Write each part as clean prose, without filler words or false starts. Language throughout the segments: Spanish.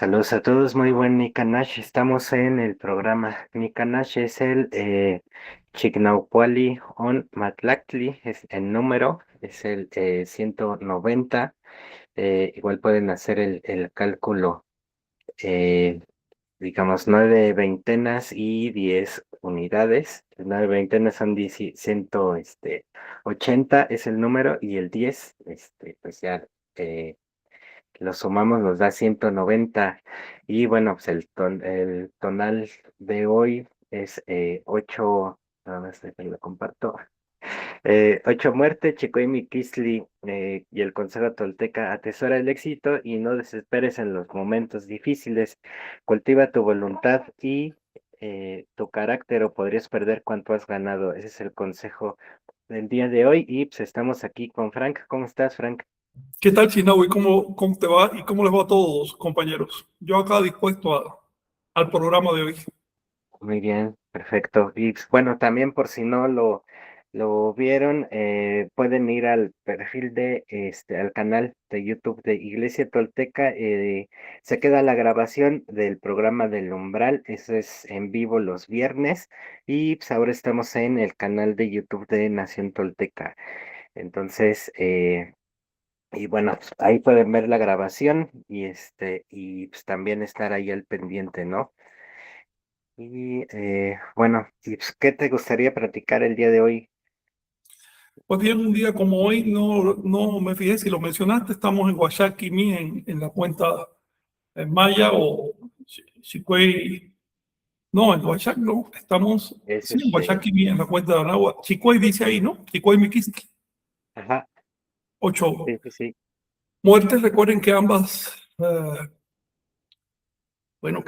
Saludos a todos, muy buen Nicanash. Estamos en el programa. Nicanash es el Chignaupuali on Matlactli, es el número, es el 190. Igual pueden hacer el cálculo, eh, digamos, 9 veintenas y 10 unidades. 9 veintenas son 10, 180 es el número, y el 10, pues ya. Lo sumamos, nos da 190. Y bueno, pues el tonal de hoy es 8, nada más lo comparto. 8 muertes, Chicoimi Kisli, y el Consejo Tolteca: atesora el éxito y no desesperes en los momentos difíciles. Cultiva tu voluntad y tu carácter, o podrías perder cuanto has ganado. Ese es el consejo del día de hoy. Y pues estamos aquí con Frank. ¿Cómo estás, Frank? ¿Qué tal, Chinawi? ¿Cómo te va y cómo les va a todos, compañeros? Yo acá dispuesto al programa de hoy. Muy bien, perfecto. Y pues, bueno, también por si no lo vieron, pueden ir al perfil al canal de YouTube de Iglesia Tolteca. Se queda la grabación del programa del Umbral, eso es en vivo los viernes. Y pues ahora estamos en el canal de YouTube de Nación Tolteca. Entonces, y bueno, pues, ahí pueden ver la grabación y pues también estar ahí al pendiente, ¿no? Y bueno, y pues, ¿qué te gustaría practicar el día de hoy? Pues bien, un día como hoy, no me fijé si lo mencionaste, estamos en Guayaquimí, en la cuenta maya o Chicuey. No, en Guayac no, estamos, Es sí, en Guayaquimí, en la cuenta de Anagua. Chicuey dice ahí, ¿no? Chicuey Miquisqui. Ajá, sí, 8 sí, sí. muertes. Recuerden que que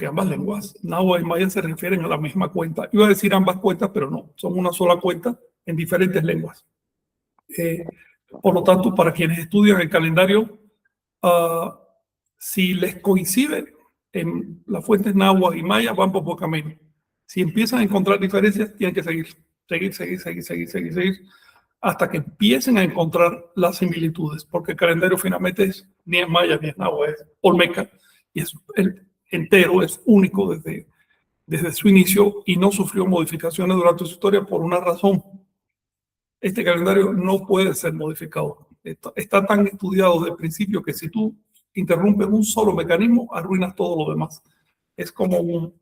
ambas lenguas, náhuatl y maya, se refieren a la misma cuenta. Iba a decir ambas cuentas, pero no, son una sola cuenta en diferentes lenguas. Eh, por lo tanto, para quienes estudian el calendario, uh, si les coincide en las fuentes náhuatl y maya, van por buen camino. Si empiezan a encontrar diferencias, tienen que seguir, hasta que empiecen a encontrar las similitudes, porque el calendario finalmente ni es maya ni es náhuatl, es olmeca, y es entero, es único desde su inicio y no sufrió modificaciones durante su historia por una razón. Este calendario no puede ser modificado. Está tan estudiado desde el principio que si tú interrumpes un solo mecanismo, arruinas todo lo demás. Es como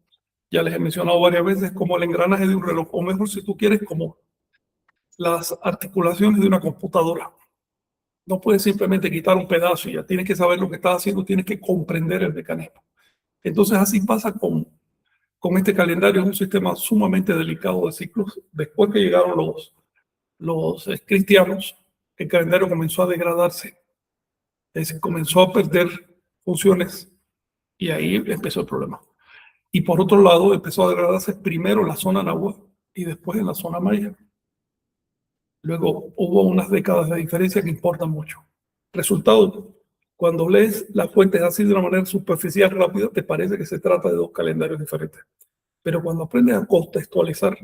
ya les he mencionado varias veces, como el engranaje de un reloj, o mejor, si tú quieres, como las articulaciones de una computadora. No puedes simplemente quitar un pedazo y ya tienes que saber lo que estás haciendo, tienes que comprender el mecanismo. Entonces así pasa con este calendario. Es un sistema sumamente delicado de ciclos. Después que llegaron los cristianos, el calendario comenzó a degradarse, comenzó a perder funciones, y ahí empezó el problema. Y por otro lado, empezó a degradarse primero en la zona náhuatl y después en la zona maya. Luego hubo unas décadas de diferencia que importan mucho. Resultado: cuando lees las fuentes así de una manera superficial, rápida, te parece que se trata de dos calendarios diferentes. Pero cuando aprendes a contextualizar,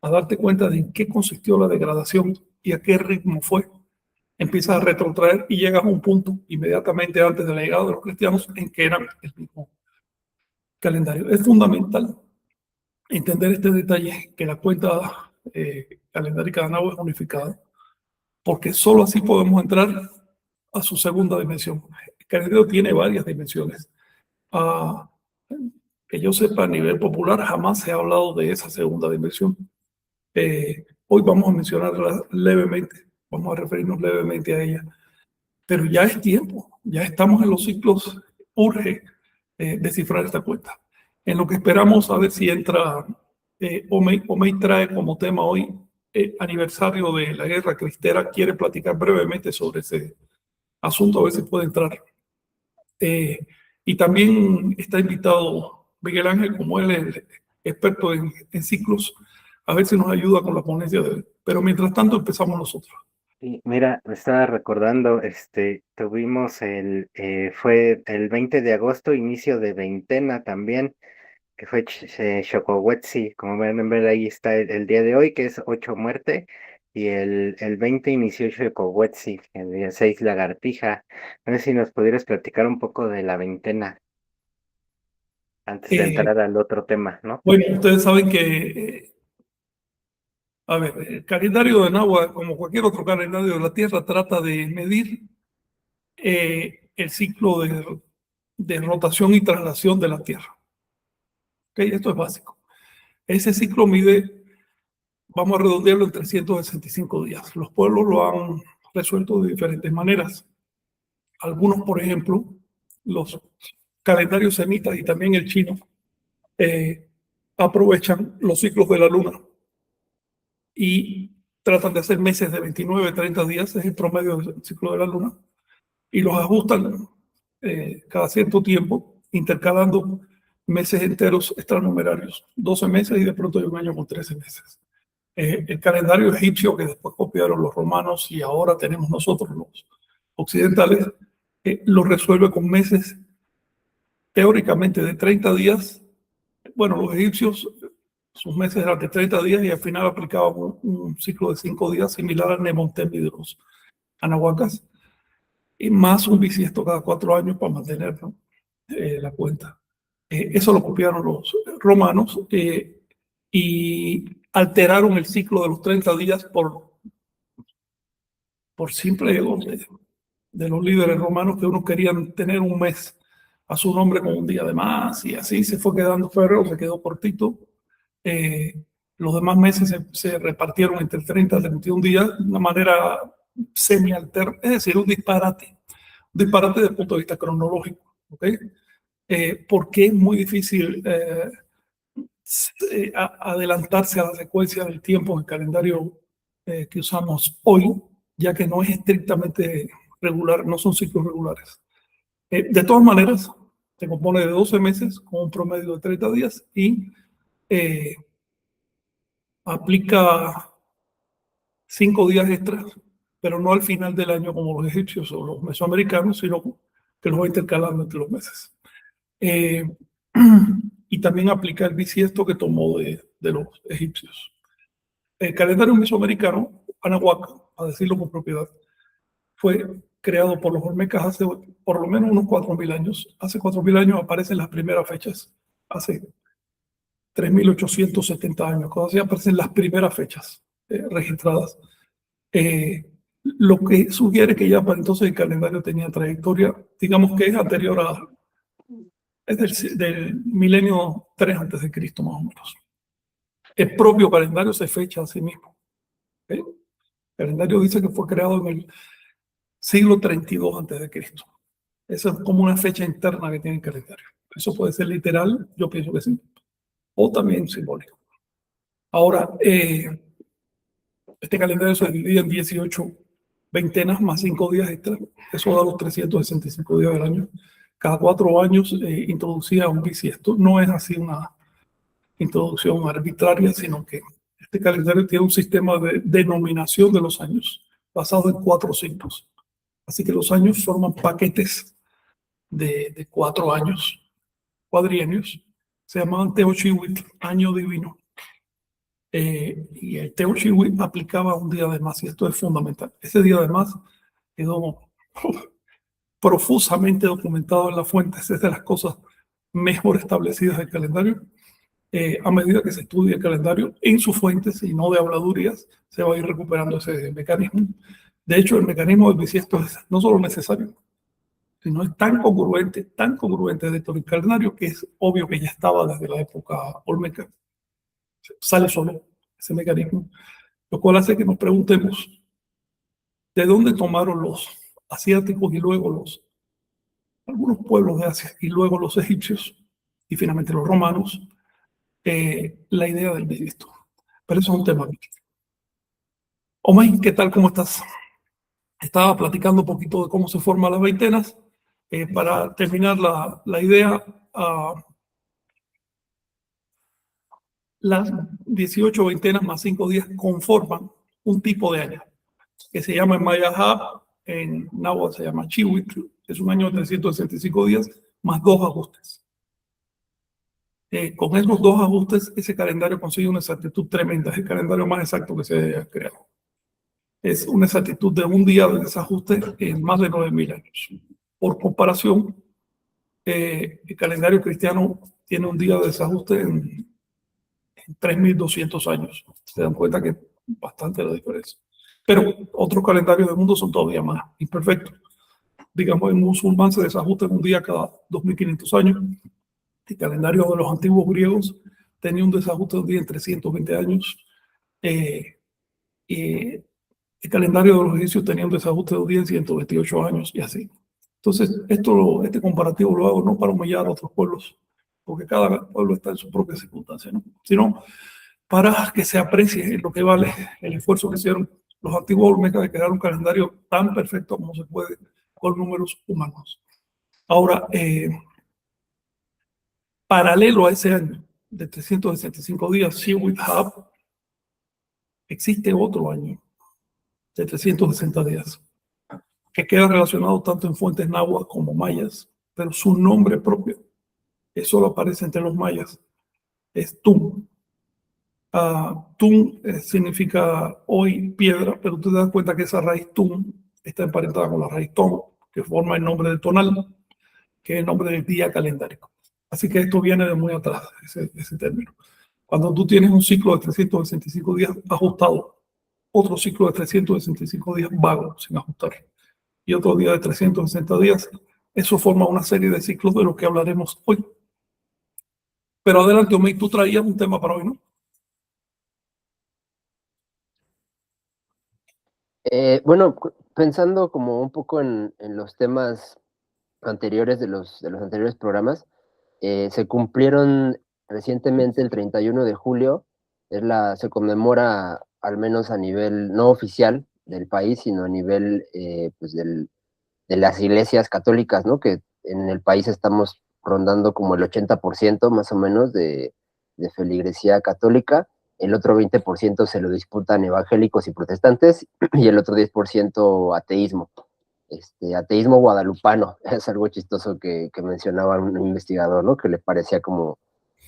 a darte cuenta de en qué consistió la degradación y a qué ritmo fue, empiezas a retrotraer y llegas a un punto inmediatamente antes de la llegada de los cristianos en que eran el mismo calendario. Es fundamental entender este detalle, que la cuenta calendárica de Anahua es unificada, porque solo así podemos entrar a su segunda dimensión. El calendario tiene varias dimensiones. Ah, que yo sepa, a nivel popular jamás se ha hablado de esa segunda dimensión. Hoy vamos a mencionarla levemente, vamos a referirnos levemente a ella, pero ya es tiempo, ya estamos en los ciclos, urge descifrar esta cuenta. En lo que esperamos a ver si entra, Omey trae como tema hoy aniversario de la guerra cristera, quiere platicar brevemente sobre ese asunto, a ver si puede entrar. Eh, y también está invitado Miguel Ángel, como él es experto en ciclos, a ver si nos ayuda con la ponencia de él. Pero mientras tanto empezamos nosotros. Y mira, me estaba recordando, tuvimos fue el 20 de agosto, inicio de veintena también, que fue Xocowetzi. Como ven, ahí está el día de hoy, que es 8 muerte, y el 20 inició Xocowetzi, el día 6 lagartija. No sé si nos pudieras platicar un poco de la veintena. antes de Eh, entrar al otro tema, ¿no? bueno, ustedes saben que, a ver, el calendario de Nahua, como cualquier otro calendario de la Tierra, trata de medir el ciclo de rotación y traslación de la Tierra. ¿Okay? Esto es básico. Ese ciclo mide, vamos a redondearlo en 365 días. Los pueblos lo han resuelto de diferentes maneras. Algunos, por ejemplo, los calendarios semitas y también el chino, aprovechan los ciclos de la luna y tratan de hacer meses de 29, 30 días, es el promedio del ciclo de la luna, y los ajustan cada cierto tiempo, intercalando meses enteros extranumerarios, 12 meses y de pronto hay un año con 13 meses. El calendario egipcio que después copiaron los romanos y ahora tenemos nosotros los occidentales, lo resuelve con meses teóricamente de 30 días. Bueno, los egipcios, sus meses eran de 30 días y al final aplicaban un ciclo de 5 días similar al Nemontemi de los anahuacas, y más un bisiesto cada 4 años para mantener, ¿no? La cuenta. Eso lo copiaron los romanos y alteraron el ciclo de los 30 días por simple ego de los líderes romanos, que unos querían tener un mes a su nombre con un día de más, y así se fue quedando febrero, se quedó cortito. Los demás meses se repartieron entre 30 y 31 días de una manera semi-alterna, es decir, un disparate desde el punto de vista cronológico. ¿Okay? Porque es muy difícil adelantarse a la secuencia del tiempo en el calendario que usamos hoy, ya que no es estrictamente regular, no son ciclos regulares. De todas maneras, se compone de 12 meses con un promedio de 30 días y aplica 5 días extras, pero no al final del año como los egipcios o los mesoamericanos, sino que los va intercalando entre los meses. Y también aplica el bisiesto que tomó de los egipcios. El calendario mesoamericano, Anahuac, a decirlo con propiedad, fue creado por los olmecas hace por lo menos unos 4.000 años. Hace 4.000 años aparecen las primeras fechas, hace 3.870 años, cuando así aparecen las primeras fechas registradas. Lo que sugiere que ya para entonces el calendario tenía trayectoria, digamos que es anterior a, es del milenio 3 antes de Cristo más o menos. El propio calendario se fecha a sí mismo. ¿Okay? El calendario dice que fue creado en el siglo 32 antes de Cristo. Esa es como una fecha interna que tiene el calendario. Eso puede ser literal, yo pienso que sí, o también simbólico. Ahora, este calendario se divide en 18 veintenas más 5 días extra. Eso da los 365 días del año. Cada 4 años introducía un bisiesto. No es así una introducción arbitraria, sino que este calendario tiene un sistema de denominación de los años basado en 4 signos. Así que los años forman paquetes de 4 años, cuadrienios. Se llamaban Teochihuitl, año divino. Y el Teochihuitl aplicaba un día de más, y esto es fundamental. Ese día de más quedó profusamente documentado en las fuentes, es de las cosas mejor establecidas del calendario. A medida que se estudia el calendario en sus fuentes y no de habladurías, se va a ir recuperando ese mecanismo. De hecho, el mecanismo del bisiesto es no solo necesario, sino es tan congruente dentro del calendario, que es obvio que ya estaba desde la época olmeca. Sale solo ese mecanismo, lo cual hace que nos preguntemos de dónde tomaron los asiáticos y luego algunos pueblos de Asia y luego los egipcios y finalmente los romanos la idea del bisiesto. Pero eso es un tema. Omay, ¿qué tal? ¿Cómo estás? Estaba platicando un poquito de cómo se forman las veintenas. Para terminar la idea, las 18 veintenas más 5 días conforman un tipo de año que se llama en Maya, en náhuatl se llama Chihuitl, es un año de 365 días más 2 ajustes. Con esos 2 ajustes, ese calendario consigue una exactitud tremenda, es el calendario más exacto que se ha creado. Es una exactitud de un día de desajuste en más de 9.000 años. Por comparación, el calendario cristiano tiene un día de desajuste en 3.200 años. Se dan cuenta que es bastante la diferencia. Pero otros calendarios del mundo son todavía más imperfectos. Digamos, el musulmán se desajusta en un día cada 2.500 años. El calendario de los antiguos griegos tenía un desajuste de un día en 320 años. Y el calendario de los egipcios tenía un desajuste de un día en 128 años y así. Entonces, este comparativo lo hago no para humillar a otros pueblos, porque cada pueblo está en su propia circunstancia, ¿no? Sino para que se aprecie lo que vale el esfuerzo que hicieron los antiguos olmecas de crear un calendario tan perfecto como se puede con números humanos. Ahora, paralelo a ese año de 365 días, Shewit-Hab, existe otro año de 360 días, que queda relacionado tanto en fuentes náhuatl como mayas, pero su nombre propio, que solo aparece entre los mayas, es Tum. Tum significa hoy piedra, pero tú te das cuenta que esa raíz Tum está emparentada con la raíz Tom, que forma el nombre de tonal, que es el nombre del día calendárico. Así que esto viene de muy atrás, ese término. Cuando tú tienes un ciclo de 365 días ajustado, otro ciclo de 365 días vago, sin ajustar, y otro día de 360 días, eso forma una serie de ciclos de los que hablaremos hoy. Pero adelante, Omey, tú traías un tema para hoy, ¿no? Bueno, pensando como un poco en los temas anteriores de los anteriores programas, se cumplieron recientemente el 31 de julio, se conmemora al menos a nivel no oficial del país, sino a nivel pues de las iglesias católicas, ¿no? Que en el país estamos rondando como el 80% más o menos de feligresía católica. El otro 20% se lo disputan evangélicos y protestantes y el otro 10% ateísmo. Ateísmo guadalupano, es algo chistoso que mencionaba un investigador, ¿no? Que le parecía como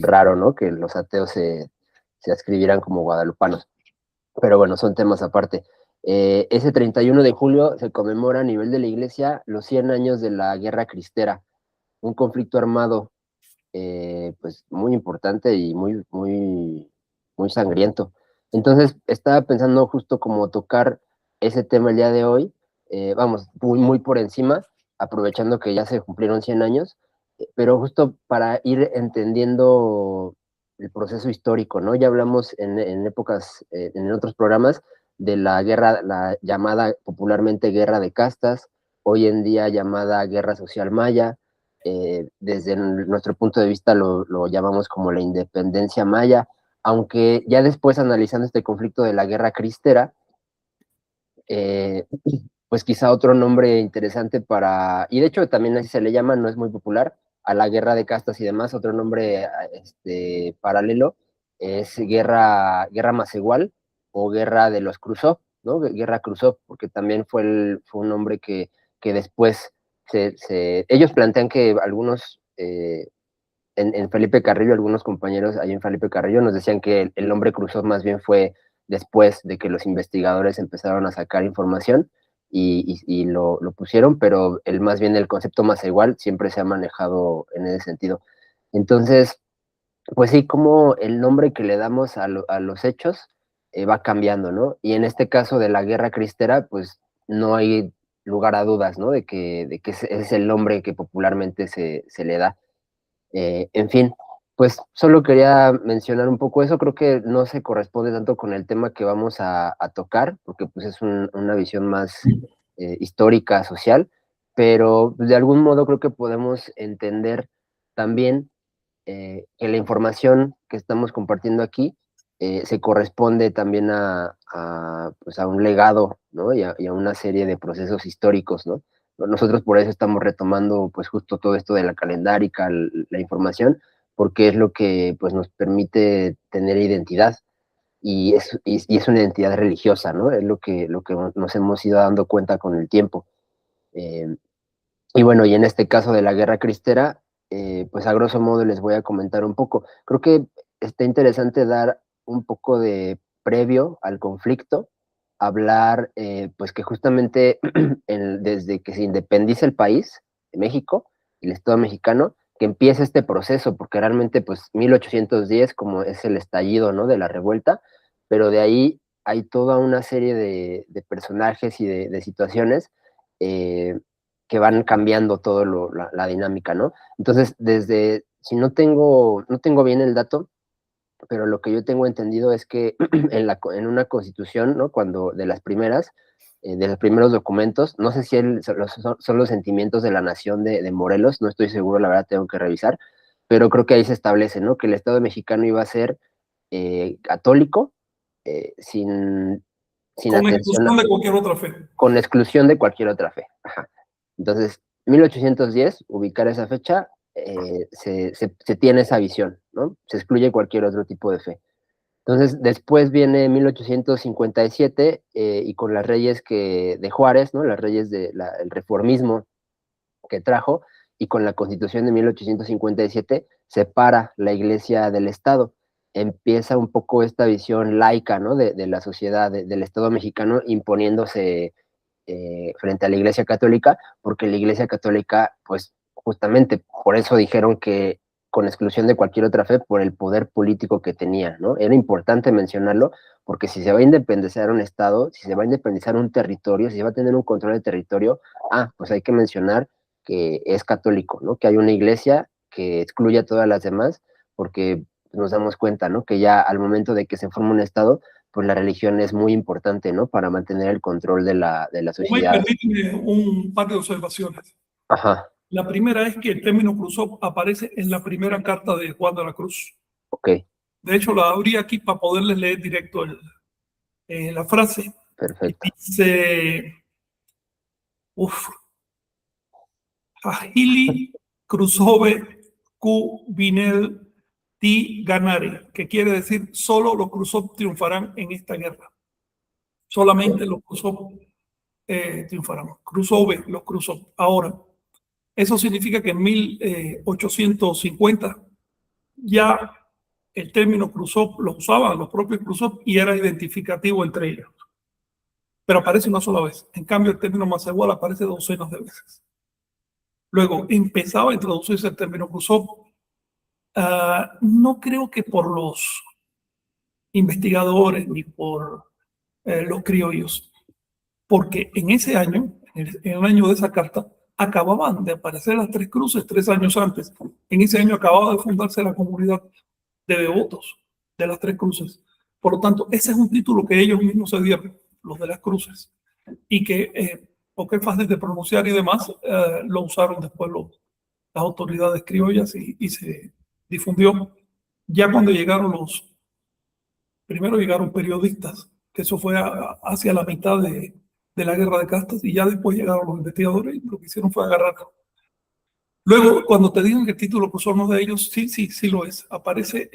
raro, ¿no? Que los ateos se ascribieran como guadalupanos. Pero bueno, son temas aparte. Ese 31 de julio se conmemora a nivel de la iglesia los 100 años de la Guerra Cristera, un conflicto armado pues muy importante y muy sangriento. Entonces, estaba pensando justo como tocar ese tema el día de hoy, vamos, muy por encima, aprovechando que ya se cumplieron 100 años, pero justo para ir entendiendo el proceso histórico, ¿no? Ya hablamos en épocas, en otros programas, de la guerra, la llamada popularmente guerra de castas, hoy en día llamada guerra social maya, desde nuestro punto de vista lo llamamos como la independencia maya, aunque ya después analizando este conflicto de la guerra cristera, eh, pues quizá otro nombre interesante y de hecho también así se le llama, no es muy popular, a la guerra de castas y demás, otro nombre paralelo es guerra Macehual o guerra de los Cruzó, ¿no? Guerra Cruzó, porque también fue un nombre que después ellos plantean que algunos, en Felipe Carrillo, algunos compañeros ahí en Felipe Carrillo nos decían que el nombre Cruzó más bien fue después de que los investigadores empezaron a sacar información y lo pusieron, pero más bien el concepto más igual siempre se ha manejado en ese sentido. Entonces, pues sí, como el nombre que le damos a los hechos va cambiando, ¿no? Y en este caso de la guerra cristera, pues no hay lugar a dudas, ¿no? De que es el nombre que popularmente se le da. En fin, pues solo quería mencionar un poco eso, creo que no se corresponde tanto con el tema que vamos a tocar, porque pues es una visión más histórica, social, pero de algún modo creo que podemos entender también que la información que estamos compartiendo aquí se corresponde también pues a un legado, ¿no? Y a una serie de procesos históricos, ¿no? Nosotros por eso estamos retomando pues justo todo esto de la calendárica, la información, porque es lo que pues nos permite tener identidad y es una identidad religiosa, ¿no? Es lo que nos hemos ido dando cuenta con el tiempo. Eh, y bueno, y en este caso de la guerra cristera, pues a grosso modo les voy a comentar un poco. Creo que está interesante dar un poco de previo al conflicto, hablar, pues que justamente desde que se independiza el país, México, el Estado mexicano, que empiece este proceso, porque realmente pues 1810 como es el estallido, ¿no? De la revuelta, pero de ahí hay toda una serie de personajes y de situaciones que van cambiando todo la dinámica, ¿no? Entonces, si no tengo bien el dato, pero lo que yo tengo entendido es que en una constitución, ¿no? Cuando de los primeros documentos, no sé si son los sentimientos de la nación de Morelos, no estoy seguro, la verdad tengo que revisar, pero creo que ahí se establece, ¿no? Que el Estado mexicano iba a ser católico, sin, sin Con atención, exclusión de cualquier otra fe. con exclusión de cualquier otra fe. Ajá. Entonces, 1810, ubicar esa fecha, se tiene esa visión, ¿no? Se excluye cualquier otro tipo de fe. Entonces, después viene 1857 y con las leyes de Juárez, ¿no? Las leyes del reformismo que trajo, y con la Constitución de 1857 separa la Iglesia del Estado. Empieza un poco esta visión laica, ¿no? De la sociedad, del Estado mexicano imponiéndose frente a la Iglesia Católica, porque la Iglesia Católica, pues justamente por eso dijeron que con exclusión de cualquier otra fe, por el poder político que tenía, ¿no? Era importante mencionarlo, porque si se va a independizar un Estado, si se va a independizar un territorio, si se va a tener un control del territorio, pues hay que mencionar que es católico, ¿no? Que hay una iglesia que excluye a todas las demás, porque nos damos cuenta, ¿no? Que ya al momento de que se forma un Estado, pues la religión es muy importante, ¿no? Para mantener el control de la sociedad. Permíteme un par de observaciones. Ajá. La primera es que el término cruzó aparece en la primera carta de Juan de la Cruz. Ok. De hecho, la abrí aquí para poderles leer directo la frase. Perfecto. Dice, Agili Cruzove Q Vinel Ti Ganare, que quiere decir solo los Cruzov triunfarán en esta guerra. Solamente los Cruzov triunfarán. Cruzove, los Cruzov. Ahora, eso significa que en 1850 ya el término Cruzov lo usaban los propios Cruzov y era identificativo entre ellos. Pero aparece una sola vez. En cambio, el término Macehual aparece docenas de veces. Luego empezaba a introducirse el término Cruzov. No creo que por los investigadores ni por los criollos, porque en ese año, en el año de esa carta, acababan de aparecer las tres cruces 3 años antes. En ese año acababa de fundarse la comunidad de devotos de las tres cruces. Por lo tanto, ese es un título que ellos mismos se dieron, los de las cruces, y que, porque es fácil de pronunciar y demás, lo usaron después las autoridades criollas y se difundió. Ya cuando primero llegaron periodistas, que eso fue hacia la mitad de la guerra de castas, y ya después llegaron los investigadores y lo que hicieron fue agarrarlo. Luego, cuando te digan que el título cruzó no de ellos, sí lo es. Aparece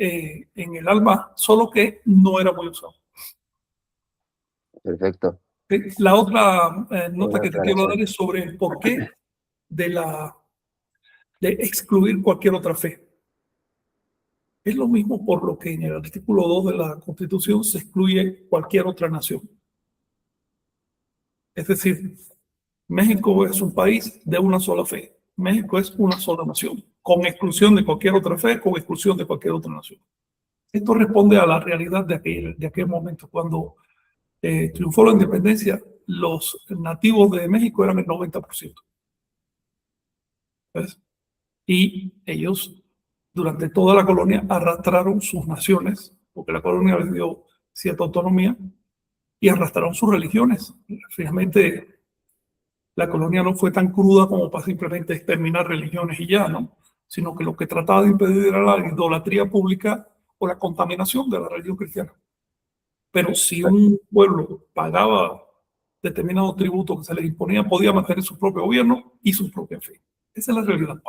en el alma, solo que no era muy usado. Perfecto. La otra nota que te quiero aclaración. dar es sobre el porqué de excluir cualquier otra fe. Es lo mismo por lo que en el artículo 2 de la Constitución se excluye cualquier otra nación. Es decir, México es un país de una sola fe. México es una sola nación, con exclusión de cualquier otra fe, con exclusión de cualquier otra nación. Esto responde a la realidad de aquel momento. Cuando triunfó la independencia, los nativos de México eran el 90%. ¿Ves? Y ellos, durante toda la colonia, arrastraron sus naciones, porque la colonia les dio cierta autonomía, y arrastraron sus religiones. Finalmente, la colonia no fue tan cruda como para simplemente exterminar religiones y ya, ¿no? Sino que lo que trataba de impedir era la idolatría pública o la contaminación de la religión cristiana. Pero si un pueblo pagaba determinado tributo que se les imponía, podía mantener su propio gobierno y su propia fe. Esa es la realidad.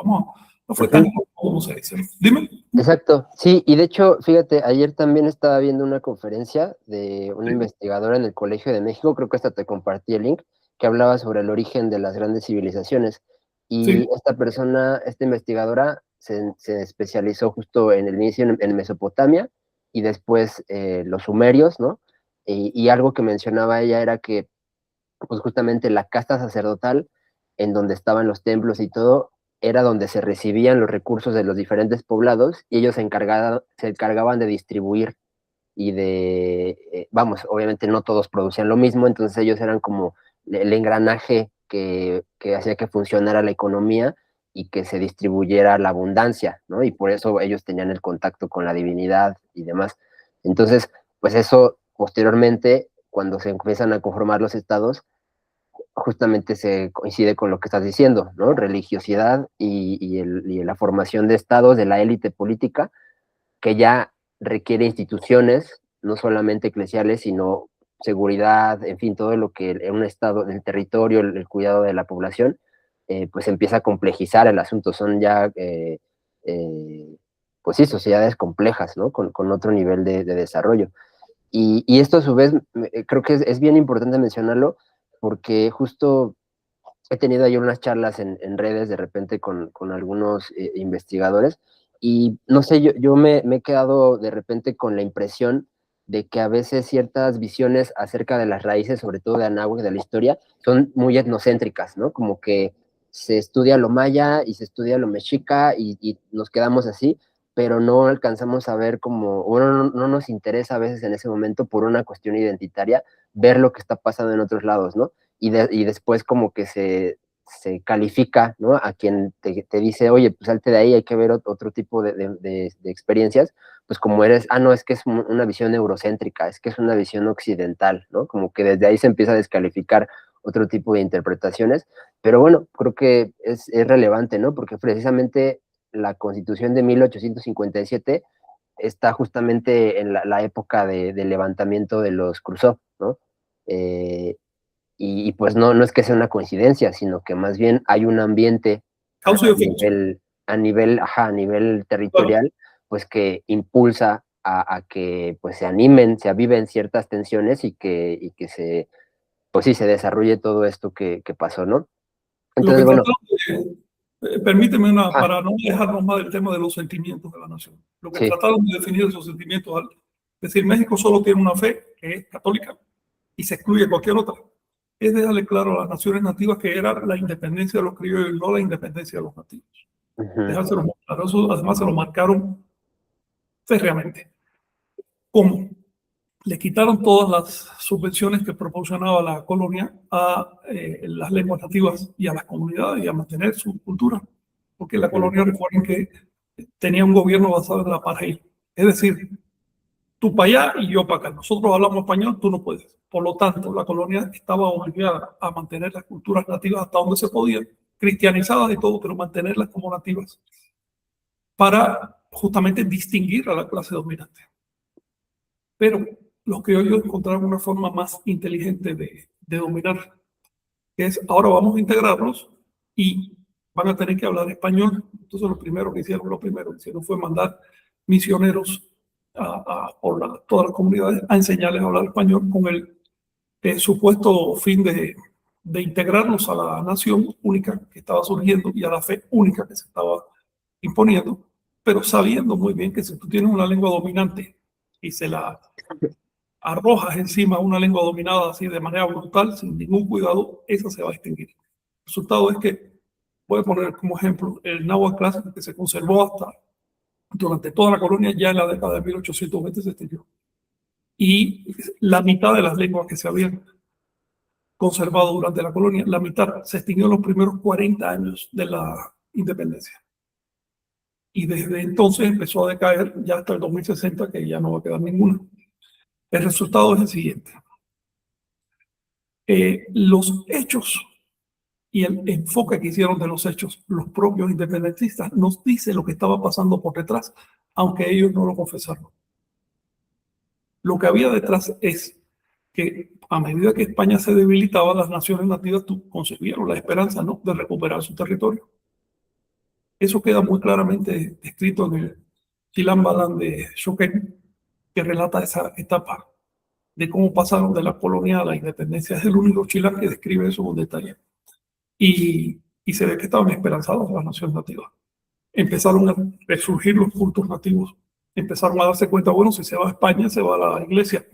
No fue tan como se dice. Dime. Exacto, sí, y de hecho, fíjate, ayer también estaba viendo una conferencia de una investigadora en el Colegio de México, creo que hasta te compartí el link, que hablaba sobre el origen de las grandes civilizaciones. Y esta persona, esta investigadora, se especializó justo en el inicio en Mesopotamia y después los sumerios, ¿no? Y algo que mencionaba ella era que, pues justamente la casta sacerdotal, en donde estaban los templos y todo, era donde se recibían los recursos de los diferentes poblados y ellos se encargaban de distribuir y vamos, obviamente no todos producían lo mismo, entonces ellos eran como el engranaje que hacía que funcionara la economía y que se distribuyera la abundancia, ¿no? Y por eso ellos tenían el contacto con la divinidad y demás. Entonces, pues eso posteriormente, cuando se empiezan a conformar los estados, justamente se coincide con lo que estás diciendo, ¿no? Religiosidad y la formación de estados, de la élite política, que ya requiere instituciones, no solamente eclesiales, sino seguridad, en fin, todo lo que en un estado del territorio, el cuidado de la población, pues empieza a complejizar el asunto. Son ya, pues sí, sociedades complejas, ¿no? Con otro nivel de desarrollo. Y esto a su vez, creo que es bien importante mencionarlo, porque justo he tenido ahí unas charlas en redes de repente con algunos investigadores y no sé, yo me he quedado de repente con la impresión de que a veces ciertas visiones acerca de las raíces, sobre todo de Anáhuac, de la historia, son muy etnocéntricas, ¿no? Como que se estudia lo maya y se estudia lo mexica y nos quedamos así, pero no alcanzamos a ver como, bueno, no nos interesa a veces en ese momento por una cuestión identitaria ver lo que está pasando en otros lados, ¿no? Y después como que se califica, ¿no? A quien te dice, oye, pues salte de ahí, hay que ver otro tipo de experiencias, pues como eres, no, es que es una visión eurocéntrica, es que es una visión occidental, ¿no? Como que desde ahí se empieza a descalificar otro tipo de interpretaciones, pero bueno, creo que es relevante, ¿no? Porque precisamente la Constitución de 1857 está justamente en la época del levantamiento de los Cruzó, ¿no? Eh, y pues no es que sea una coincidencia, sino que más bien hay un ambiente Causa y efecto. a nivel Claro. territorial, pues que impulsa a que pues se animen, se aviven ciertas tensiones y que pues sí, se desarrolle todo esto que pasó, ¿no? Lo que Entonces, bueno, trataron permíteme ah, para no dejarnos más del tema de los sentimientos de la nación. Lo que sí, trataron de definir esos sentimientos al decir México solo tiene una fe que es católica y se excluye cualquier otra. Es dejarle claro a las naciones nativas que era la independencia de los criollos y no la independencia de los nativos. ujú, Dejárselo muy claro. Eso además se lo marcaron férreamente. ¿Cómo? Le quitaron todas las subvenciones que proporcionaba la colonia a las lenguas nativas y a las comunidades y a mantener su cultura, porque la ujú, colonia, recuerden que tenía un gobierno basado en la apartheid, es decir, tú para allá y yo para acá. Nosotros hablamos español, tú no puedes. Por lo tanto, la colonia estaba obligada a mantener las culturas nativas hasta donde se podía, cristianizadas y todo, pero mantenerlas como nativas para justamente distinguir a la clase dominante. Pero los criollos encontraron una forma más inteligente de dominar, que es ahora vamos a integrarlos y van a tener que hablar español. Entonces lo primero que hicieron fue mandar misioneros por todas las comunidades a enseñarles a hablar español con el supuesto fin de integrarlos a la nación única que estaba surgiendo y a la fe única que se estaba imponiendo, pero sabiendo muy bien que si tú tienes una lengua dominante y se la arrojas encima una lengua dominada así de manera brutal, sin ningún cuidado, esa se va a extinguir. El resultado es que, voy a poner como ejemplo, el náhuatl clásico que se conservó hasta durante toda la colonia, ya en la década de 1820 se extinguió. Y la mitad de las lenguas que se habían conservado durante la colonia, la mitad se extinguió en los primeros 40 años de la independencia. Y desde entonces empezó a decaer ya hasta el 2060, que ya no va a quedar ninguna. El resultado es el siguiente. Los hechos y el enfoque que hicieron de los hechos los propios independentistas nos dice lo que estaba pasando por detrás, aunque ellos no lo confesaron. Lo que había detrás es que a medida que España se debilitaba, las naciones nativas concebieron la esperanza, ¿no?, de recuperar su territorio. Eso queda muy claramente descrito en el Chilam Balam de Choquén, que relata esa etapa de cómo pasaron de la colonia a la independencia. Es el único Chilam que describe eso con detalle. Y se ve que estaban esperanzados las naciones nativas. Empezaron a resurgir los cultos nativos. Empezaron a darse cuenta, bueno, si se va a España, se va a la iglesia.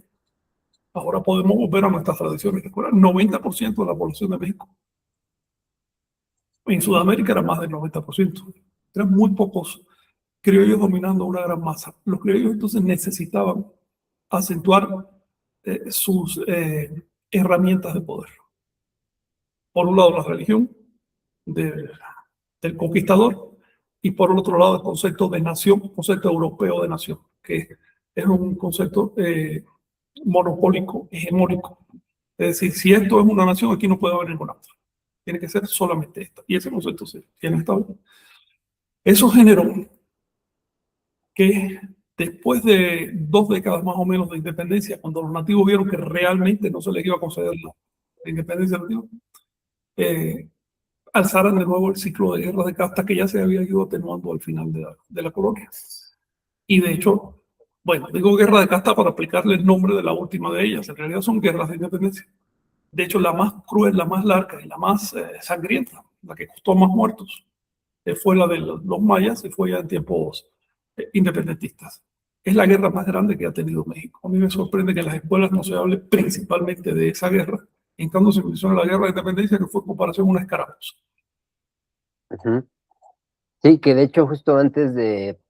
Ahora podemos volver a nuestras tradiciones. Recuerda, 90% de la población de México En Sudamérica era más del 90%. Eran muy pocos criollos dominando una gran masa. Los criollos entonces necesitaban acentuar sus herramientas de poder. Por un lado, la religión del conquistador, y por el otro lado, el concepto de nación, concepto europeo de nación, que es un concepto monopólico, hegemónico. Es decir, si esto es una nación, aquí no puede haber ninguna otra. Tiene que ser solamente esta. Y ese concepto se tiene estable. Eso generó que después de 2 décadas más o menos de independencia, cuando los nativos vieron que realmente no se les iba a conceder la independencia nativa, alzaran de nuevo el ciclo de guerras de casta que ya se había ido atenuando al final de la colonia. Y de hecho, bueno, digo guerra de casta para aplicarle el nombre de la última de ellas. En realidad son guerras de independencia. De hecho, la más cruel, la más larga y la más sangrienta, la que costó más muertos, fue la de los mayas y fue ya en tiempos independentistas. Es la guerra más grande que ha tenido México. A mí me sorprende que en las escuelas no se hable principalmente de esa guerra. En cambio, se menciona la guerra de independencia, que fue en comparación una escaramuza. Sí, que de hecho justo antes de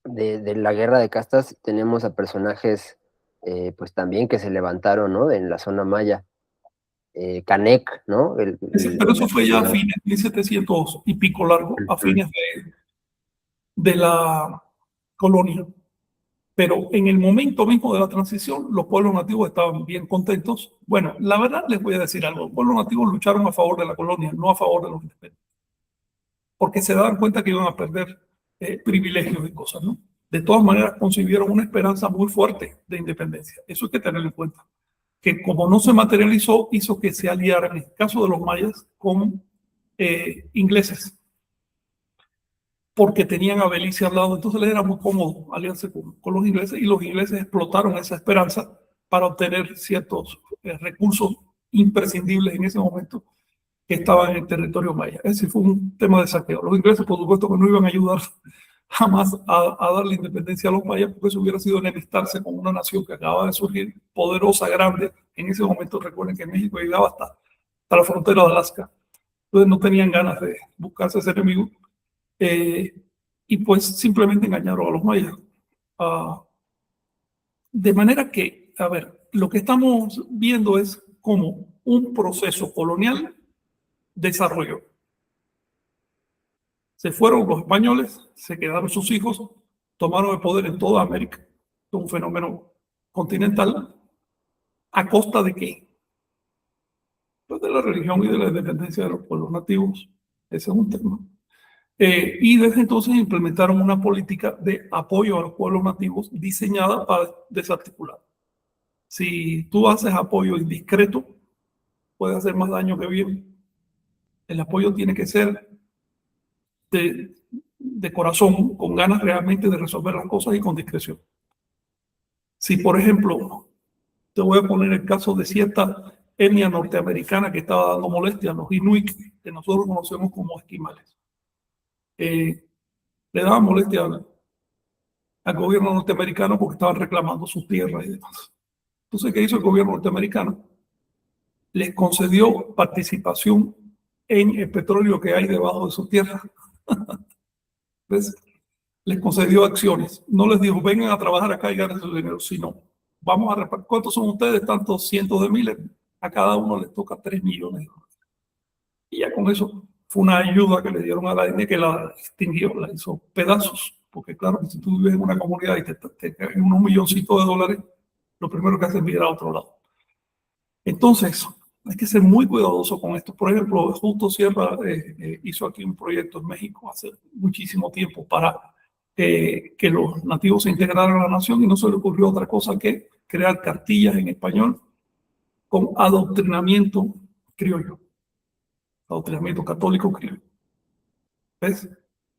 la guerra de castas tenemos a personajes pues también que se levantaron, ¿no? En la zona maya. Canek, ¿no? Pero eso fue ya a fines de 1700 y pico largo, a fines de la colonia. Pero en el momento mismo de la transición, los pueblos nativos estaban bien contentos. Bueno, la verdad les voy a decir algo. Los pueblos nativos lucharon a favor de la colonia, no a favor de los independientes. Porque se daban cuenta que iban a perder privilegios y cosas, ¿no? De todas maneras, concibieron una esperanza muy fuerte de independencia. Eso hay que tenerlo en cuenta. Que como no se materializó, hizo que se aliaran, en el caso de los mayas, con ingleses. Porque tenían a Belice al lado, entonces les era muy cómodo aliarse con los ingleses, y los ingleses explotaron esa esperanza para obtener ciertos recursos imprescindibles en ese momento que estaban en el territorio maya. Ese fue un tema de saqueo. Los ingleses, por supuesto, que no iban a ayudar jamás a darle independencia a los mayas, porque eso hubiera sido enemistarse con una nación que acababa de surgir, poderosa, grande. En ese momento, recuerden que México llegaba hasta la frontera de Alaska. Entonces no tenían ganas de buscarse ese enemigo. Y pues simplemente engañaron a los mayas. De manera que, a ver, lo que estamos viendo es cómo un proceso colonial desarrolló. Se fueron los españoles, se quedaron sus hijos, tomaron el poder en toda América. Es un fenómeno continental. ¿A costa de qué? Pues de la religión y de la independencia de los pueblos nativos. Ese es un tema. Y desde entonces implementaron una política de apoyo a los pueblos nativos diseñada para desarticular. Si tú haces apoyo indiscreto, puede hacer más daño que bien. El apoyo tiene que ser de corazón, con ganas realmente de resolver las cosas y con discreción. Si, por ejemplo, te voy a poner el caso de cierta etnia norteamericana que estaba dando molestia a los inuit, que nosotros conocemos como esquimales. Le daban molestia al gobierno norteamericano porque estaban reclamando sus tierras y demás. Entonces, ¿qué hizo el gobierno norteamericano? Les concedió participación en el petróleo que hay debajo de sus tierras. ¿Ves? Les concedió acciones. No les dijo, vengan a trabajar acá y ganen su dinero, sino, vamos a repartir. ¿Cuántos son ustedes? Tantos cientos de miles. A cada uno les toca 3 millones de dólares. Y ya con eso fue una ayuda que le dieron a la etnia, que la extinguió, la hizo pedazos. Porque claro, si tú vives en una comunidad y te caen unos milloncitos de dólares, lo primero que haces es mirar a otro lado. Entonces, hay que ser muy cuidadoso con esto. Por ejemplo, Justo Sierra hizo aquí un proyecto en México hace muchísimo tiempo para que los nativos se integraran a la nación, y no se le ocurrió otra cosa que crear cartillas en español con adoctrinamiento criollo, adoctrinamiento católico criollo. ¿Ves?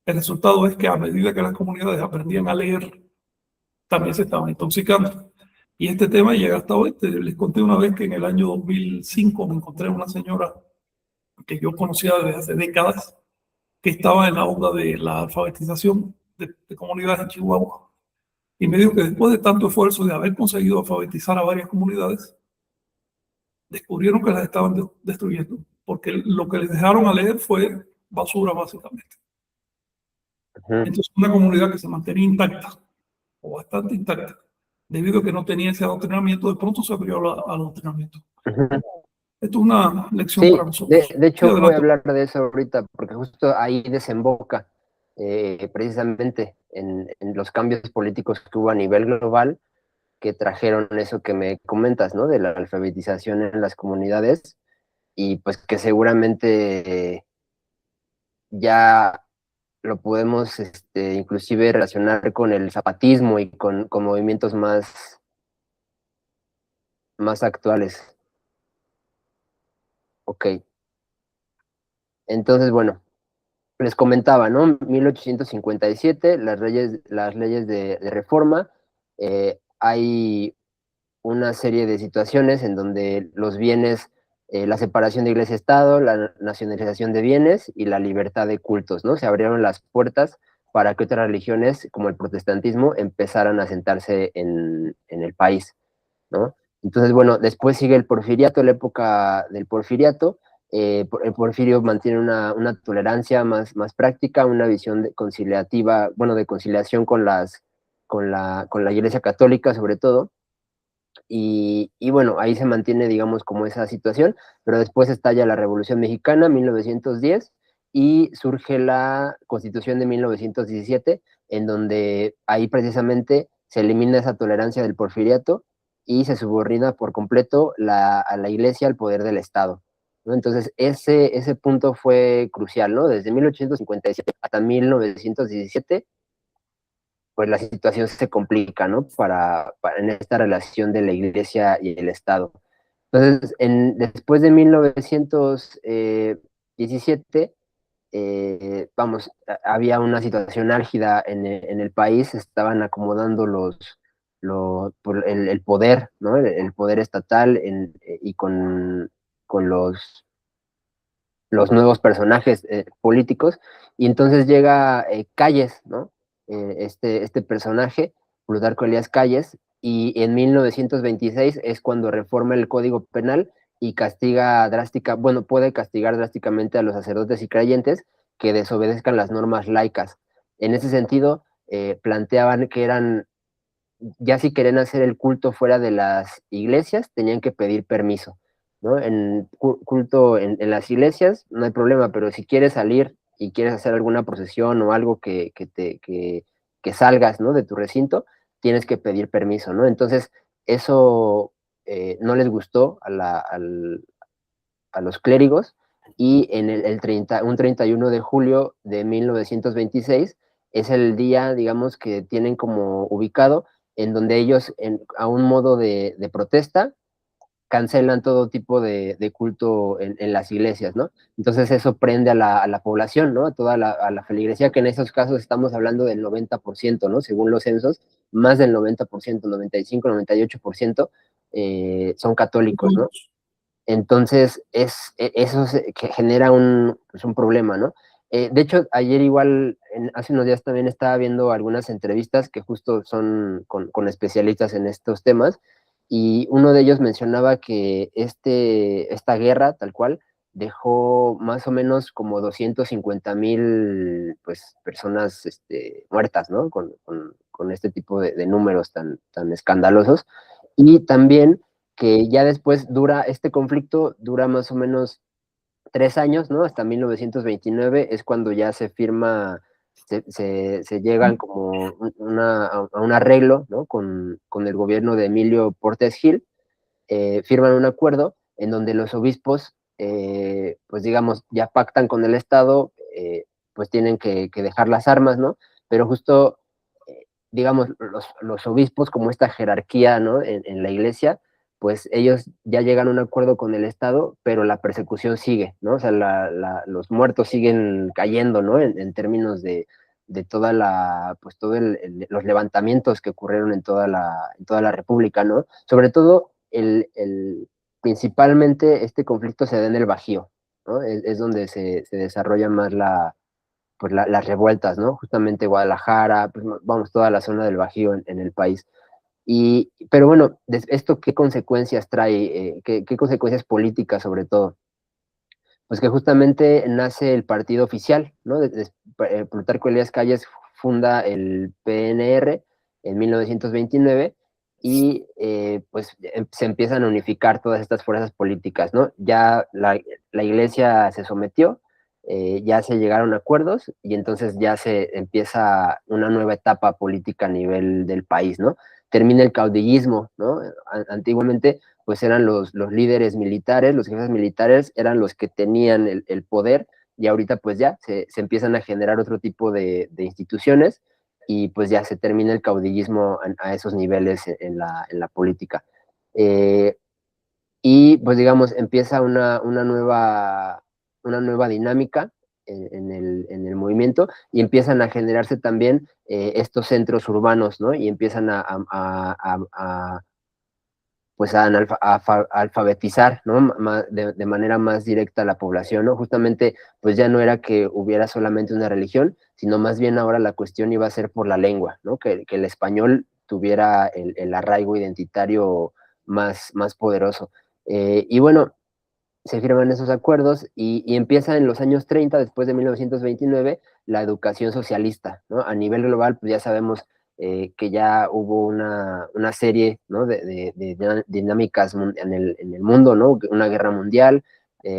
El resultado es que a medida que las comunidades aprendían a leer, también se estaban intoxicando. Y este tema llega hasta hoy. Les conté una vez que en el año 2005 me encontré una señora que yo conocía desde hace décadas, que estaba en la onda de la alfabetización de comunidades en Chihuahua. Y me dijo que después de tanto esfuerzo de haber conseguido alfabetizar a varias comunidades, descubrieron que las estaban destruyendo, porque lo que les dejaron a leer fue basura básicamente. Ujú. Entonces una comunidad que se mantenía intacta, o bastante intacta, debido a que no tenía ese adoctrinamiento, de pronto se abrió al adoctrinamiento. Ujú. Esto es una lección Sí, para nosotros. de Sí, hecho voy a adelante. hablar de eso ahorita, porque justo ahí desemboca precisamente en los cambios políticos que hubo a nivel global que trajeron eso que me comentas, ¿no? De la alfabetización en las comunidades y pues que seguramente ya lo podemos inclusive relacionar con el zapatismo y con movimientos más actuales. Ok, entonces bueno, les comentaba, ¿no? 1857, las leyes de reforma, hay una serie de situaciones en donde los bienes, la separación de iglesia-estado, la nacionalización de bienes y la libertad de cultos, ¿no? Se abrieron las puertas para que otras religiones, como el protestantismo, empezaran a sentarse en el país, ¿no? Entonces, bueno, después sigue el porfiriato, la época del porfiriato. El Porfirio mantiene una tolerancia más práctica, una visión conciliativa, bueno, de conciliación con la Iglesia Católica sobre todo, y bueno, ahí se mantiene, digamos, como esa situación, pero después estalla la Revolución Mexicana, 1910, y surge la Constitución de 1917, en donde ahí precisamente se elimina esa tolerancia del porfiriato y se subordina por completo a la Iglesia al poder del Estado, ¿no? Entonces, ese punto fue crucial, ¿no? Desde 1857 hasta 1917 pues la situación se complica, ¿no? En esta relación de la iglesia y el Estado. Entonces, después de 1917, vamos, había una situación álgida en el país, estaban acomodando el poder, ¿no? El poder estatal y con los nuevos personajes políticos, y entonces llega Calles, ¿no? Este personaje, Plutarco Elías Calles, y en 1926 es cuando reforma el Código Penal y puede castigar drásticamente a los sacerdotes y creyentes que desobedezcan las normas laicas. En ese sentido, planteaban que ya si querían hacer el culto fuera de las iglesias, tenían que pedir permiso, ¿no? En culto en las iglesias no hay problema, pero si quieres salir y quieres hacer alguna procesión o algo que salgas, ¿no? De tu recinto, tienes que pedir permiso, ¿no? Entonces, eso no les gustó a los clérigos, y en un 31 de julio de 1926 es el día, digamos, que tienen como ubicado, en donde ellos, a un modo de protesta, cancelan todo tipo de culto en las iglesias, ¿no? Entonces eso prende a la población, ¿no? A la feligresía, que en esos casos estamos hablando del 90%, ¿no? Según los censos, más del 90%, 95, 98% son católicos, ¿no? Entonces, eso que genera pues un problema, ¿no? De hecho, ayer igual, hace unos días también estaba viendo algunas entrevistas que justo son con especialistas en estos temas, y uno de ellos mencionaba que esta guerra, tal cual, dejó más o menos como 250,000 pues, personas muertas, ¿no? Con este tipo de números tan escandalosos. Y también que ya después este conflicto dura más o menos 3 años, ¿no? Hasta 1929 es cuando ya se firma, se llegan como a un arreglo, ¿no? Con el gobierno de Emilio Portes Gil, firman un acuerdo en donde los obispos, pues digamos, ya pactan con el Estado, pues tienen que dejar las armas, ¿no? Pero justo, digamos, los obispos, como esta jerarquía, ¿no? En la iglesia, pues ellos ya llegan a un acuerdo con el Estado, pero la persecución sigue, ¿no? O sea, los muertos siguen cayendo, ¿no? En términos de pues todo los levantamientos que ocurrieron en toda la República, ¿no? Sobre todo, principalmente este conflicto se da en el Bajío, ¿no? Es donde se desarrolla más pues las revueltas, ¿no? Justamente Guadalajara, pues vamos, toda la zona del Bajío en el país. Pero bueno, ¿esto qué consecuencias trae? ¿Qué consecuencias políticas sobre todo? pues que justamente nace el partido oficial, ¿no? Plutarco Elías Calles funda el PNR en 1929 y pues se empiezan a unificar todas estas fuerzas políticas, ¿no? Ya la iglesia se sometió, ya se llegaron a acuerdos y entonces ya se empieza una nueva etapa política a nivel del país, ¿no? Termina el caudillismo, ¿no? Antiguamente pues eran los líderes militares, los jefes militares eran los que tenían el poder y ahorita pues ya se empiezan a generar otro tipo de instituciones y pues ya se termina el caudillismo a esos niveles en la política. Y pues digamos, empieza una nueva dinámica en el movimiento y empiezan a generarse también estos centros urbanos, ¿no? Y empiezan pues a alfabetizar, ¿no? De manera más directa a la población, ¿no? Justamente, pues ya no era que hubiera solamente una religión, sino más bien ahora la cuestión iba a ser por la lengua, ¿no? Que el español tuviera el arraigo identitario más poderoso. Y bueno, se firman esos acuerdos y empieza en los años 30, después de 1929, la educación socialista, ¿no? A nivel global, pues ya sabemos que ya hubo una serie, ¿no? de dinámicas en el mundo, ¿no? Una guerra mundial,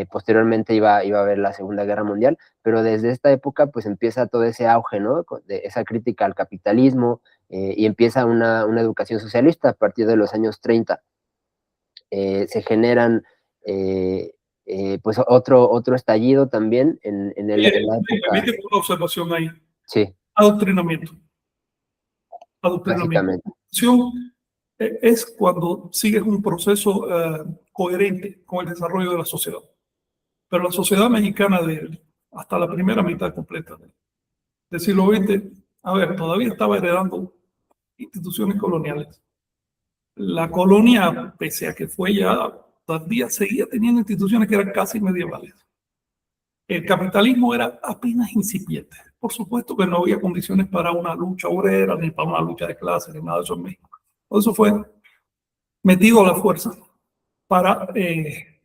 posteriormente iba a haber la Segunda Guerra Mundial, pero desde esta época pues empieza todo ese auge, ¿no? De esa crítica al capitalismo y empieza una educación socialista a partir de los años 30. Se generan pues otro estallido también en la Me época. permite una observación ahí. Sí, Adoctrinamiento. Adoctrinamiento. básicamente. Es cuando sigues un proceso coherente con el desarrollo de la sociedad. Pero la sociedad mexicana hasta la primera mitad completa del siglo XX, a ver, todavía estaba heredando instituciones coloniales. La colonia, pese a que fue ya, todavía seguía teniendo instituciones que eran casi medievales. El capitalismo era apenas incipiente. Por supuesto que no había condiciones para una lucha obrera, ni para una lucha de clases, ni nada de eso en México. Todo eso fue metido a la fuerza para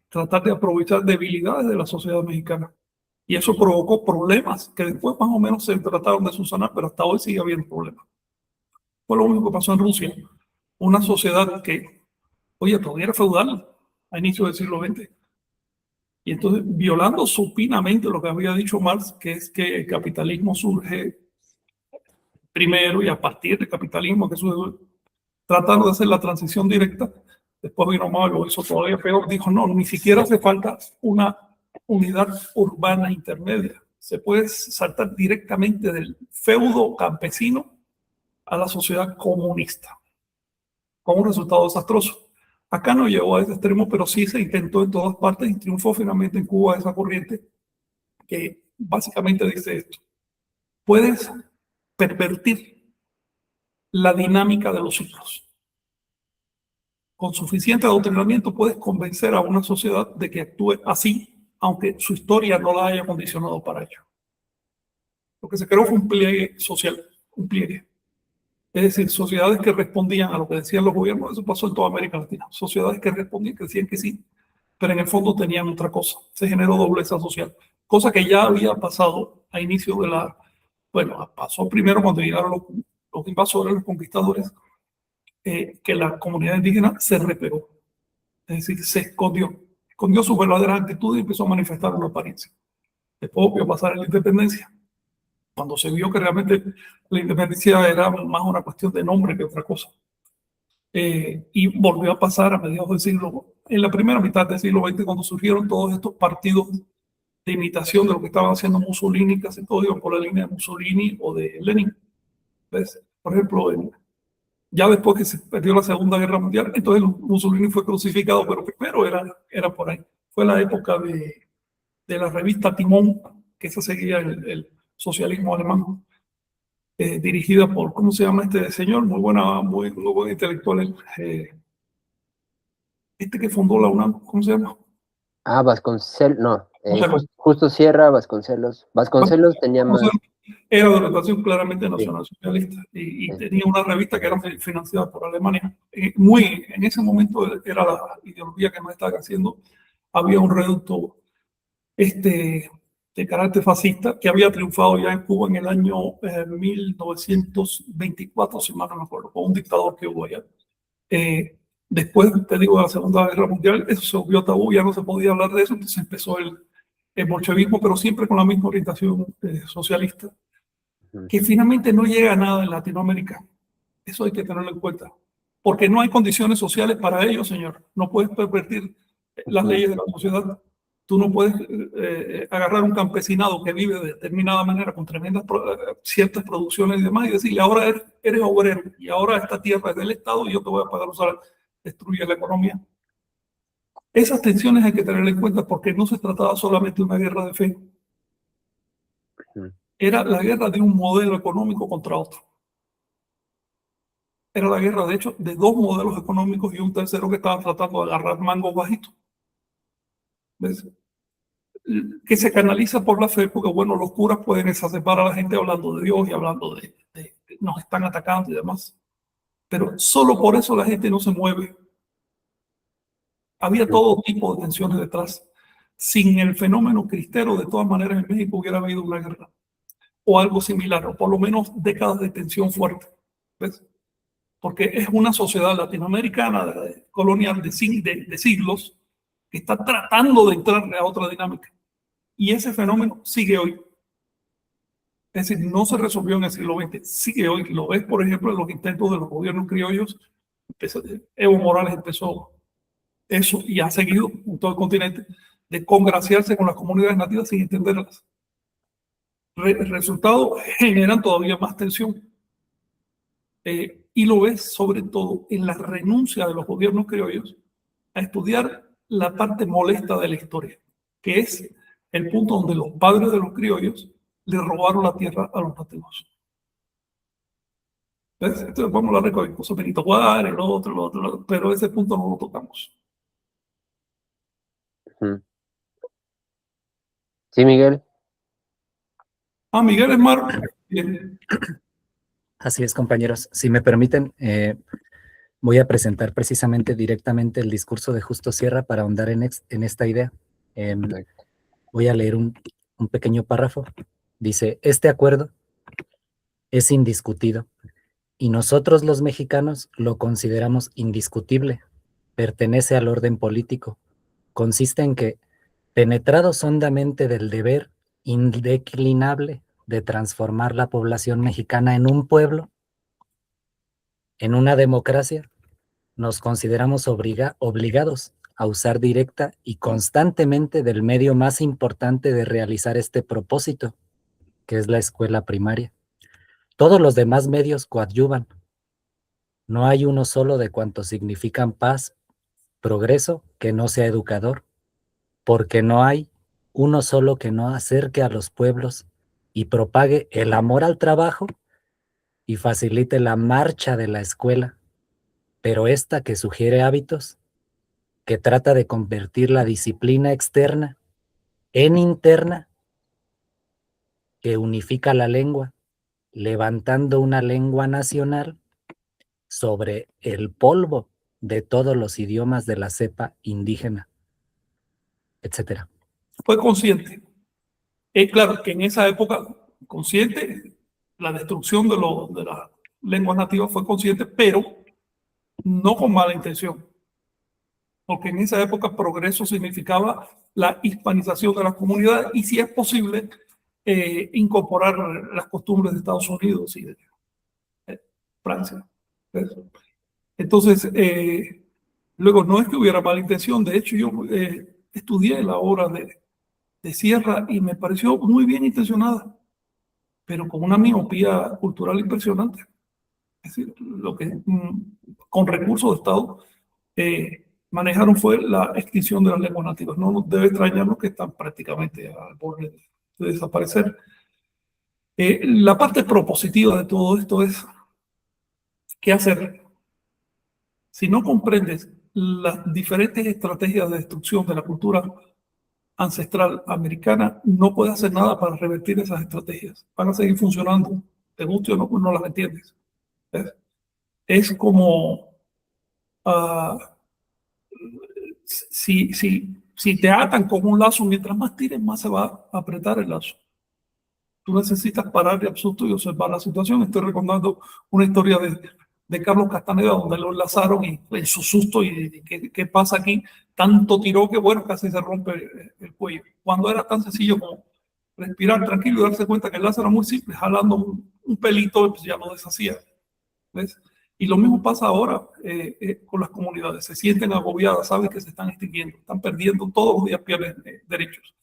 tratar de aprovechar debilidades de la sociedad mexicana. Y eso provocó problemas que después más o menos se trataron de subsanar, pero hasta hoy sigue habiendo problemas. Fue lo mismo que pasó en Rusia. Una sociedad que, oye, todavía era feudal a inicios del siglo XX. Y entonces, violando supinamente lo que había dicho Marx, que es que el capitalismo surge primero y a partir del capitalismo que surge, tratando de hacer la transición directa. Después vino Mao y lo hizo todavía peor. Dijo, no, ni siquiera hace falta una unidad urbana intermedia. Se puede saltar directamente del feudo campesino a la sociedad comunista, con un resultado desastroso. Acá no llegó a ese extremo, pero sí se intentó en todas partes y triunfó finalmente en Cuba esa corriente que básicamente dice esto. Puedes pervertir la dinámica de los ciclos. Con suficiente adoctrinamiento puedes convencer a una sociedad de que actúe así, aunque su historia no la haya condicionado para ello. Lo que se creó fue un pliegue social, un pliegue. Es decir, sociedades que respondían a lo que decían los gobiernos, eso pasó en toda América Latina. Sociedades que respondían, que decían que sí, pero en el fondo tenían otra cosa. Se generó dobleza social, cosa que ya había pasado a inicio de la... Bueno, pasó primero cuando llegaron los invasores, los conquistadores, que la comunidad indígena se repegó. Es decir, se escondió su verdadera actitud y empezó a manifestar una apariencia. Después volvió a pasar en la independencia, cuando se vio que realmente la independencia era más una cuestión de nombre que otra cosa. Y volvió a pasar a mediados del siglo, en la primera mitad del siglo XX, cuando surgieron todos estos partidos de imitación de lo que estaban haciendo Mussolini, casi todos iban por la línea de Mussolini o de Lenin. ¿Ves? Por ejemplo, ya después que se perdió la Segunda Guerra Mundial, entonces Mussolini fue crucificado, pero primero era por ahí. Fue la época de la revista Timón, que esa seguía el socialismo alemán, dirigida por, ¿cómo se llama este señor? Muy buen intelectual, este que fundó la UNAM, ¿cómo se llama? Vasconcelos, no, Justo Sierra, Vasconcelos. Vasconcelos tenía más... Era de orientación claramente Sí. nacionalsocialista y Sí. tenía una revista que era financiada por Alemania. En ese momento era la ideología que más estaba haciendo. Había un reducto de carácter fascista que había triunfado ya en Cuba en el año 1924, si mal no me acuerdo, con un dictador que hubo allá. Después, te digo, de la Segunda Guerra Mundial, eso se volvió tabú, ya no se podía hablar de eso, entonces empezó el bolchevismo, pero siempre con la misma orientación socialista, que finalmente no llega a nada en Latinoamérica. Eso hay que tenerlo en cuenta, porque no hay condiciones sociales para ello, señor. No puedes pervertir las leyes de la sociedad. Tú no puedes agarrar un campesinado que vive de determinada manera con tremendas ciertas producciones y demás y decirle, ahora eres obrero y ahora esta tierra es del Estado y yo te voy a pagar usar, destruye la economía. Esas tensiones hay que tener en cuenta porque no se trataba solamente de una guerra de fe. Era la guerra de un modelo económico contra otro. Era la guerra, de hecho, de dos modelos económicos y un tercero que estaba tratando de agarrar mangos bajitos. ¿Ves? Que se canaliza por la fe, porque bueno, los curas pueden exacerbar a la gente hablando de Dios y hablando de nos están atacando y demás. Pero solo por eso la gente no se mueve. Había todo tipo de tensiones detrás. Sin el fenómeno cristero, de todas maneras, en México hubiera habido una guerra o algo similar, o por lo menos décadas de tensión fuerte. ¿Ves? Porque es una sociedad latinoamericana colonial de siglos que está tratando de entrar a otra dinámica. Y ese fenómeno sigue hoy. Es decir, no se resolvió en el siglo XX, sigue hoy. Lo ves, por ejemplo, en los intentos de los gobiernos criollos. Evo Morales empezó eso y ha seguido en todo el continente de congraciarse con las comunidades nativas sin entenderlas. El resultado generan todavía más tensión. Y lo ves sobre todo en la renuncia de los gobiernos criollos a estudiar la parte molesta de la historia, que es el punto donde los padres de los criollos le robaron la tierra a los nativos. Entonces vamos a hablar con José Benito Juárez, lo otro, pero ese punto no lo tocamos. Sí, Miguel. Miguel es Mar. Bien. Así es, compañeros. Si me permiten, voy a presentar directamente el discurso de Justo Sierra para ahondar en esta idea. Voy a leer un pequeño párrafo. Dice, este acuerdo es indiscutido y nosotros los mexicanos lo consideramos indiscutible. Pertenece al orden político. Consiste en que, penetrados hondamente del deber indeclinable de transformar la población mexicana en un pueblo, en una democracia, nos consideramos obligados a usar directa y constantemente del medio más importante de realizar este propósito, que es la escuela primaria. Todos los demás medios coadyuvan. No hay uno solo de cuantos significan paz, progreso, que no sea educador, porque no hay uno solo que no acerque a los pueblos y propague el amor al trabajo y facilite la marcha de la escuela, pero esta que sugiere hábitos, que trata de convertir la disciplina externa en interna, que unifica la lengua, levantando una lengua nacional sobre el polvo de todos los idiomas de la cepa indígena, etcétera. Fue consciente. Claro que en esa época, consciente, la destrucción de las lenguas nativas fue consciente, pero no con mala intención. Porque en esa época progreso significaba la hispanización de las comunidades y, si es posible, incorporar las costumbres de Estados Unidos y de Francia. Entonces, luego no es que hubiera mala intención. De hecho, yo estudié la obra de Sierra y me pareció muy bien intencionada, pero con una miopía cultural impresionante. Es decir, lo que con recursos de Estado manejaron fue la extinción de las lenguas nativas. No nos debe extrañarnos que están prácticamente al borde de desaparecer. La parte propositiva de todo esto es qué hacer. Si no comprendes las diferentes estrategias de destrucción de la cultura ancestral americana, no puedes hacer nada para revertir esas estrategias. Van a seguir funcionando. Te guste o no, no las entiendes. Es como si Si te atan con un lazo, mientras más tires, más se va a apretar el lazo. Tú necesitas parar de absurdo y observar la situación. Estoy recordando una historia de Carlos Castaneda, donde lo enlazaron y en su susto, y ¿qué pasa aquí? Tanto tiró que, bueno, casi se rompe el cuello. Cuando era tan sencillo como respirar tranquilo y darse cuenta que el lazo era muy simple, jalando un pelito, pues ya lo deshacía. ¿Ves? Y lo mismo pasa ahora con las comunidades. Se sienten agobiadas, saben que se están extinguiendo, están perdiendo, todos los días pierden derechos.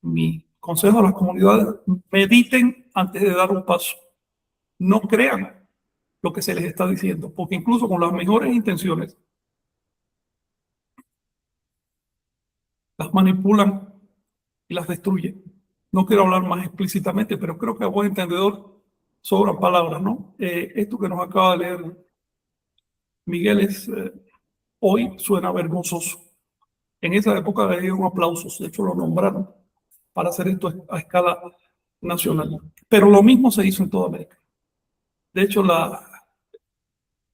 Mi consejo a las comunidades: mediten antes de dar un paso. No crean lo que se les está diciendo, porque incluso con las mejores intenciones las manipulan y las destruyen. No quiero hablar más explícitamente, pero creo que a buen entendedor sobran palabras, ¿no? Esto que nos acaba de leer Miguel hoy suena vergonzoso. En esa época le dieron aplausos, de hecho lo nombraron para hacer esto a escala nacional. Pero lo mismo se hizo en toda América. De hecho, la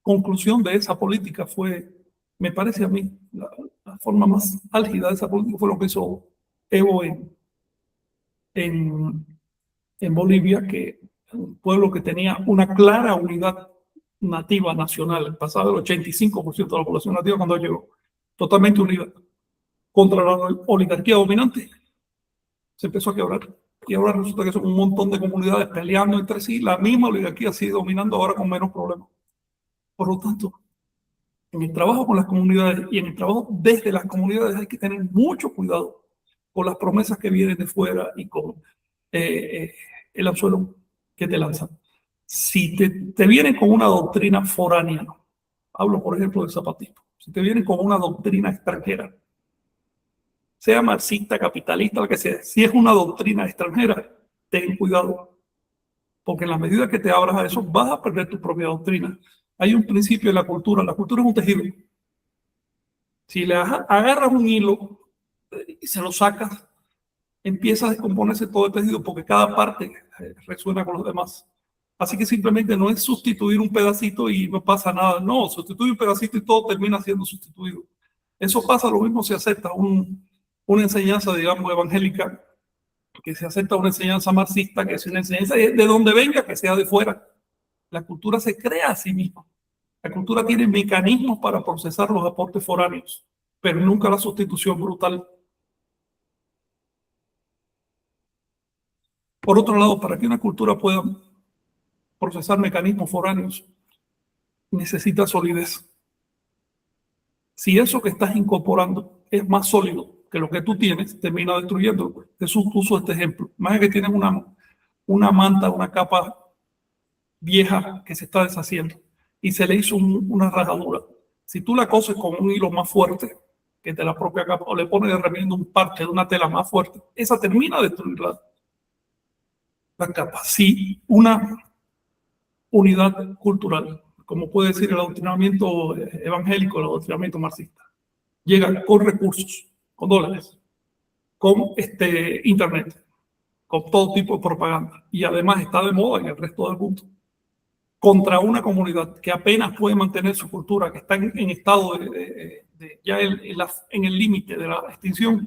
conclusión de esa política fue, me parece a mí, la forma más álgida de esa política fue lo que hizo Evo en Bolivia, que un pueblo que tenía una clara unidad nativa nacional, pasaba del 85% de la población nativa cuando llegó, totalmente unida contra la oligarquía dominante, se empezó a quebrar. Y ahora resulta que son un montón de comunidades peleando entre sí. La misma oligarquía sigue dominando ahora con menos problemas. Por lo tanto, en el trabajo con las comunidades y en el trabajo desde las comunidades hay que tener mucho cuidado con las promesas que vienen de fuera y con el anzuelo que te lanzan. Si te vienen con una doctrina foránea, hablo por ejemplo del zapatismo, si te vienen con una doctrina extranjera, sea marxista, capitalista, lo que sea, si es una doctrina extranjera, ten cuidado, porque en la medida que te abras a eso, vas a perder tu propia doctrina. Hay un principio en la cultura es un tejido. Si le agarras un hilo y se lo sacas, empieza a descomponerse todo el tejido porque cada parte resuena con los demás. Así que simplemente no es sustituir un pedacito y no pasa nada. No, sustituye un pedacito y todo termina siendo sustituido. Eso pasa lo mismo si acepta una enseñanza, digamos, evangélica, que se acepta una enseñanza marxista, que es una enseñanza de donde venga, que sea de fuera. La cultura se crea a sí misma. La cultura tiene mecanismos para procesar los aportes foráneos, pero nunca la sustitución brutal. Por otro lado, para que una cultura pueda procesar mecanismos foráneos, necesita solidez. Si eso que estás incorporando es más sólido que lo que tú tienes, termina destruyéndolo. Jesús puso este ejemplo. Imagínate que tienes una manta, una capa vieja que se está deshaciendo y se le hizo una rajadura. Si tú la coses con un hilo más fuerte que de la propia capa o le pones de remiendo un parche de una tela más fuerte, esa termina de destruir la capa. Si una unidad cultural, como puede decir el adoctrinamiento evangélico, el adoctrinamiento marxista, llega con recursos, con dólares, con internet, con todo tipo de propaganda, y además está de moda en el resto del mundo, contra una comunidad que apenas puede mantener su cultura, que está en estado ya en el límite de la extinción,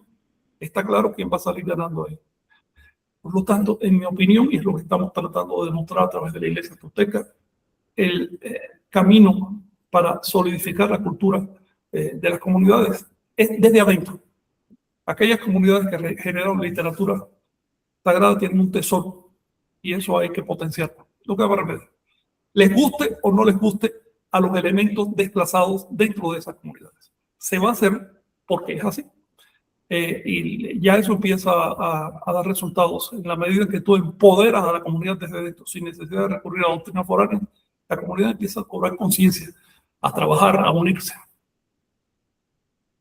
está claro quién va a salir ganando ahí. Por lo tanto, en mi opinión, y es lo que estamos tratando de demostrar a través de la Iglesia Tolteca, el camino para solidificar la cultura de las comunidades es desde adentro. Aquellas comunidades que generan literatura sagrada tienen un tesoro y eso hay que potenciarlo. Lo que va a repetir. Les guste o no les guste a los elementos desplazados dentro de esas comunidades. Se va a hacer porque es así. Y ya eso empieza a dar resultados en la medida que tú empoderas a la comunidad desde dentro, sin necesidad de recurrir a doctrina foránea. La comunidad empieza a cobrar conciencia, a trabajar, a unirse.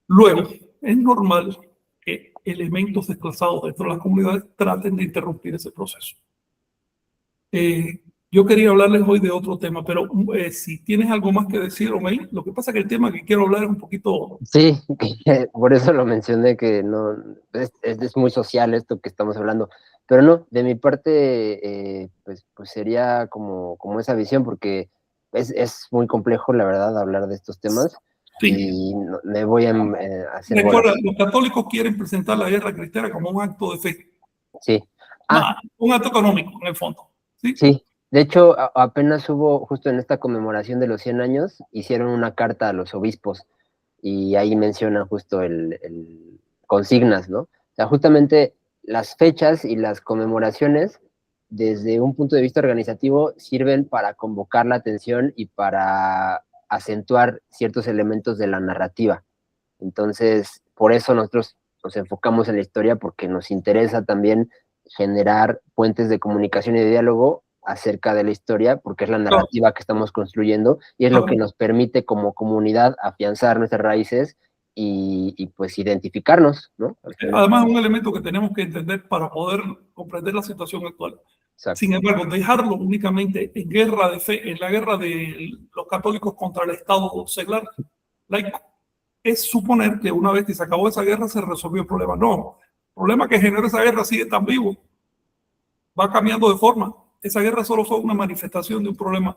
Luego, es normal que elementos desplazados dentro de las comunidades traten de interrumpir ese proceso. Yo quería hablarles hoy de otro tema, pero si tienes algo más que decir, Omey, lo que pasa es que el tema que quiero hablar es un poquito... Sí, por eso lo mencioné, que no es muy social esto que estamos hablando, pero no, de mi parte, pues sería como esa visión, porque es muy complejo, la verdad, hablar de estos temas, Sí. y me voy a hacer Recuerda, bolas. los católicos quieren presentar la guerra cristiana como un acto de fe. Sí. No, Ah, un acto económico, en el fondo. ¿Sí? sí. De hecho, apenas hubo, justo en esta conmemoración de los 100 años, hicieron una carta a los obispos y ahí mencionan justo el consignas, ¿no? O sea, justamente las fechas y las conmemoraciones, desde un punto de vista organizativo, sirven para convocar la atención y para acentuar ciertos elementos de la narrativa. Entonces, por eso nosotros nos enfocamos en la historia, porque nos interesa también generar puentes de comunicación y de diálogo acerca de la historia, porque es la Claro, narrativa que estamos construyendo y es lo que claro. nos permite como comunidad afianzar nuestras raíces y pues identificarnos, ¿no? Al final. Además, es un elemento que tenemos que entender para poder comprender la situación actual. Exacto. Sin embargo, dejarlo únicamente en guerra de fe, en la guerra de los católicos contra el Estado seglar, laico, es suponer que una vez que se acabó esa guerra se resolvió el problema. No, el problema que generó esa guerra sigue tan vivo, va cambiando de forma. Esa guerra solo fue una manifestación de un problema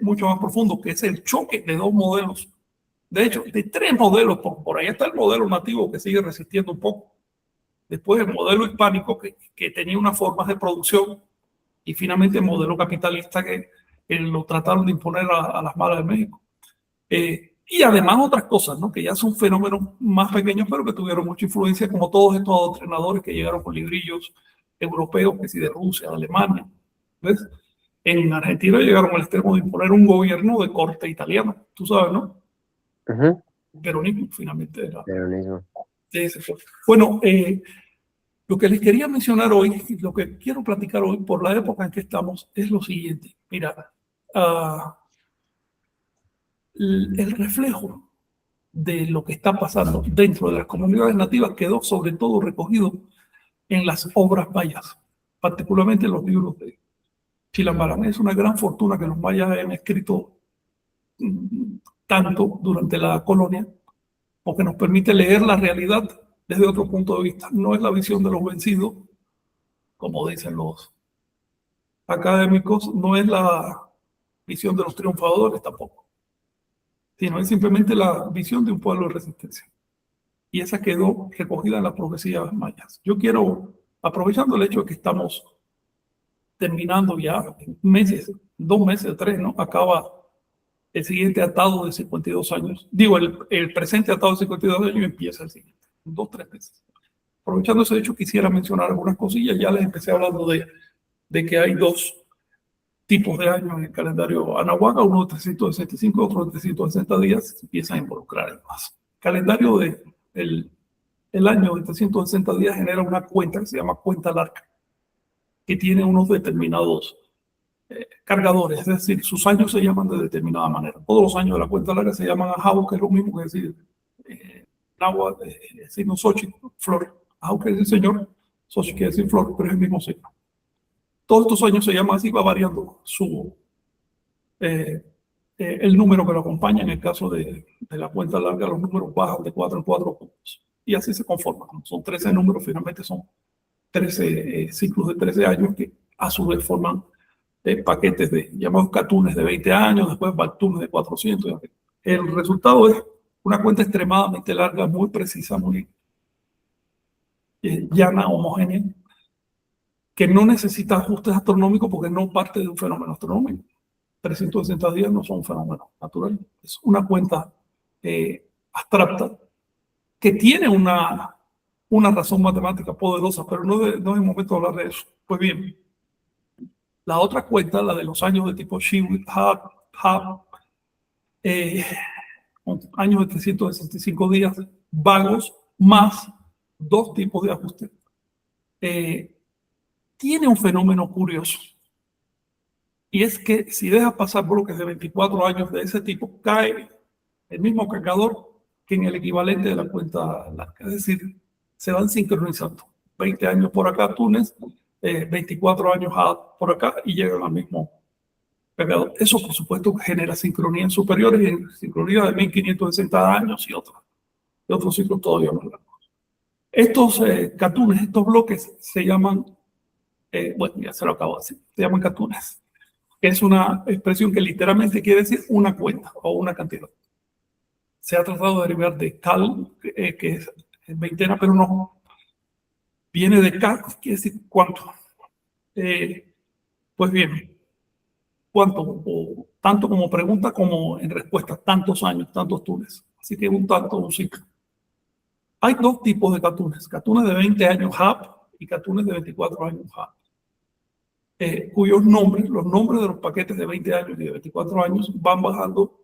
mucho más profundo, que es el choque de dos modelos. De hecho, de tres modelos, por ahí está el modelo nativo que sigue resistiendo un poco. Después el modelo hispánico que tenía unas formas de producción y finalmente el modelo capitalista que lo trataron de imponer a las malas de México. Y además otras cosas, ¿no? Que ya son fenómenos más pequeños, pero que tuvieron mucha influencia, como todos estos adoctrinadores que llegaron con librillos europeos, que sí, de Rusia, de Alemania. ¿Ves? En Argentina llegaron al extremo de imponer un gobierno de corte italiano, tú sabes, ¿no? Ujú. Peronismo, finalmente era. Peronismo. Ese fue. Bueno, lo que les quería mencionar hoy, lo que quiero platicar hoy por la época en que estamos, es lo siguiente. Mira, el reflejo de lo que está pasando dentro de las comunidades nativas quedó sobre todo recogido en las obras mayas, particularmente en los libros de Chilambalam. Es una gran fortuna que los mayas hayan escrito tanto durante la colonia, porque nos permite leer la realidad desde otro punto de vista. No es la visión de los vencidos, como dicen los académicos, no es la visión de los triunfadores tampoco, sino es simplemente la visión de un pueblo de resistencia. Y esa quedó recogida en las profecías mayas. Yo quiero, aprovechando el hecho de que estamos terminando ya meses, 2 meses, 3, ¿no? Acaba el siguiente atado de 52 años. Digo, el presente atado de 52 años empieza el siguiente, 2, 3 meses. Aprovechando ese hecho, quisiera mencionar algunas cosillas. Ya les empecé hablando de que hay dos tipos de años en el calendario Anahuaca, uno de 365, otro de 360 días, se empieza a involucrar en más. El calendario el año de 360 días genera una cuenta que se llama cuenta larga, que tiene unos determinados cargadores, es decir, sus años se llaman de determinada manera. Todos los años de la cuenta larga se llaman ajau, que es lo mismo que decir náhuatl, signo Xochitl, flor. Ajau quiere decir señor, Xochitl quiere decir flor, pero es el mismo signo. Todos estos años se llaman así, va variando el número que lo acompaña. En el caso de la cuenta larga, los números bajan de 4 en 4 puntos. Y así se conforman. Son 13 números, finalmente son 13 ciclos de 13 años que a su vez forman paquetes de llamados catunes de 20 años, después bactunes de 400. El resultado es una cuenta extremadamente larga, muy precisa, muy llana, homogénea, que no necesita ajustes astronómicos porque no parte de un fenómeno astronómico. 360 días no son un fenómeno natural, es una cuenta abstracta que tiene una razón matemática poderosa, pero no es el momento de hablar de eso. Pues bien, la otra cuenta, la de los años de tipo Shewitt, Hub, años de 365 días vagos, más dos tipos de ajustes, tiene un fenómeno curioso. Y es que si dejas pasar bloques de 24 años de ese tipo, cae el mismo cargador que en el equivalente de la cuenta larga. Es decir, se van sincronizando. 20 años por acá Túnez, 24 años por acá y llegan al mismo cargador. Eso, por supuesto, genera sincronías superiores en sincronía de 1560 años y otros ciclos todavía más largos. Estos catunes, estos bloques se llaman, bueno, ya se lo acabo de decir, se llaman catunes, que es una expresión que literalmente quiere decir una cuenta o una cantidad. Se ha tratado de derivar de cal, que es veintena, pero no. Viene de cal, quiere decir cuánto. Pues bien, cuánto, o tanto como pregunta como en respuesta, tantos años, tantos túneles. Así que un tanto, un ciclo. Hay dos tipos de catunes de 20 años HAP y catunes de 24 años HAP, cuyos nombres, los nombres de los paquetes de 20 años y de 24 años van bajando,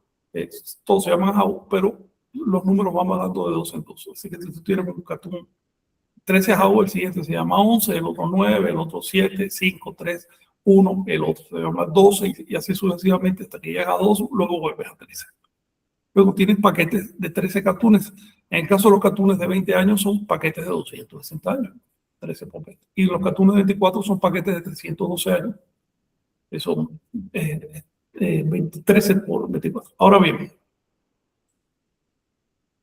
todos se llaman HAU, pero los números van bajando de 2 en 2. Así que si tú tienes un catún 13 HAU, el siguiente se llama 11, el otro 9, el otro 7, 5, 3, 1, el otro se llama 12 y así sucesivamente hasta que llega a 2, luego vuelves a 13. Luego tienes paquetes de 13 catunes. En el caso de los catunes de 20 años son paquetes de 260 años, 13 por 20. Y los catunes de 24 son paquetes de 312 años, que son 13 por 24. Ahora bien,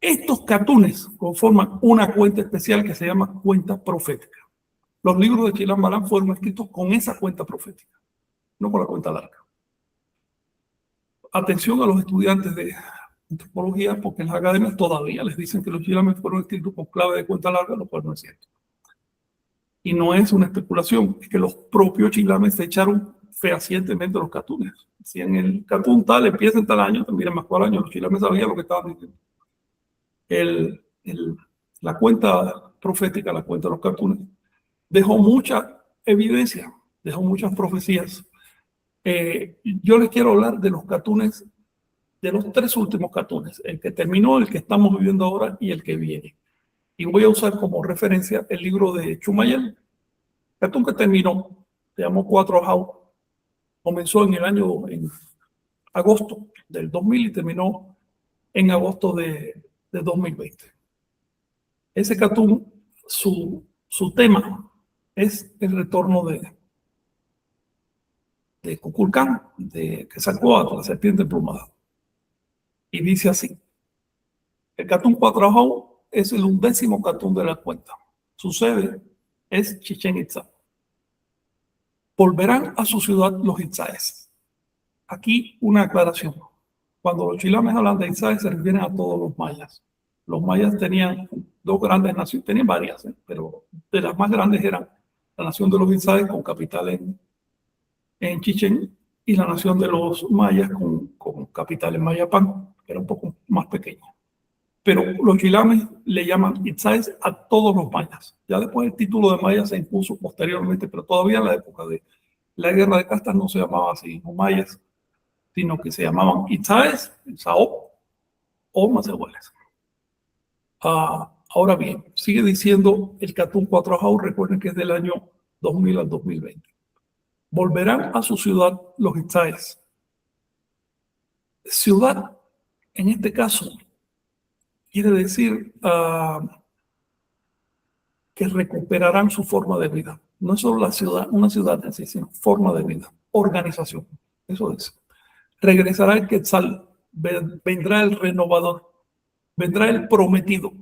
estos catunes conforman una cuenta especial que se llama cuenta profética. Los libros de Chilam Balam fueron escritos con esa cuenta profética, no con la cuenta larga. Atención a los estudiantes de antropología, porque en las academias todavía les dicen que los chilames fueron escritos con clave de cuenta larga, lo cual no es cierto. Y no es una especulación, es que los propios chilames se echaron fehacientemente los catunes. Si en el catún tal empieza en tal año, también más cuál año, los chilames sabían lo que estaban diciendo. La cuenta profética, la cuenta de los catunes, dejó mucha evidencia, dejó muchas profecías. Yo les quiero hablar de los catunes, de los 3 últimos catunes, el que terminó, el que estamos viviendo ahora y el que viene. Y voy a usar como referencia el libro de Chumayel. El catún que terminó, se llamó 4 Jau, comenzó en agosto del 2000 y terminó en agosto de 2020. Ese catún, su tema es el retorno de Kukulcán, de Quetzalcóatl, la serpiente emplumada. Y dice así: el catún 4 Jau es el 11º catún de la cuenta. Su sede es Chichén Itzá. Volverán a su ciudad los Itzáes. Aquí una aclaración. Cuando los chilames hablan de Itzáes se refieren a todos los mayas. Los mayas tenían 2 grandes naciones, tenían varias, pero de las más grandes eran la nación de los Itzáes con capital en Chichén y la nación de los mayas con capital en Mayapán, que era un poco más pequeña. Pero los chilames le llaman Itzáes a todos los mayas. Ya después el título de maya se impuso posteriormente, pero todavía en la época de la guerra de castas no se llamaba así, no mayas, sino que se llamaban Itzáes, Sao o Macehueles. Ahora bien, sigue diciendo el catún 4 Jau, recuerden que es del año 2000 al 2020. Volverán a su ciudad los Itzáes. Ciudad, en este caso, quiere decir que recuperarán su forma de vida. No es solo la ciudad, una ciudad en sí, sino forma de vida, organización. Eso es. Regresará el Quetzal, vendrá el renovador, vendrá el prometido.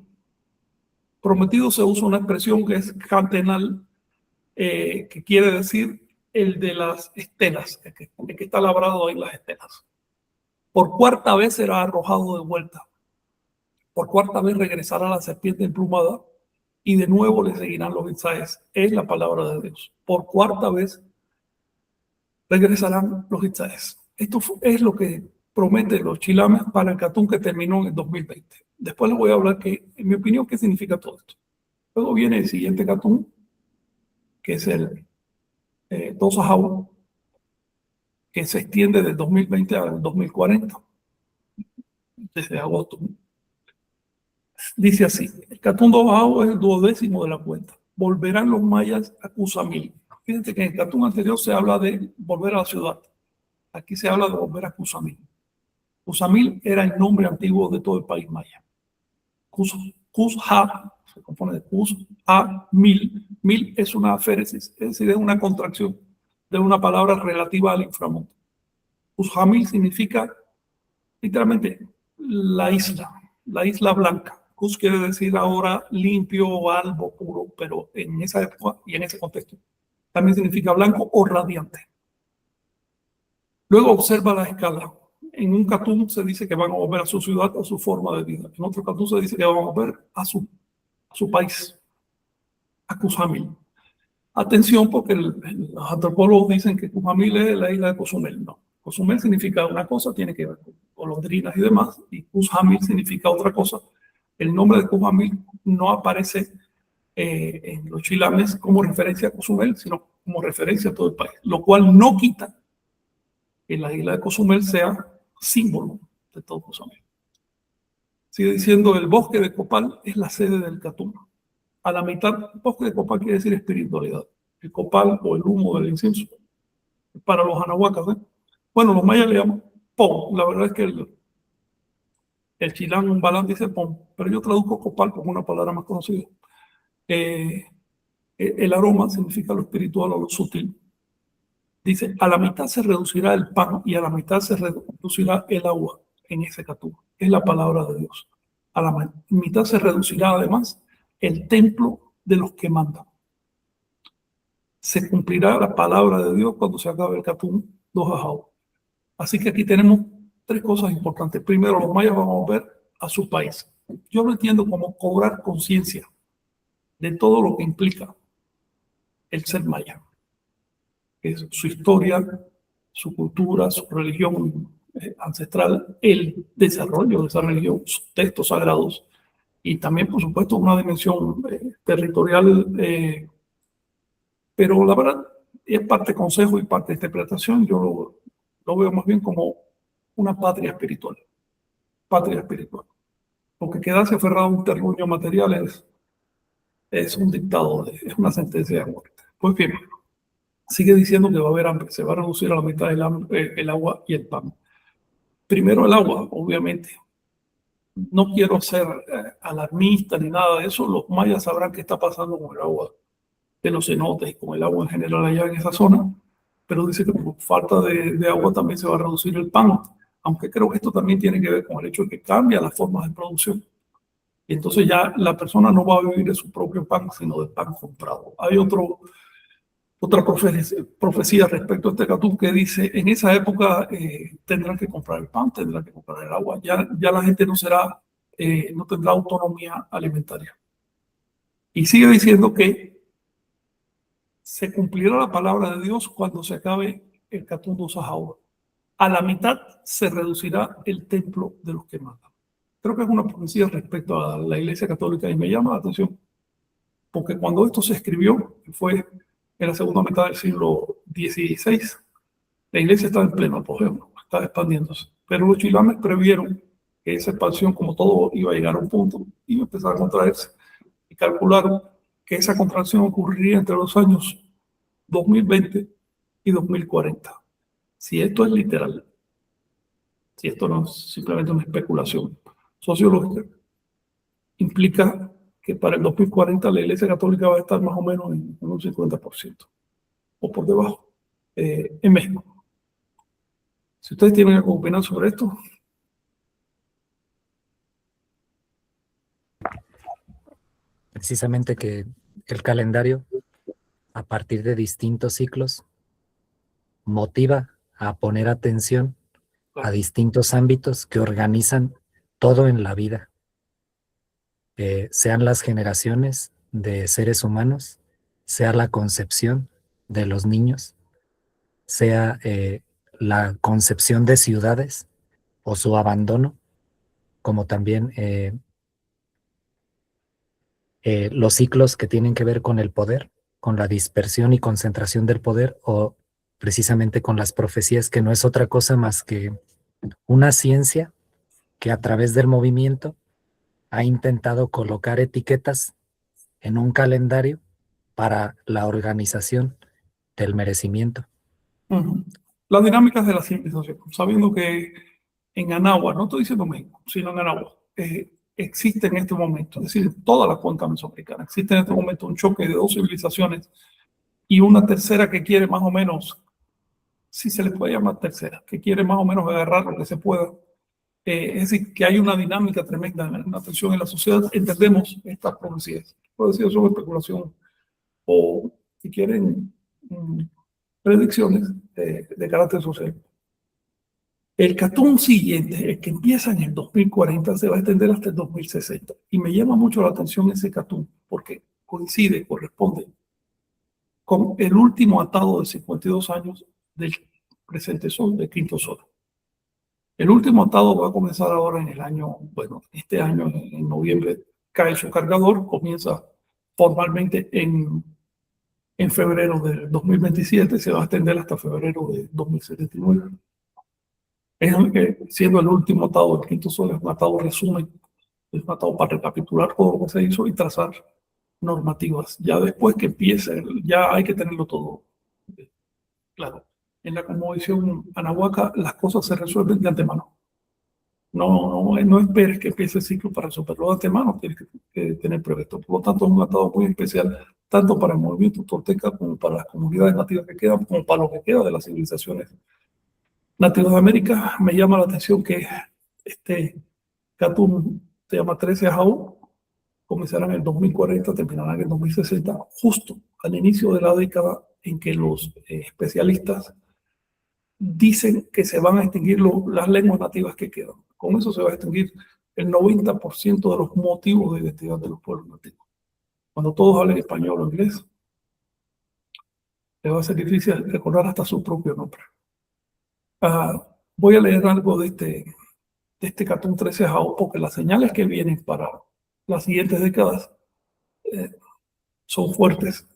Prometido se usa una expresión que es cantenal, que quiere decir el de las estelas, el que está labrado en las estelas. Por 4ª vez será arrojado de vuelta. Por 4ª vez regresará la serpiente emplumada y de nuevo le seguirán los Itzáes. Es la palabra de Dios. Por 4ª vez regresarán los Itzáes. Esto es lo que prometen los chilames para el catún que terminó en el 2020. Después les voy a hablar en mi opinión, qué significa todo esto. Luego viene el siguiente catún, que es el 2 Jau, que se extiende del 2020 al 2040, desde agosto. Dice así: el catún 2 Jau es el 12º de la cuenta. Volverán los mayas a Cuzamil. Fíjense que en el catún anterior se habla de volver a la ciudad. Aquí se habla de volver a Cuzamil. Cuzamil era el nombre antiguo de todo el país maya. Cuzha se compone de Cuz-a-mil. Mil es una aféresis, es decir, es una contracción de una palabra relativa al inframundo. Cuzamil significa literalmente la isla blanca. Cuz quiere decir ahora limpio, albo, puro, pero en esa época y en ese contexto también significa blanco o radiante. Luego observa la escala. en un catún se dice que van a volver a su ciudad, a su forma de vida. En otro catún se dice que van a volver a su país, a Cuzamil. Atención, porque los antropólogos dicen que Cuzamil es la isla de Cozumel. No, Cozumel significa una cosa, tiene que ver con golondrinas y demás, y Cuzamil significa otra cosa. El nombre de Cuzamil no aparece en los chilames como referencia a Cozumel, sino como referencia a todo el país, lo cual no quita que la isla de Cozumel sea símbolo de todo Cozumel. Sigue diciendo, el bosque de Copal es la sede del Catún. A la mitad, bosque de Copal quiere decir espiritualidad. El copal o el humo del incienso. Para los anahuacas, ¿eh? Bueno, los mayas le llaman pom. La verdad es que el chilán, un balán dice pom, pero yo traduzco copal como una palabra más conocida. El aroma significa lo espiritual o lo sutil. Dice, a la mitad se reducirá el pan y a la mitad se reducirá el agua en ese catú. Es la palabra de Dios. A la mitad se reducirá además el templo de los que mandan. Se cumplirá la palabra de Dios cuando se acabe el catún 2 ajao. Así que aquí tenemos 3 cosas importantes. Primero, los mayas van a volver a su país. Yo lo entiendo como cobrar conciencia de todo lo que implica el ser maya. Es su historia, su cultura, su religión ancestral, el desarrollo de esa religión, sus textos sagrados y también, por supuesto, una dimensión territorial, pero la verdad es parte consejo y parte interpretación. Yo lo veo más bien como una patria espiritual. Patria espiritual. Porque quedarse aferrado a un terruño material es un dictado, es una sentencia de muerte. Pues bien, sigue diciendo que va a haber hambre, se va a reducir a la mitad el agua y el pan. Primero el agua, obviamente. No quiero ser alarmista ni nada de eso. Los mayas sabrán qué está pasando con el agua de los cenotes y con el agua en general allá en esa zona. Pero dice que por falta de agua también se va a reducir el pan. Aunque creo que esto también tiene que ver con el hecho de que cambia las formas de producción. Y entonces ya la persona no va a vivir de su propio pan, sino del pan comprado. Hay otra profecía respecto a este catún que dice, en esa época tendrán que comprar el pan, tendrán que comprar el agua. Ya la gente no tendrá autonomía alimentaria. Y sigue diciendo que se cumplirá la palabra de Dios cuando se acabe el catún 2 ajao. A la mitad se reducirá el templo de los que matan. Creo que es una profecía respecto a la Iglesia Católica y me llama la atención, porque cuando esto se escribió, fue en la segunda mitad del siglo XVI, la Iglesia estaba en pleno apogeo, estaba expandiéndose. Pero los chilames previeron que esa expansión, como todo, iba a llegar a un punto, iba a empezar a contraerse. Y calcularon que esa contracción ocurriría entre los años 2020 y 2040. Si esto es literal, si esto no es simplemente una especulación sociológica, implica que para el 2040 la Iglesia Católica va a estar más o menos en un 50% o por debajo en México. Si ustedes tienen algo que opinar sobre esto. Precisamente que el calendario, a partir de distintos ciclos, motiva a poner atención a distintos ámbitos que organizan todo en la vida, sean las generaciones de seres humanos, sea la concepción de los niños, sea la concepción de ciudades o su abandono, como también los ciclos que tienen que ver con el poder, con la dispersión y concentración del poder, o precisamente con las profecías, que no es otra cosa más que una ciencia que a través del movimiento ha intentado colocar etiquetas en un calendario para la organización del merecimiento. Las dinámicas de la civilización, sabiendo que en Anáhuac, no estoy diciendo México, sino en Anáhuac, existe en este momento, es decir, toda la cuenca mesoamericana, existe en este momento un choque de 2 civilizaciones y una tercera que quiere más o menos, si se le puede llamar tercera, que quiere más o menos agarrar lo que se pueda. Es decir, que hay una dinámica tremenda, una tensión en la sociedad. Entendemos estas profecías. Profecías son especulación o, si quieren, predicciones de carácter social. El Catún siguiente, el que empieza en el 2040, se va a extender hasta el 2060. Y me llama mucho la atención ese Catún, porque corresponde con el último atado de 52 años del presente sol, del quinto sol. El último atado va a comenzar ahora en el año, bueno, este año, en noviembre, cae su cargador, comienza formalmente en febrero del 2027, se va a extender hasta febrero de 2079. Siendo el último atado del quinto sol, es un atado resumen, es un atado para recapitular todo lo que se hizo y trazar normativas. Ya después que empiece, ya hay que tenerlo todo claro. En la cosmovisión anahuaca, las cosas se resuelven de antemano. No esperes que empiece el ciclo para resolverlo de antemano, tienes que tener previsto. Por lo tanto, es un atado muy especial, tanto para el movimiento tolteca como para las comunidades nativas que quedan, como para lo que queda de las civilizaciones nativas de América. Me llama la atención que este Catún se llama 13 Ajaú, comenzarán en el 2040, terminarán en el 2060, justo al inicio de la década en que los especialistas dicen que se van a extinguir las lenguas nativas que quedan. Con eso se va a extinguir el 90% de los motivos de identidad de los pueblos nativos. Cuando todos hablen español o inglés, les va a ser difícil recordar hasta su propio nombre. Voy a leer algo de este Catún 13 Ajaú, porque las señales que vienen para las siguientes décadas son fuertes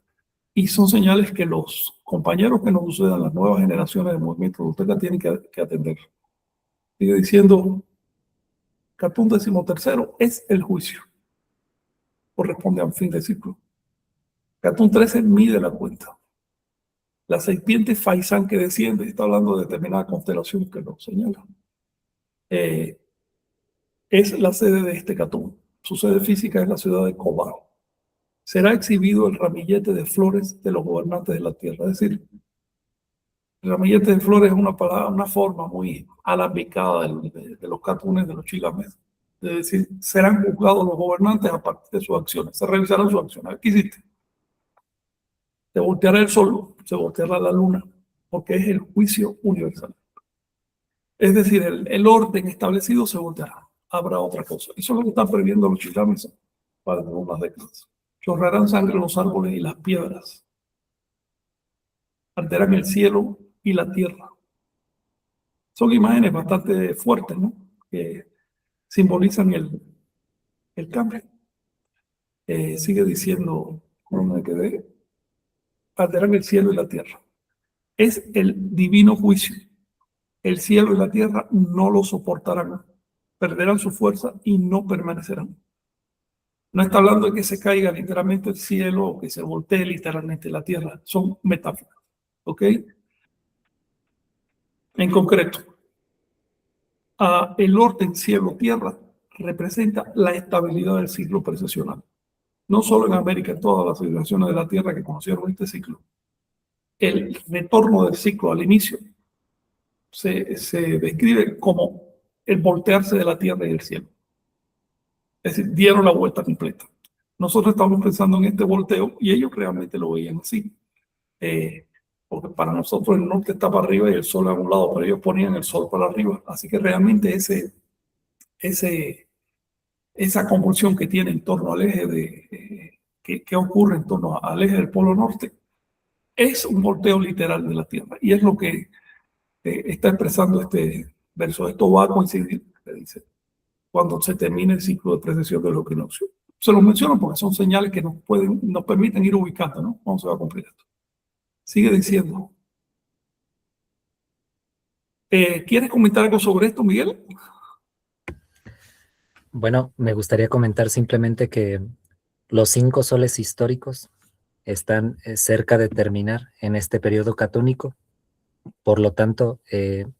y son señales que los compañeros que nos sucedan, las nuevas generaciones de movimiento tolteca, tienen que atender. Sigue diciendo, Catún 13 es el juicio. Corresponde a un fin de ciclo. Catún 13 mide la cuenta. La serpiente Faisán que desciende, está hablando de determinada constelación que lo señala. Es la sede de este Catún. Su sede física es la ciudad de Cobá. Será exhibido el ramillete de flores de los gobernantes de la tierra. Es decir, el ramillete de flores es una forma muy alambicada de los catunes, de los chilames. Es decir, serán juzgados los gobernantes a partir de sus acciones. Se revisarán sus acciones. ¿Qué hiciste? Se volteará el sol, se volteará la luna, porque es el juicio universal. Es decir, el orden establecido se volteará. Habrá otra cosa. Eso es lo que están previendo los chilames para unas décadas. Chorrarán sangre los árboles y las piedras. Arderán el cielo y la tierra. Son imágenes bastante fuertes, ¿no? Que simbolizan el cambio. Sigue diciendo, ¿cómo me quedé? Arderán el cielo y la tierra. Es el divino juicio. El cielo y la tierra no lo soportarán. Perderán su fuerza y no permanecerán. No está hablando de que se caiga literalmente el cielo o que se voltee literalmente la tierra. Son metáforas. ¿Ok? En concreto, el orden cielo-tierra representa la estabilidad del ciclo precesional. No solo en América, en todas las civilizaciones de la Tierra que conocieron este ciclo. El retorno del ciclo al inicio se describe como el voltearse de la Tierra y el cielo. Es decir, dieron la vuelta completa. Nosotros estamos pensando en este volteo y ellos realmente lo veían así. Porque para nosotros el norte está para arriba y el sol a un lado, pero ellos ponían el sol para arriba. Así que realmente esa convulsión que tiene en torno al eje que ocurre en torno al eje del Polo Norte es un volteo literal de la Tierra. Y es lo que está expresando este verso. Esto va a coincidir, le dice, cuando se termine el ciclo de precesión del equinoccio. Se los menciono porque son señales que nos permiten ir ubicando, ¿no? ¿Cómo se va a cumplir esto? Sigue diciendo. ¿Quieres comentar algo sobre esto, Miguel? Bueno, me gustaría comentar simplemente que los 5 soles históricos están cerca de terminar en este periodo catónico. Por lo tanto, el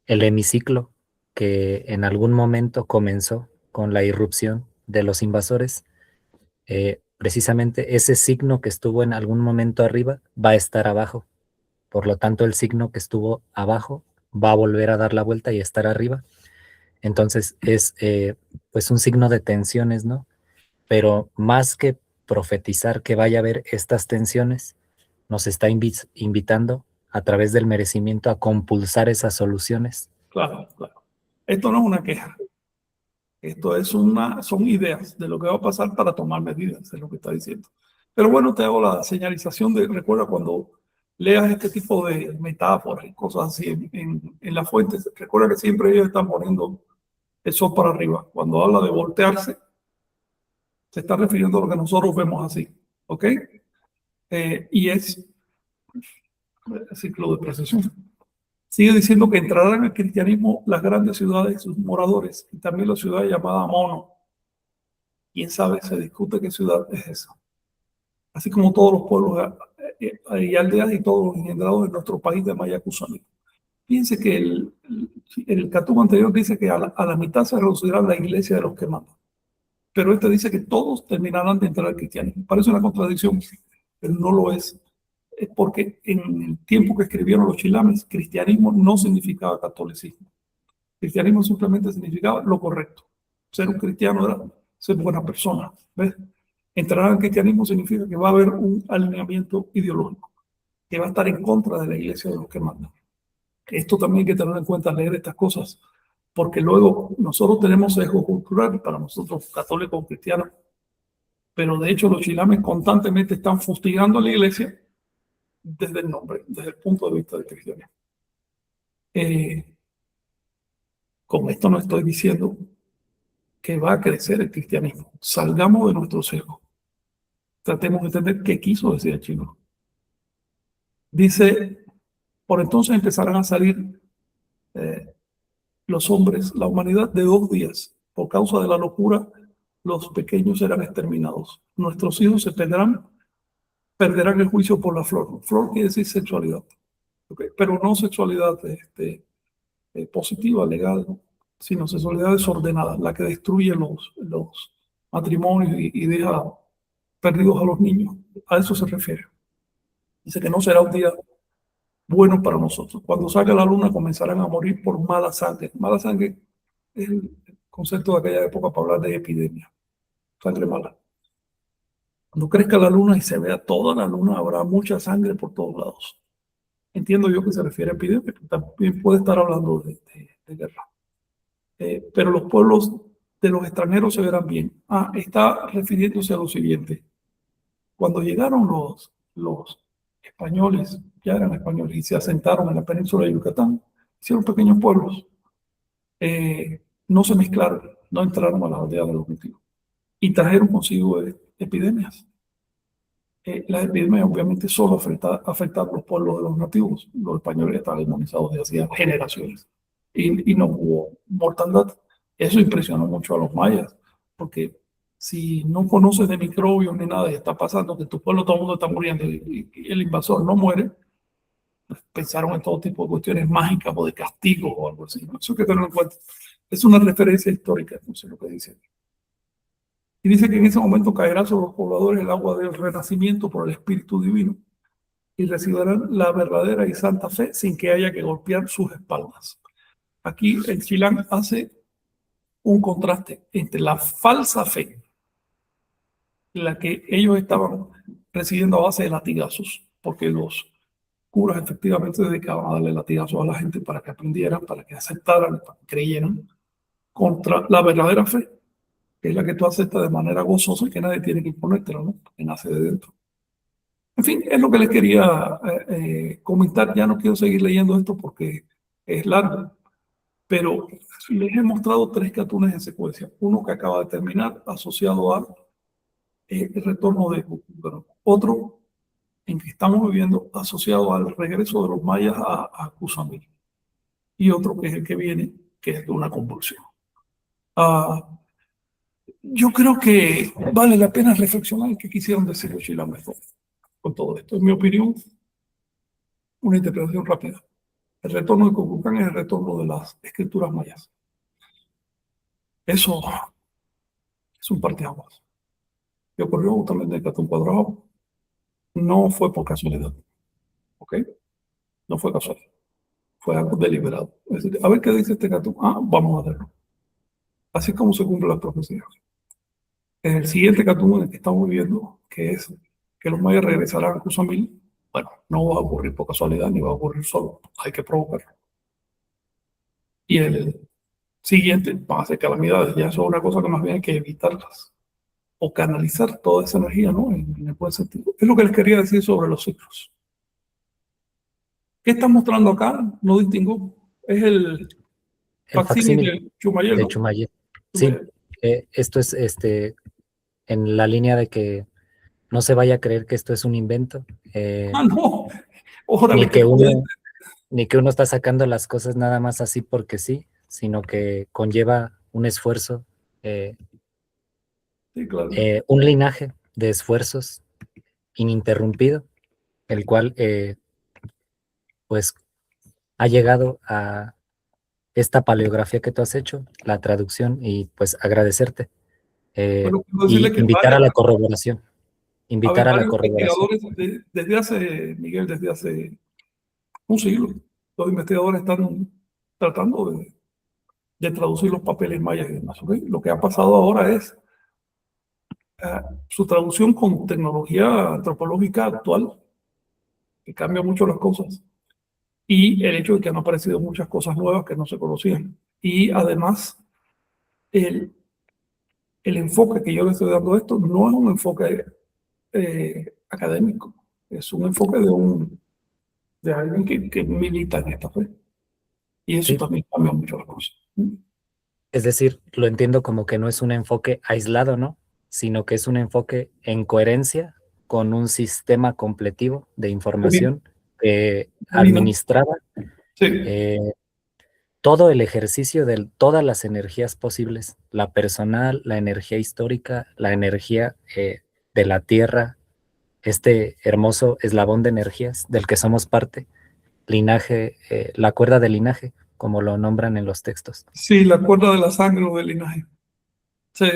hemiciclo que en algún momento comenzó con la irrupción de los invasores, precisamente ese signo que estuvo en algún momento arriba va a estar abajo. Por lo tanto, el signo que estuvo abajo va a volver a dar la vuelta y estar arriba. Entonces es pues un signo de tensiones, ¿no? Pero más que profetizar que vaya a haber estas tensiones, nos está invitando a través del merecimiento a compulsar esas soluciones Claro, claro. Esto no es una queja. Esto es son ideas de lo que va a pasar para tomar medidas, es lo que está diciendo. Pero bueno, te hago la señalización recuerda cuando leas este tipo de metáforas y cosas así en las fuentes, recuerda que siempre ellos están poniendo el sol para arriba. Cuando habla de voltearse, se está refiriendo a lo que nosotros vemos así, ¿ok? Y es el ciclo de precesión. Sigue diciendo que entrarán en el cristianismo las grandes ciudades y sus moradores, y también la ciudad llamada Mono. Quién sabe, se discute qué ciudad es esa. Así como todos los pueblos y aldeas y todos los engendrados de nuestro país de Maya Kusami. Fíjense que el Catún anterior dice que a la mitad se reducirá la iglesia de los que mandan. Pero este dice que todos terminarán de entrar al cristianismo. Parece una contradicción, pero no lo es. Es porque en el tiempo que escribieron los chilames, cristianismo no significaba catolicismo. Cristianismo simplemente significaba lo correcto. Ser un cristiano era ser buena persona. ¿Ves? Entrar al cristianismo significa que va a haber un alineamiento ideológico, que va a estar en contra de la iglesia de los que mandan. Esto también hay que tener en cuenta al leer estas cosas, porque luego nosotros tenemos sesgo cultural para nosotros católicos cristianos, pero de hecho los chilames constantemente están fustigando a la iglesia desde el nombre, desde el punto de vista del cristianismo. Con esto no estoy diciendo que va a crecer el cristianismo. Salgamos de nuestro sesgo. Tratemos de entender qué quiso decir el chino. Dice, por entonces empezarán a salir los hombres, la humanidad de 2 días. Por causa de la locura, los pequeños serán exterminados. Nuestros hijos se perderán el juicio por la flor. Flor quiere decir sexualidad, ¿okay? Pero no sexualidad positiva, legal, sino sexualidad desordenada, la que destruye los matrimonios y deja perdidos a los niños. A eso se refiere. Dice que no será un día bueno para nosotros. Cuando salga la luna comenzarán a morir por mala sangre. Mala sangre es el concepto de aquella época para hablar de epidemia. Sangre mala. Cuando crezca la luna y se vea toda la luna, habrá mucha sangre por todos lados. Entiendo yo que se refiere a epidemia, pero también puede estar hablando de guerra. Pero los pueblos de los extranjeros se verán bien. Está refiriéndose a lo siguiente. Cuando llegaron los españoles, ya eran españoles, y se asentaron en la península de Yucatán, hicieron pequeños pueblos. No se mezclaron, no entraron a la aldea de los nativos. Y trajeron consigo epidemias. Las epidemias obviamente solo afectaron a los pueblos de los nativos. Los españoles estaban inmunizados desde hacía generaciones. Y no hubo mortandad. Eso impresionó mucho a los mayas, porque si no conoces de microbios ni nada y está pasando que tu pueblo todo el mundo está muriendo y el invasor no muere, pues pensaron en todo tipo de cuestiones mágicas o de castigos o algo así. Eso hay que tenerlo en cuenta. Es una referencia histórica, entonces lo que dice. Y dice que en ese momento caerá sobre los pobladores el agua del renacimiento por el Espíritu Divino y recibirán la verdadera y santa fe sin que haya que golpear sus espaldas. Aquí el Chilán hace un contraste entre la falsa fe, la que ellos estaban recibiendo a base de latigazos, porque los curas efectivamente se dedicaban a darle latigazos a la gente para que aprendieran, para que aceptaran, para que creyeran, contra la verdadera fe, que es la que tú aceptas de manera gozosa y que nadie tiene que imponértela, ¿no? Que nace de dentro. En fin, es lo que les quería comentar. Ya no quiero seguir leyendo esto porque es largo, pero les he mostrado 3 catunes en secuencia. Uno que acaba de terminar, asociado a el retorno de Cucúcaro. Otro en que estamos viviendo, asociado al regreso de los mayas a Cuzamil. Y otro que es el que viene, que es de una convulsión. Yo creo que vale la pena reflexionar qué quisieron decir los chilames con todo esto. En mi opinión, una interpretación rápida. El retorno de Cuculcán es el retorno de las escrituras mayas. Eso es un parteaguas. Que ocurrió justamente en Catún Cuadrado. No fue por casualidad. ¿Ok? No fue casual. Fue algo deliberado. Es decir, a ver qué dice este Catún. Vamos a verlo. Así como se cumplen las profecías. En el siguiente Catún en el que estamos viviendo, que es que los mayas regresarán a Cuzamil, bueno, no va a ocurrir por casualidad ni va a ocurrir solo. Hay que provocarlo. y el siguiente van a ser calamidades. Ya eso es una cosa que más bien hay que evitarlas o canalizar toda esa energía, ¿no? En el buen sentido. Es lo que les quería decir sobre los ciclos. ¿Qué está mostrando acá? No distingo. Es el El facsímil facsímil de Chumayel, de ¿no? Chumayel. Sí, Chumayel. esto es en la línea de que no se vaya a creer que esto es un invento, Ah, no. ni Órale, qué que prudente. ni que uno está sacando las cosas nada más así porque sí, sino que conlleva un esfuerzo, eh, Sí, claro. un linaje de esfuerzos ininterrumpido, el cual pues ha llegado a esta paleografía que tú has hecho, la traducción y pues agradecerte Bueno, quiero decirle y que invitar a la varios corroboración. investigadores desde hace, Miguel, desde hace un siglo, los investigadores están tratando de traducir los papeles mayas y demás. ¿Ok? Lo que ha pasado ahora es su traducción con tecnología antropológica actual, que cambia mucho las cosas, y el hecho de que han aparecido muchas cosas nuevas que no se conocían. Y además, el, el enfoque que yo le estoy dando a esto no es un enfoque académico, es un enfoque de alguien que milita en esta fe. Y eso Sí, también cambia mucho las cosas. es decir, lo entiendo como que no es un enfoque aislado, ¿no? Sino que es un enfoque en coherencia con un sistema completivo de información que Combina. administraba Sí, eh, todo el ejercicio de todas las energías posibles, la personal, la energía histórica, la energía de la tierra, este hermoso eslabón de energías del que somos parte, linaje, la cuerda del linaje, como lo nombran en los textos. sí, la cuerda de la sangre o del linaje. Sí,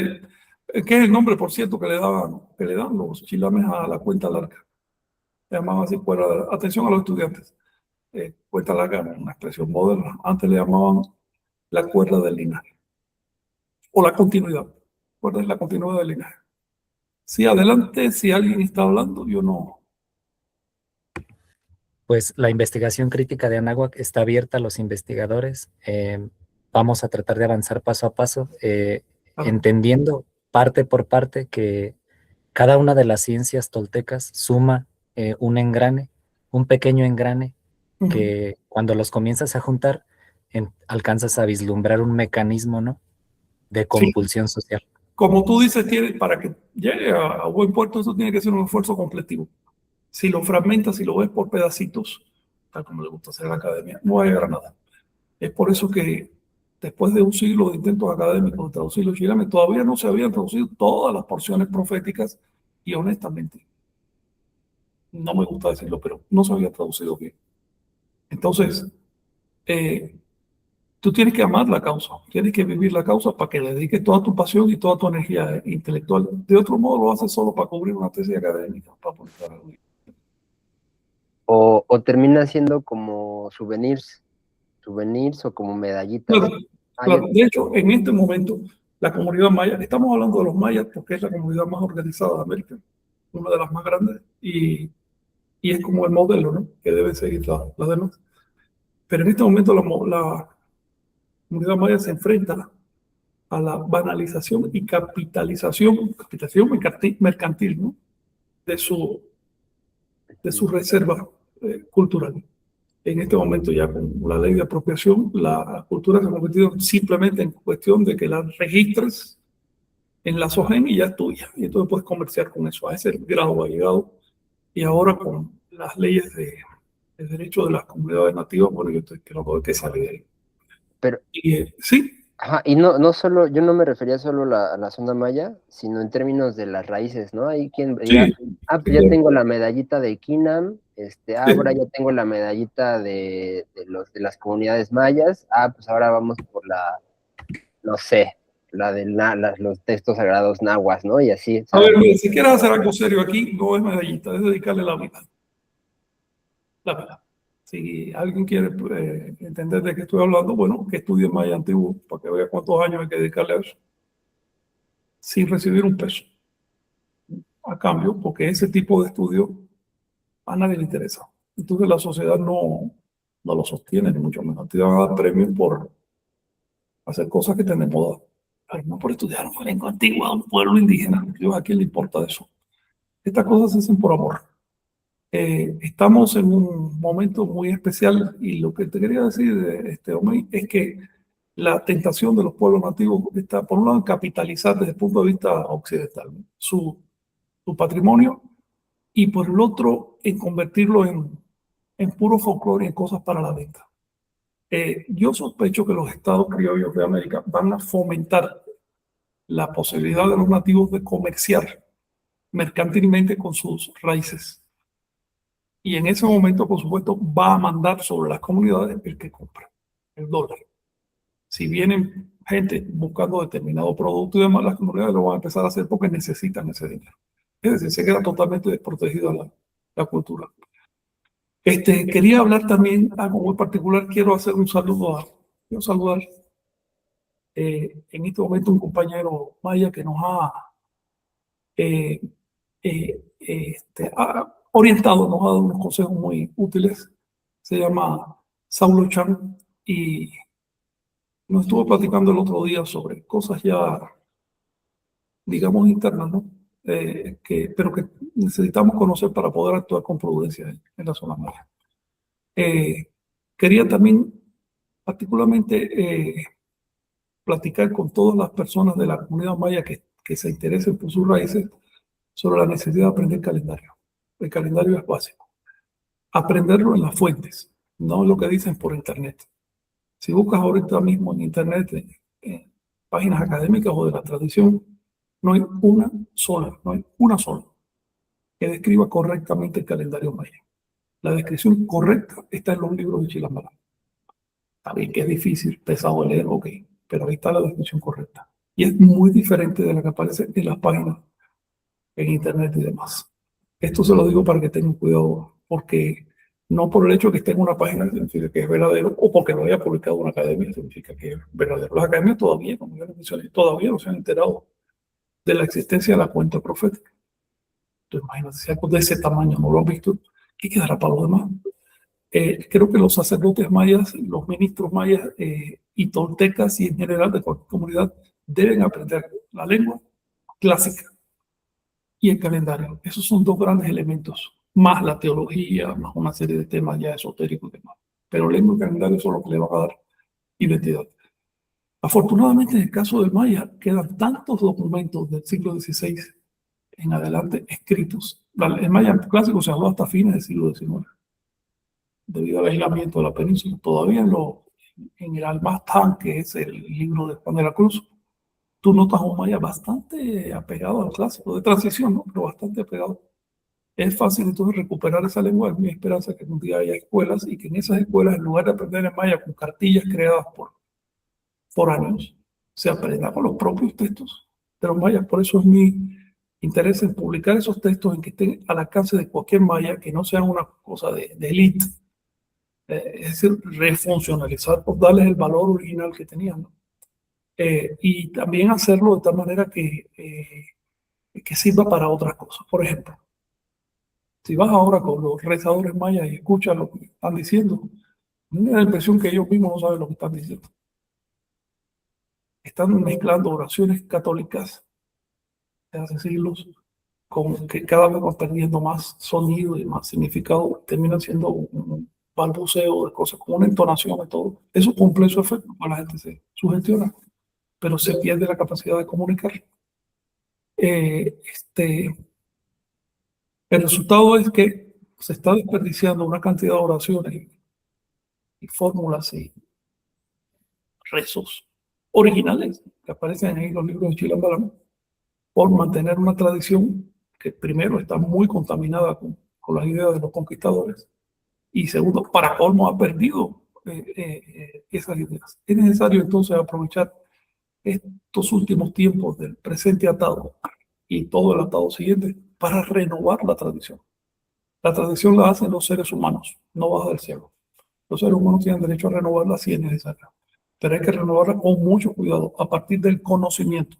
que es el nombre, por cierto, que le dan los chilames a la cuenta larga. Le llamaban así, atención a los estudiantes. Cuenta larga, una expresión moderna. Antes le llamaban la cuerda del linaje o la continuidad. Cuerda es la continuidad del linaje. Sí, adelante, si alguien está hablando, yo no. Pues la investigación crítica de Anáhuac está abierta a los investigadores. Vamos a tratar de avanzar paso a paso, Claro. entendiendo parte por parte que cada una de las ciencias toltecas suma un engrane, un pequeño engrane, Ujú. que cuando los comienzas a juntar, alcanzas a vislumbrar un mecanismo, ¿no? De Sí, compulsión social. como tú dices, para que llegue a buen puerto, eso tiene que ser un esfuerzo completivo. Si lo fragmentas, si lo ves por pedacitos, tal como le gusta hacer a la academia, no va a llegar a nada. Es por eso que después de un siglo de intentos académicos de traducir los chilames, todavía no se habían traducido todas las porciones proféticas y honestamente, no me gusta decirlo, pero no se había traducido bien. Entonces, eh, tú tienes que amar la causa, tienes que vivir la causa para que le dediques toda tu pasión y toda tu energía intelectual. De otro modo, lo haces solo para cubrir una tesis académica, para publicar algo. O termina siendo como souvenirs o como medallitas. Claro, Ah, claro. De hecho, en este momento, la comunidad maya, estamos hablando de los mayas porque es la comunidad más organizada de América, una de las más grandes, y es como el modelo, ¿no? Que deben seguir las demás. Pero en este momento la comunidad maya se enfrenta a la banalización y capitalización mercantil, ¿no? De su reserva cultural. En este momento ya con la ley de apropiación, la cultura se ha convertido simplemente en cuestión de que la registres en la SOGEN y ya es tuya. Y entonces puedes comerciar con eso. A ese grado ha llegado. Y ahora con las leyes de derecho de las comunidades nativas, bueno, yo estoy creo que salir de ahí. pero, Y sí, ajá, y no solo, yo no me refería solo a la zona maya, sino en términos de las raíces, ¿no? Hay quien dirá, sí, sí, pues ya claro. tengo la medallita de Kinam, ahora Sí. ya tengo la medallita de las comunidades mayas, pues ahora vamos por no sé, los textos sagrados nahuas, ¿no? Y así, o A sea, ver, mira, si quieres hacer algo serio aquí, no es medallita, es dedicarle la vida. La vida. Si alguien quiere entender de qué estoy hablando, bueno, que estudie maya antiguo para que vea cuántos años hay que dedicarle a eso, sin recibir un peso a cambio, porque ese tipo de estudio a nadie le interesa. Entonces la sociedad no lo sostiene, ni mucho menos. Te van a dar premios hacer cosas que estén de moda. Pero no por estudiar una lengua antigua, un pueblo indígena. ¿A quién le importa eso? Estas cosas se hacen por amor. Estamos en un momento muy especial y lo que te quería decir, Omey, es que la tentación de los pueblos nativos está, por un lado, en capitalizar desde el punto de vista occidental, ¿no? su patrimonio, y por el otro, en convertirlo en puro folclore y en cosas para la venta. Yo sospecho que los estados criollos de América van a fomentar la posibilidad de los nativos de comerciar mercantilmente con sus raíces. Y en ese momento, por supuesto, va a mandar sobre las comunidades el que compra, el dólar. Si vienen gente buscando determinado producto y demás, las comunidades lo van a empezar a hacer porque necesitan ese dinero. Es decir, se queda totalmente desprotegida la cultura. Quería hablar también algo muy particular. Quiero hacer un saludo quiero saludar en este momento un compañero maya que nos eh, ha orientado, nos ha dado unos consejos muy útiles. Se llama Saulo Chan y nos estuvo platicando el otro día sobre cosas ya, digamos, internas, ¿no? Pero que necesitamos conocer para poder actuar con prudencia en la zona maya. Quería también particularmente platicar con todas las personas de la comunidad maya que se interesen por sus raíces sobre la necesidad de aprender calendario. El calendario es básico. Aprenderlo en las fuentes, no en lo que dicen por internet. Si buscas ahorita mismo en internet, en páginas académicas o de la tradición, no hay una sola que describa correctamente el calendario maya. La descripción correcta está en los libros de Chilambalam. Está bien que es difícil, pesado de leer, ok, pero ahí está la descripción correcta. Y es muy diferente de la que aparece en las páginas en internet y demás. Esto se lo digo para que tengan cuidado, porque no por el hecho de que esté en una página significa que es verdadero, o porque lo haya publicado una academia significa que es verdadero. Las academias todavía, como ya les mencioné, todavía no se han enterado de la existencia de la cuenta profética. Entonces, imagínate, si algo de ese tamaño no lo han visto, ¿qué quedará para los demás? Creo que los sacerdotes mayas, los ministros mayas y toltecas y en general de cualquier comunidad deben aprender la lengua clásica y el calendario. Esos son dos grandes elementos, más la teología, más una serie de temas ya esotéricos y demás. Pero lengua y calendario son lo que le va a dar identidad. Afortunadamente, en el caso del maya, quedan tantos documentos del siglo XVI en adelante escritos. El maya clásico se habló hasta fines del siglo XIX, debido al aislamiento de la península. Todavía en el Almazán, que es el libro de Juan de la Cruz, tú notas un maya bastante apegado al clásico, de transición, ¿no? Pero bastante apegado. Es fácil entonces recuperar esa lengua. Es mi esperanza que un día haya escuelas y que en esas escuelas, en lugar de aprender en maya con cartillas creadas por años, se aprenda con los propios textos de los mayas. Por eso es mi interés en publicar esos textos en que estén al alcance de cualquier maya, que no sean una cosa de élite. Es decir, refuncionalizar, por darles el valor original que tenían, ¿no? Y también hacerlo de tal manera que sirva para otras cosas. Por ejemplo, si vas ahora con los rezadores mayas y escuchas lo que están diciendo, me da la impresión que ellos mismos no saben lo que están diciendo. Están mezclando oraciones católicas de hace siglos con que cada vez van perdiendo más sonido y más significado, terminan siendo un balbuceo de cosas, con una entonación de todo. Eso cumple su efecto, la gente se sugestiona, pero se pierde la capacidad de comunicar. El resultado es que se está desperdiciando una cantidad de oraciones y fórmulas y rezos originales que aparecen en los libros de Chilambalam por mantener una tradición que primero está muy contaminada con las ideas de los conquistadores y segundo, para colmo, ha perdido esas ideas. Es necesario entonces aprovechar estos últimos tiempos del presente atado y todo el atado siguiente para renovar la tradición. La tradición la hacen los seres humanos, no baja del cielo. Los seres humanos tienen derecho a renovarla si es necesario, pero hay que renovarla con mucho cuidado, a partir del conocimiento,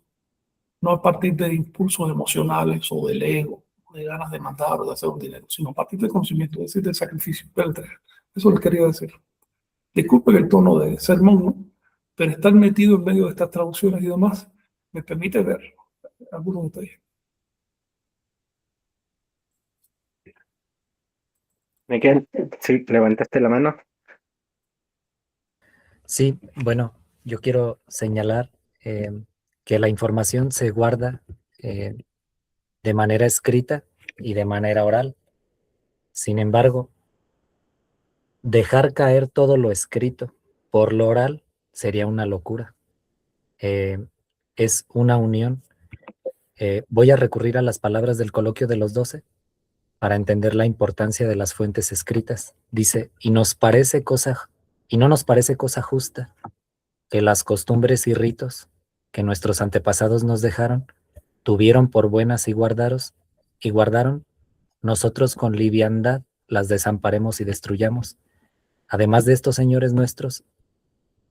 no a partir de impulsos emocionales o del ego, de ganas de mandar o de hacer un dinero, sino a partir del conocimiento, es decir, del sacrificio, de la entrega. Eso les quería decir. Disculpen el tono de sermón, ¿no? pero estar metido en medio de estas traducciones y demás me permite ver algunos detalles. Miguel, sí, levantaste la mano. Sí, bueno, yo quiero señalar que la información se guarda eh, de manera escrita y de manera oral. Sin embargo, dejar caer todo lo escrito por lo oral sería una locura. Es una unión. Voy a recurrir a las palabras del Coloquio de los 12 para entender la importancia de las fuentes escritas. Dice, y no nos parece cosa justa que las costumbres y ritos que nuestros antepasados nos dejaron, tuvieron por buenas y guardaron, nosotros con liviandad las desamparemos y destruyamos. Además de estos señores nuestros,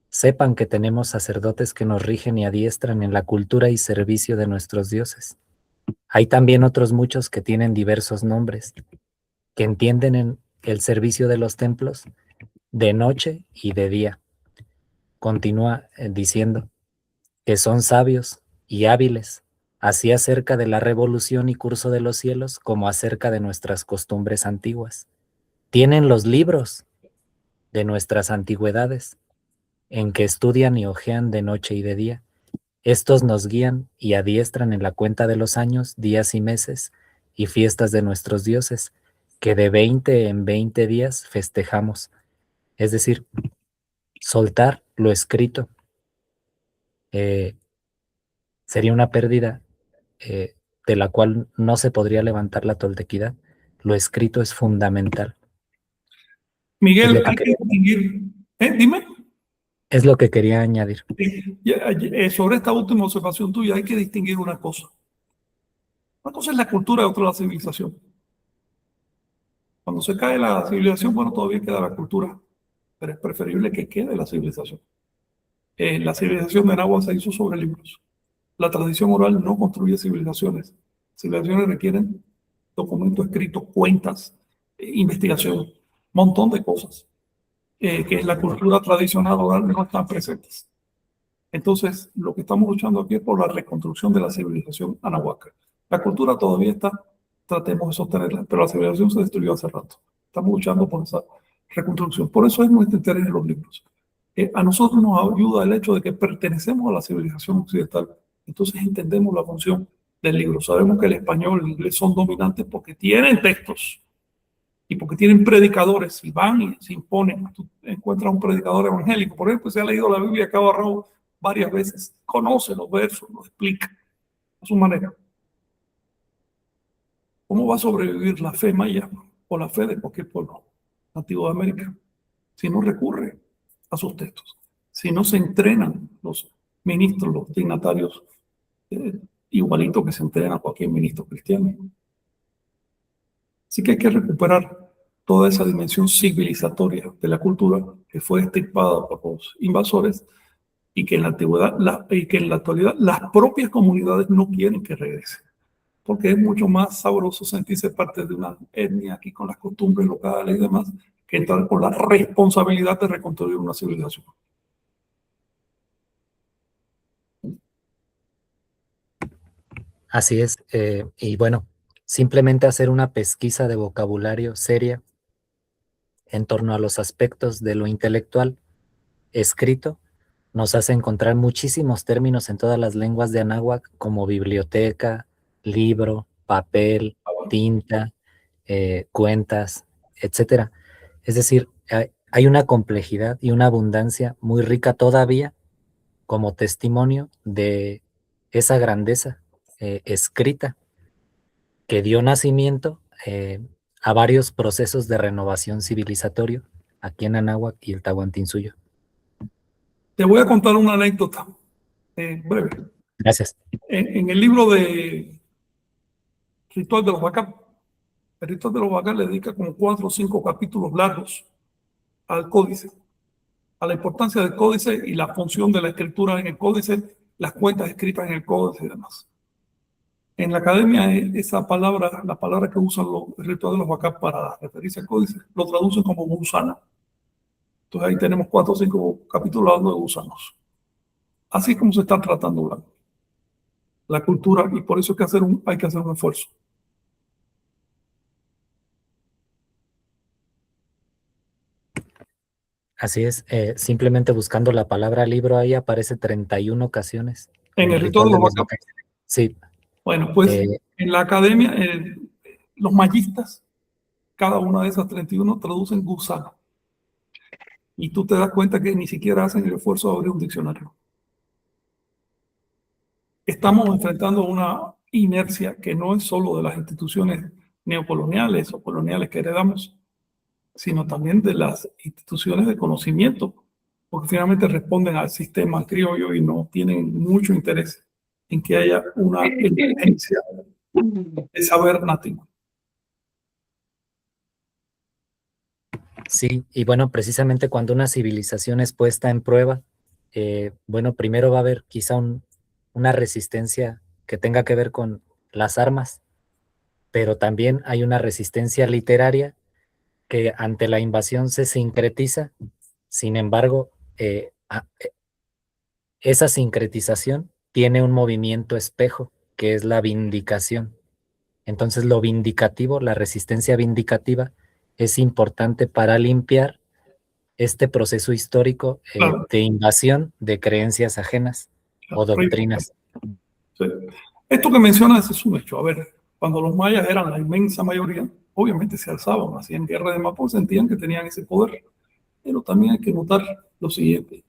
sepan que tenemos sacerdotes que nos rigen y adiestran en la cultura y servicio de nuestros dioses. Hay también otros muchos que tienen diversos nombres, que entienden en el servicio de los templos de noche y de día. Continúa diciendo que son sabios y hábiles, así acerca de la revolución y curso de los cielos como acerca de nuestras costumbres antiguas. Tienen los libros de nuestras antigüedades, en que estudian y hojean de noche y de día. Estos nos guían y adiestran en la cuenta de los años, días y meses, y fiestas de nuestros dioses, que de 20 en 20 días festejamos. Es decir, soltar lo escrito sería una pérdida de la cual no se podría levantar la toltequidad. Lo escrito es fundamental. Es Miguel, lo que hay que quería, distinguir, dime. es lo que quería añadir. Sobre esta última observación tuya hay que distinguir una cosa. Una cosa es la cultura y otra la civilización. Cuando se cae la civilización, bueno, todavía queda la cultura, pero es preferible que quede la civilización. La civilización de Anáhuac se hizo sobre libros. La tradición oral no construye civilizaciones. Civilizaciones requieren documentos escritos, cuentas, investigación, montón de cosas que en la cultura tradicional oral no están presentes. Entonces, lo que estamos luchando aquí es por la reconstrucción de la civilización anahuaca. La cultura todavía está, tratemos de sostenerla, pero la civilización se destruyó hace rato. Estamos luchando por esa reconstrucción. Por eso es nuestro interés en los libros. A nosotros nos ayuda el hecho de que pertenecemos a la civilización occidental. Entonces entendemos la función del libro. Sabemos que el español y el inglés son dominantes porque tienen textos y porque tienen predicadores y van y se imponen. Tú encuentras un predicador evangélico, por ejemplo, se ha leído la Biblia cabo a rabo varias veces, conoce los versos, los explica a su manera. ¿Cómo va a sobrevivir la fe maya o la fe de cualquier pueblo nativo de América si no recurre a sus textos? Si no se entrenan los ministros, los dignatarios, igualito que se entrena cualquier ministro cristiano. Así que hay que recuperar toda esa dimensión civilizatoria de la cultura que fue extirpada por los invasores y que en la antigüedad y que en la actualidad las propias comunidades no quieren que regrese, porque es mucho más sabroso sentirse parte de una etnia aquí con las costumbres locales y demás que entrar con la responsabilidad de reconstruir una civilización. Así es. Y bueno, simplemente hacer una pesquisa de vocabulario seria en torno a los aspectos de lo intelectual escrito nos hace encontrar muchísimos términos en todas las lenguas de Anáhuac, como biblioteca, libro, papel, tinta, cuentas, etcétera. Es decir, hay una complejidad y una abundancia muy rica todavía como testimonio de esa grandeza escrita que dio nacimiento a varios procesos de renovación civilizatorio aquí en Anáhuac y el Tahuantinsuyo. Te voy a contar una anécdota breve. Gracias. En el libro de Ritual de los Bacá, el Ritual de los Bacá le dedica como 4 o 5 capítulos largos al códice, a la importancia del códice y la función de la escritura en el códice, las cuentas escritas en el códice y demás. En la academia, esa palabra, la palabra que usan los rituales de los Bacá para referirse al códice, lo traducen como gusana. Entonces ahí tenemos 4 o 5 capítulos hablando de gusanos. así como se está tratando la cultura, y por eso hay que hacer un esfuerzo. Así es, simplemente buscando la palabra libro ahí aparece 31 ocasiones. En el ritual de los macabros. Sí. Bueno, pues en la academia, los mayistas, cada una de esas 31 traducen gusano. Y tú te das cuenta que ni siquiera hacen el esfuerzo de abrir un diccionario. Estamos enfrentando una inercia que no es solo de las instituciones neocoloniales o coloniales que heredamos, sino también de las instituciones de conocimiento, porque finalmente responden al sistema criollo y no tienen mucho interés en que haya una emergencia de saber nativo. Sí, y bueno, precisamente cuando una civilización es puesta en prueba, bueno, primero va a haber quizá una resistencia que tenga que ver con las armas, pero también hay una resistencia literaria que ante la invasión se sincretiza. Sin embargo, esa sincretización tiene un movimiento espejo, que es la vindicación. Entonces, lo vindicativo, la resistencia vindicativa, es importante para limpiar este proceso histórico Claro. de invasión de creencias ajenas o doctrinas. Sí. Esto que mencionas es un hecho. A ver, cuando los mayas eran la inmensa mayoría, obviamente se alzaban, hacían guerra de Mapo, sentían que tenían ese poder. Pero también hay que notar lo siguiente.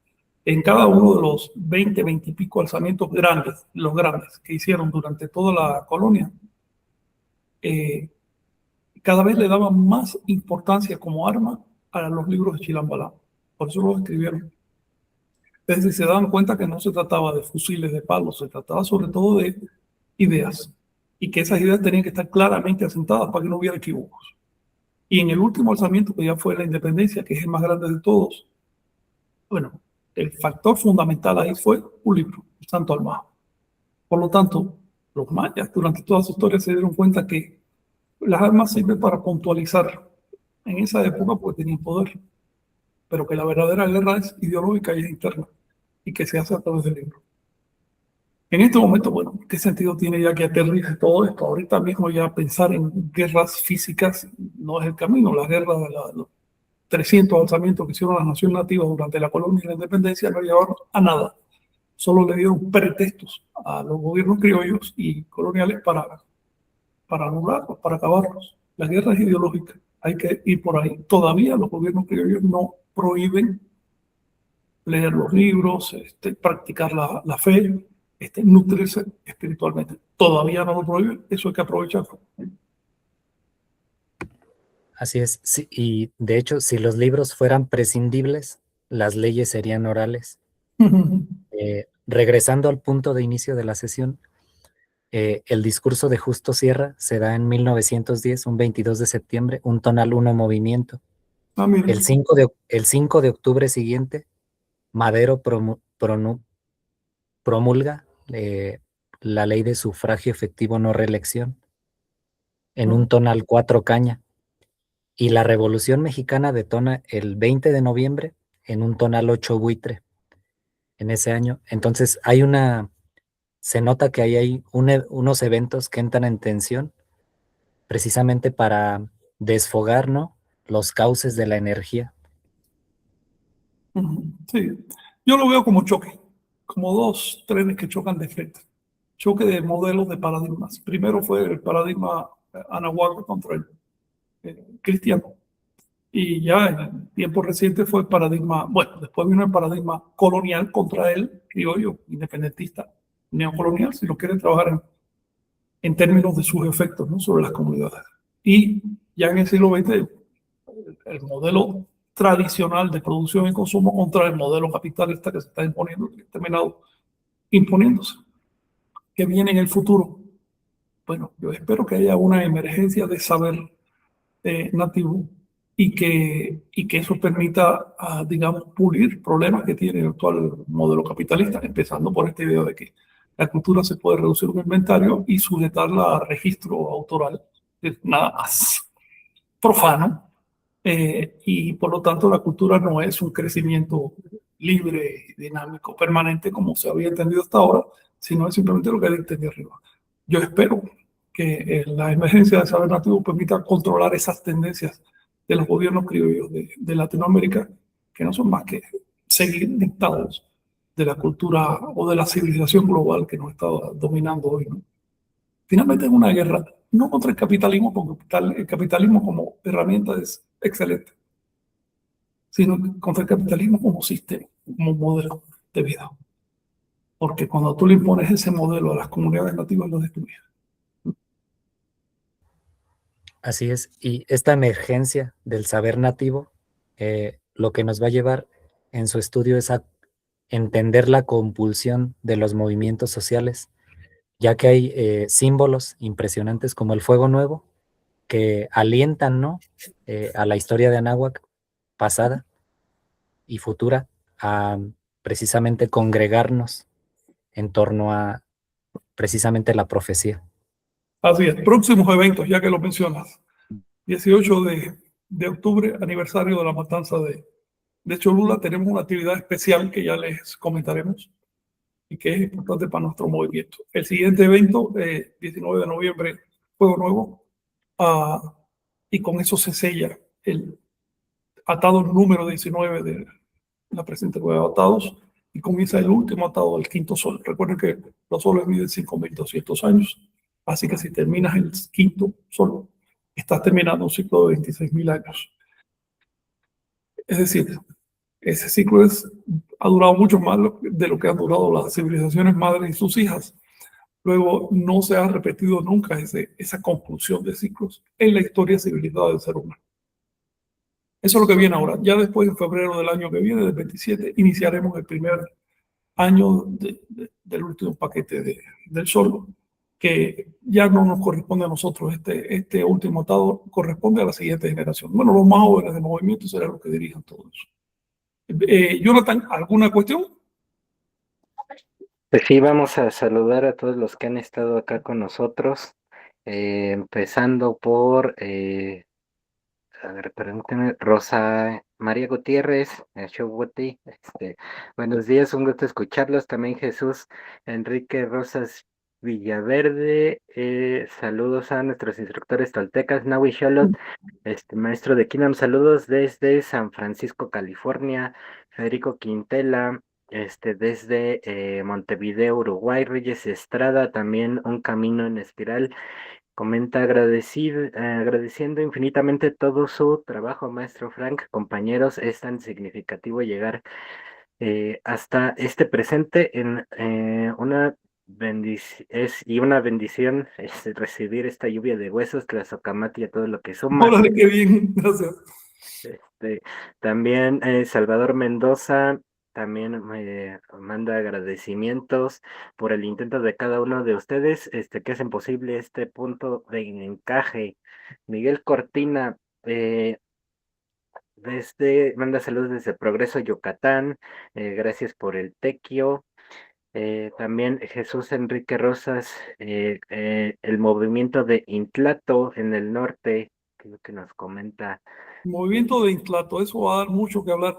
En cada uno de los 20 y pico alzamientos grandes, los grandes que hicieron durante toda la colonia, cada vez le daban más importancia como arma a los libros de Chilambalá. Por eso los escribieron. Es decir, se daban cuenta que no se trataba de fusiles de palos, se trataba sobre todo de ideas. Y que esas ideas tenían que estar claramente asentadas para que no hubiera equívocos. Y en el último alzamiento, que ya fue la independencia, que es el más grande de todos, bueno, el factor fundamental ahí fue un libro, el Santo Almagro. Por lo tanto, los mayas durante toda su historia se dieron cuenta que las armas sirven para puntualizar en esa época porque tenían poder, pero que la verdadera guerra es ideológica y es interna y que se hace a través del libro. En este momento, bueno, ¿qué sentido tiene ya que aterrice todo esto? Ahorita mismo ya pensar en guerras físicas no es el camino. La guerra de los 300 alzamientos que hicieron las naciones nativas durante la colonia y la independencia no llevaron a nada. Solo le dieron pretextos a los gobiernos criollos y coloniales para anularlos, para acabarlos. La guerra es ideológica, hay que ir por ahí. Todavía los gobiernos criollos no prohíben leer los libros, practicar la fe, nutrirse espiritualmente. Todavía no lo prohíben, eso hay que aprovecharlo. Así es, sí, y de hecho, si los libros fueran prescindibles, las leyes serían orales. Regresando al punto de inicio de la sesión, el discurso de Justo Sierra se da en 1910, un 22 de septiembre, un tonal 1 movimiento. El 5 de octubre siguiente, Madero promulga la ley de sufragio efectivo no reelección en un tonal 4 caña. Y la Revolución Mexicana detona el 20 de noviembre en un tonal 8 buitre en ese año. Entonces se nota que hay unos eventos que entran en tensión precisamente para desfogar, ¿no?, los cauces de la energía. Sí, yo lo veo como choque, como dos trenes que chocan de frente. Choque de modelos de paradigmas. Primero fue el paradigma Anahuac contra el cristiano. Y ya en tiempos recientes fue el paradigma, bueno, después vino el paradigma colonial contra el criollo, independentista, neocolonial, si lo quieren trabajar en términos de sus efectos, ¿no?, sobre las comunidades. Y ya en el siglo XX, el modelo tradicional de producción y consumo contra el modelo capitalista que se está imponiendo, que ha terminado imponiéndose. ¿Qué viene en el futuro? Bueno, yo espero que haya una emergencia de saber nativo y que eso permita, digamos, pulir problemas que tiene el actual modelo capitalista, empezando por esta idea de que la cultura se puede reducir a un inventario y sujetarla a registro autoral, es nada más profano, y por lo tanto la cultura no es un crecimiento libre, dinámico, permanente, como se había entendido hasta ahora, sino es simplemente lo que entendí arriba. Yo espero que la emergencia del saber nativo permita controlar esas tendencias de los gobiernos criollos de Latinoamérica, que no son más que seguir dictados de la cultura o de la civilización global que nos está dominando hoy, ¿no? Finalmente es una guerra, no contra el capitalismo, porque el capitalismo como herramienta es excelente, sino contra el capitalismo como sistema, como modelo de vida. Porque cuando tú le impones ese modelo a las comunidades nativas, lo destruyes. Así es. Y esta emergencia del saber nativo, lo que nos va a llevar en su estudio es a entender la compulsión de los movimientos sociales, ya que hay símbolos impresionantes como el fuego nuevo que alientan, ¿no? A la historia de Anáhuac pasada y futura a precisamente congregarnos en torno a precisamente la profecía. Así es. Próximos eventos, ya que lo mencionas. 18 de octubre, aniversario de la matanza de Cholula. Tenemos una actividad especial que ya les comentaremos y que es importante para nuestro movimiento. El siguiente evento, 19 de noviembre, Fuego Nuevo, y con eso se sella el atado número 19 de la presente rueda de atados y comienza el último atado del quinto sol. Recuerden que los soles miden 5.200 años, así que si terminas el quinto sol, estás terminando un ciclo de 26.000 años. Es decir, ese ciclo ha durado mucho más de lo que han durado las civilizaciones madres y sus hijas. Luego, no se ha repetido nunca esa conclusión de ciclos en la historia civilizada del ser humano. Eso es lo que viene ahora. Ya después, en febrero del año que viene, del 27, iniciaremos el primer año del último paquete del Sol, que ya no nos corresponde a nosotros. Este último atado corresponde a la siguiente generación. Bueno, los más jóvenes del movimiento serán los que dirijan todo eso. Jonathan, ¿alguna cuestión? Pues sí, vamos a saludar a todos los que han estado acá con nosotros, empezando por, a ver, permíteme, Rosa María Gutiérrez, Showguti, buenos días, un gusto escucharlos, también Jesús Enrique Rosas Villaverde, saludos a nuestros instructores toltecas, Nahui Xolot, maestro de Kinam, saludos desde San Francisco, California, Federico Quintela, desde Montevideo, Uruguay, Reyes Estrada, también un camino en espiral. Comenta agradeciendo infinitamente todo su trabajo, maestro Frank. Compañeros, es tan significativo llegar hasta este presente en una bendición recibir esta lluvia de huesos, Tlazocamati y a todo lo que suma. Órale, qué bien, gracias. También Salvador Mendoza también me manda agradecimientos por el intento de cada uno de ustedes, que hacen posible este punto de encaje. Miguel Cortina, manda saludos desde Progreso, Yucatán, gracias por el tequio. También Jesús Enrique Rosas, el movimiento de Intlato en el norte, que es lo que nos comenta. Movimiento de Intlato, eso va a dar mucho que hablar.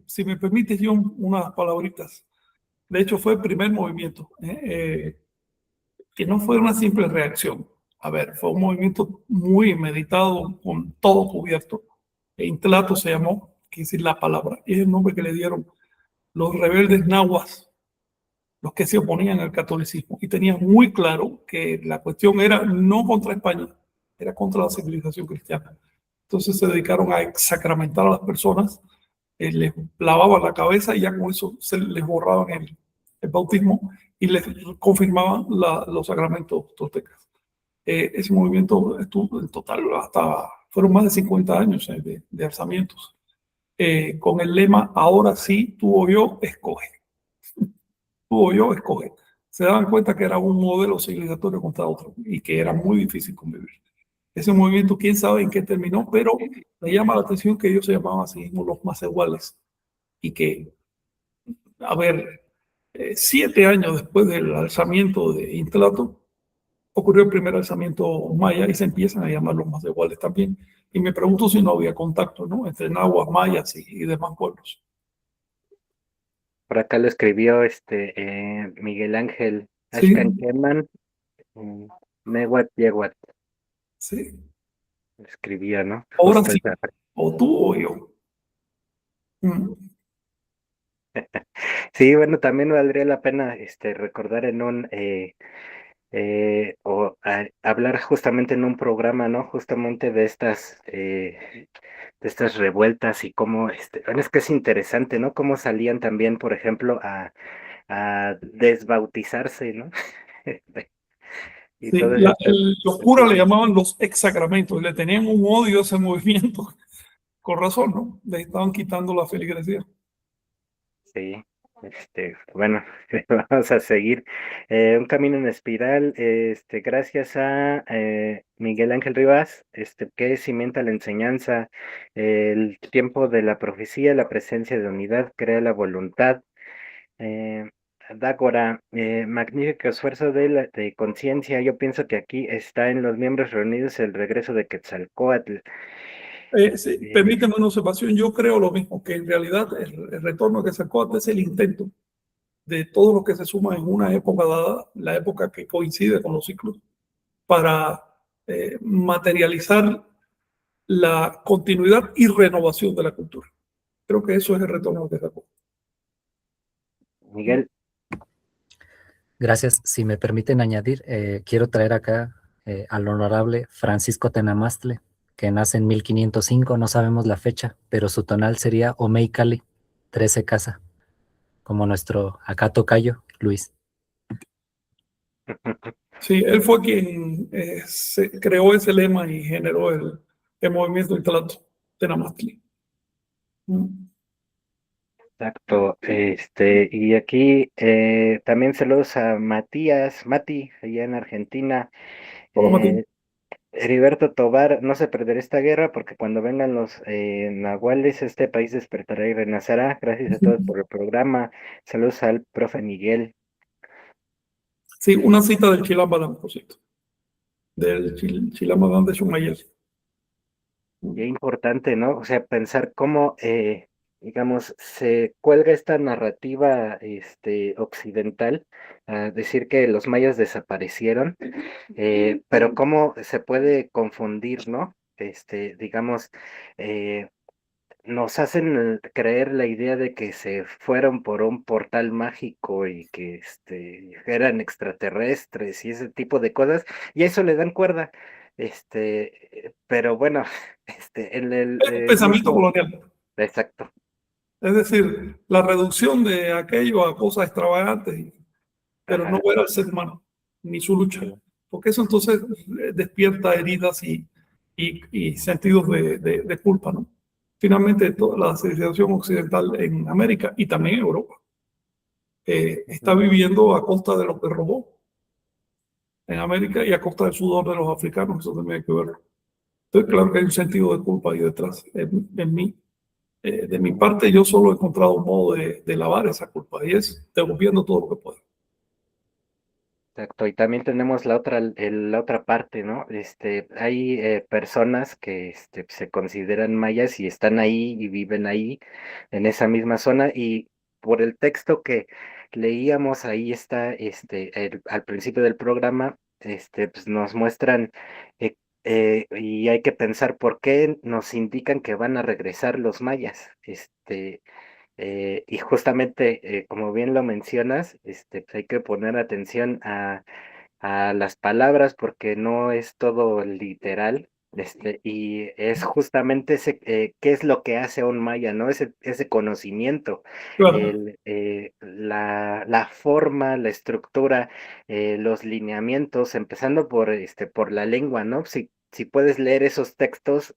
Si me permites, John, unas palabritas. De hecho, fue el primer movimiento, que no fue una simple reacción. A ver, fue un movimiento muy meditado, con todo cubierto. Intlato se llamó, que es decir la palabra, y es el nombre que le dieron los rebeldes nahuas, los que se oponían al catolicismo, y tenían muy claro que la cuestión era no contra España, era contra la civilización cristiana. Entonces se dedicaron a sacramentar a las personas, les lavaban la cabeza y ya con eso se les borraban el bautismo y les confirmaban los sacramentos toltecas. Ese movimiento estuvo en total fueron más de 50 años de alzamientos, con el lema ahora sí, tú o yo, escoge. Tú o yo, escoge. Se daban cuenta que era un modelo civilizatorio contra otro y que era muy difícil convivir. Ese movimiento, quién sabe en qué terminó, pero me llama la atención que ellos se llamaban así mismo los más iguales y que, a ver, 7 años después del alzamiento de Intlato, ocurrió el primer alzamiento maya y se empiezan a llamar los más iguales también. Y me pregunto si no había contacto, ¿no?, entre nahuas, mayas y demás pueblos. por acá lo escribió Miguel Ángel Sí, Ashkan Keman, Newat Yewat, sí. escribía, ¿no? Ahora Justo sí, esa. o tú o yo. Mm. Sí, bueno, también valdría la pena recordar en hablar justamente en un programa, ¿no? Justamente de estas revueltas y cómo, bueno, es que es interesante, ¿no? Cómo salían también, por ejemplo, a desbautizarse, ¿no? Y Sí, todo esto. los curas le llamaban los ex-sacramentos, y le tenían un odio a ese movimiento, con razón, ¿no? Le estaban quitando la feligresía. Sí, bueno, vamos a seguir un camino en espiral, gracias a Miguel Ángel Rivas, que cimenta la enseñanza, el tiempo de la profecía, la presencia de unidad, crea la voluntad, eh, Dágora, magnífico esfuerzo de conciencia. Yo pienso que aquí está en los miembros reunidos el regreso de Quetzalcóatl. Sí, Eh, permíteme una observación, yo creo lo mismo, que en realidad el retorno que sacó es el intento de todo lo que se suma en una época dada, la época que coincide con los ciclos, para materializar la continuidad y renovación de la cultura. Creo que eso es el retorno que sacó. Miguel, Gracias. Si me permiten añadir, quiero traer acá al honorable Francisco Tenamastle, que nace en 1505, no sabemos la fecha, pero su tonal sería Omei Cali, 13 casa, como nuestro acá tocayo, Luis. Sí, él fue quien creó ese lema y generó el movimiento Intalato de Namastli. exacto, y aquí también saludos a Mati, allá en Argentina. Hola, Mati. eh, Heriberto Tobar, no se perderá esta guerra porque cuando vengan los nahuales, este país despertará y renacerá. Gracias a todos por el programa. Saludos al profe Miguel. Sí, una cita del Chilambalam, por cierto, del Chilambalam de Shumayel. Qué importante, ¿no? O sea, pensar cómo, digamos, se cuelga esta narrativa, occidental, a decir que los mayas desaparecieron, pero cómo se puede confundir, ¿no? Digamos, eh, nos hacen creer la idea de que se fueron por un portal mágico y que eran extraterrestres y ese tipo de cosas, y a eso le dan cuerda. Pero bueno, en Es un el pensamiento mismo, colonial. exacto. Es decir, la reducción de aquello a cosas extravagantes, pero no Ajá, ver al ser humano, ni su lucha. sí, Porque eso entonces despierta heridas y sentidos de culpa, ¿no? Finalmente, toda la civilización occidental en América y también en Europa está ujú, viviendo a costa de lo que robó en América y a costa del sudor de los africanos. Eso también hay que verlo. Entonces, claro que hay un sentido de culpa ahí detrás en mí. De mi parte, yo solo he encontrado un modo de lavar esa culpa y es devolviendo todo lo que puedo. exacto. Y también tenemos la otra parte, ¿no? Hay personas que se consideran mayas y están ahí y viven ahí, en esa misma zona, y por el texto que leíamos, ahí está, al principio del programa, pues nos muestran, eh, y hay que pensar por qué nos indican que van a regresar los mayas. Y justamente, como bien lo mencionas, pues hay que poner atención a las palabras porque no es todo literal, y es justamente qué es lo que hace a un maya, ¿no? Ese conocimiento, Claro, la forma, la estructura, los lineamientos, empezando por la lengua, ¿no? Si puedes leer esos textos,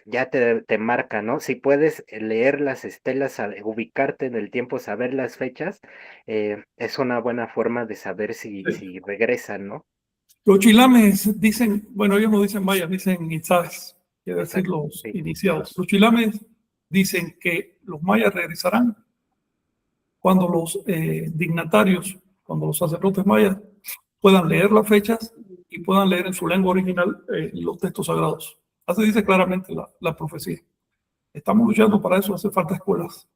ya te marca, ¿no? Si puedes leer las estelas, ubicarte en el tiempo, saber las fechas, es una buena forma de saber si regresan, ¿no? los chilames dicen, bueno, ellos no dicen mayas, dicen itzás, quiere decir Exacto, los sí. iniciados. Los chilames dicen que los mayas regresarán cuando los dignatarios, cuando los sacerdotes mayas puedan leer las fechas y puedan leer en su lengua original los textos sagrados. Así dice claramente la profecía. Estamos luchando para eso, hace falta escuelas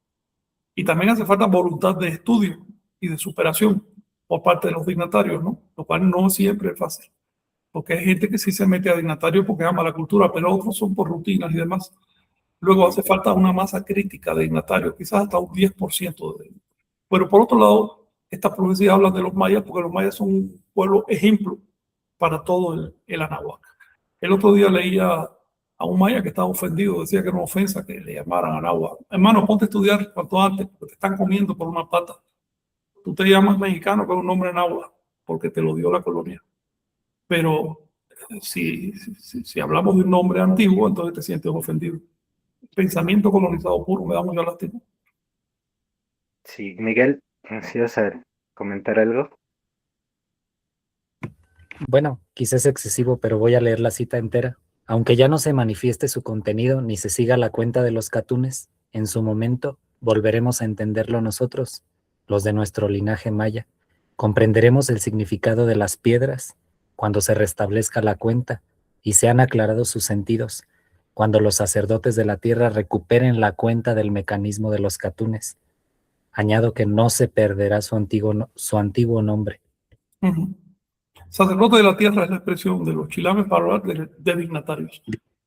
Y también hace falta voluntad de estudio y de superación por parte de los dignatarios, ¿no? Lo cual no siempre es fácil, porque hay gente que sí se mete a dignatario porque ama la cultura, pero otros son por rutinas y demás. Luego hace falta una masa crítica de dignatarios, quizás hasta un 10% de ellos. Pero por otro lado, esta profecía habla de los mayas porque los mayas son un pueblo ejemplo para todo el Anáhuac. El otro día leía a un maya que estaba ofendido, decía que era una ofensa que le llamaran Anáhuac. Hermano, ponte a estudiar cuanto antes, porque te están comiendo por una pata. Tú te llamas mexicano, pero un nombre Anáhuac, porque te lo dio la colonia. Pero si hablamos de un nombre antiguo, entonces te sientes ofendido. Pensamiento colonizado puro, me da mucha lástima. Sí, Miguel, ¿sí vas a comentar algo? Bueno, quizás es excesivo, pero voy a leer la cita entera. Aunque ya no se manifieste su contenido ni se siga la cuenta de los catunes, en su momento volveremos a entenderlo nosotros, los de nuestro linaje maya. Comprenderemos el significado de las piedras cuando se restablezca la cuenta y sean aclarados sus sentidos, cuando los sacerdotes de la tierra recuperen la cuenta del mecanismo de los catunes. Añado que no se perderá su antiguo nombre. Sacerdote de la tierra es la expresión de los chilames para hablar de dignatarios,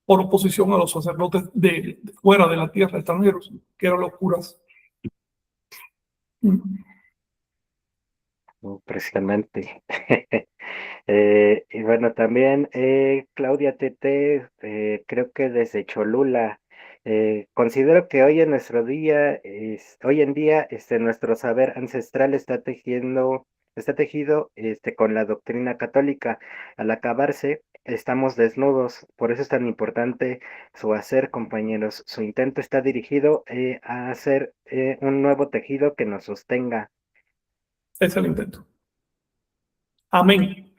por oposición a los sacerdotes de fuera de la tierra, extranjeros, que eran los curas. Precisamente. Y bueno, también Claudia Tete, creo que desde Cholula, considero que hoy en nuestro día, hoy en día, nuestro saber ancestral está tejido con la doctrina católica. Al acabarse, estamos desnudos, por eso es tan importante su hacer, compañeros. Su intento está dirigido a hacer un nuevo tejido que nos sostenga. Es el intento. Amén.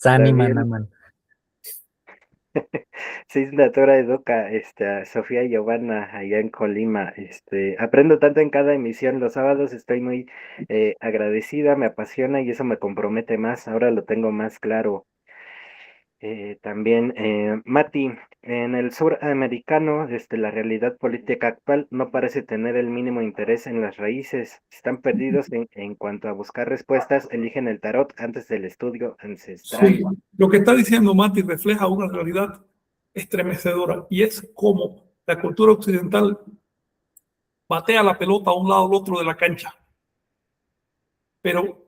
Saniman, También aman. sí, Natura Educa, a Sofía y Giovanna allá en Colima. Aprendo tanto en cada emisión. Los sábados estoy muy agradecida, me apasiona y eso me compromete más. Ahora lo tengo más claro. También, Mati, en el sur americano, la realidad política actual no parece tener el mínimo interés en las raíces. Están perdidos en cuanto a buscar respuestas, eligen el tarot antes del estudio ancestral. Sí, lo que está diciendo Mati refleja una realidad estremecedora y es como la cultura occidental batea la pelota a un lado o al otro de la cancha. Pero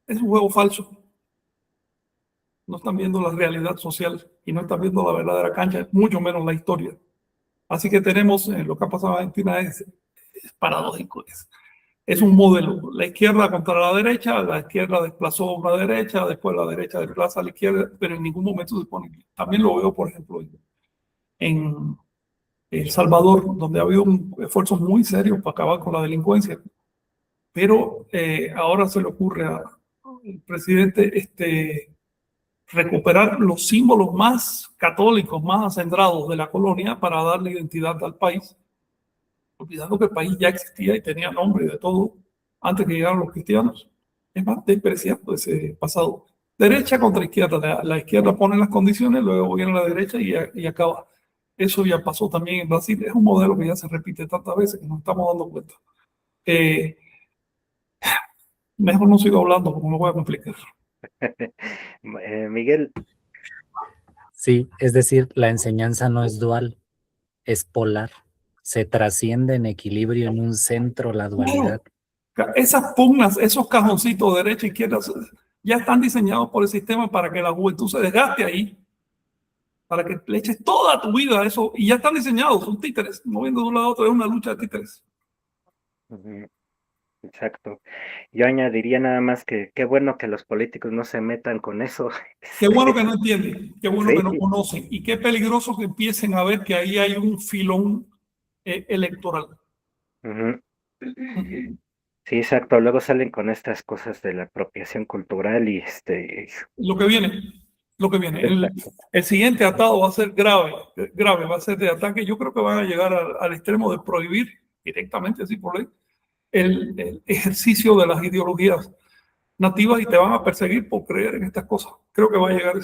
es un juego falso. No están viendo la realidad social y no están viendo la verdadera cancha, mucho menos la historia. Así que tenemos lo que ha pasado en Argentina es paradójico. Es un modelo. La izquierda contra la izquierda desplazó a una derecha, después la derecha desplaza a la izquierda, pero en ningún momento se pone. También lo veo, por ejemplo, en El Salvador, donde ha habido esfuerzos muy serios para acabar con la delincuencia. Pero ahora se le ocurre al presidente recuperar los símbolos más católicos, más acendrados de la colonia para darle identidad al país, olvidando que el país ya existía y tenía nombre y de todo antes que llegaran los cristianos. Es más, despreciando ese pasado. Derecha contra izquierda. La izquierda pone las condiciones, luego viene la derecha y acaba. Eso ya pasó también en Brasil. Es un modelo que ya se repite tantas veces que nos estamos dando cuenta. Mejor no sigo hablando porque me voy a complicar. Miguel. Sí, es decir, la enseñanza no es dual, es polar. Se trasciende en equilibrio en un centro la dualidad. Esas pugnas, esos cajoncitos de derecha e izquierda, ya están diseñados por el sistema para que la juventud se desgaste ahí, para que le eches toda tu vida a eso, y ya están diseñados, son títeres, moviendo de un lado a otro, es una lucha de títeres. Exacto. Yo añadiría nada más que qué bueno que los políticos no se metan con eso. Qué bueno que no entienden, qué bueno Sí. que no conocen, y qué peligroso que empiecen a ver que ahí hay un filón electoral. Sí, exacto. Luego salen con estas cosas de la apropiación cultural y Lo que viene. El siguiente atado va a ser grave, va a ser de ataque. Yo creo que van a llegar al extremo de prohibir directamente, así por ley, el ejercicio de las ideologías nativas y te van a perseguir por creer en estas cosas. Creo que va a llegar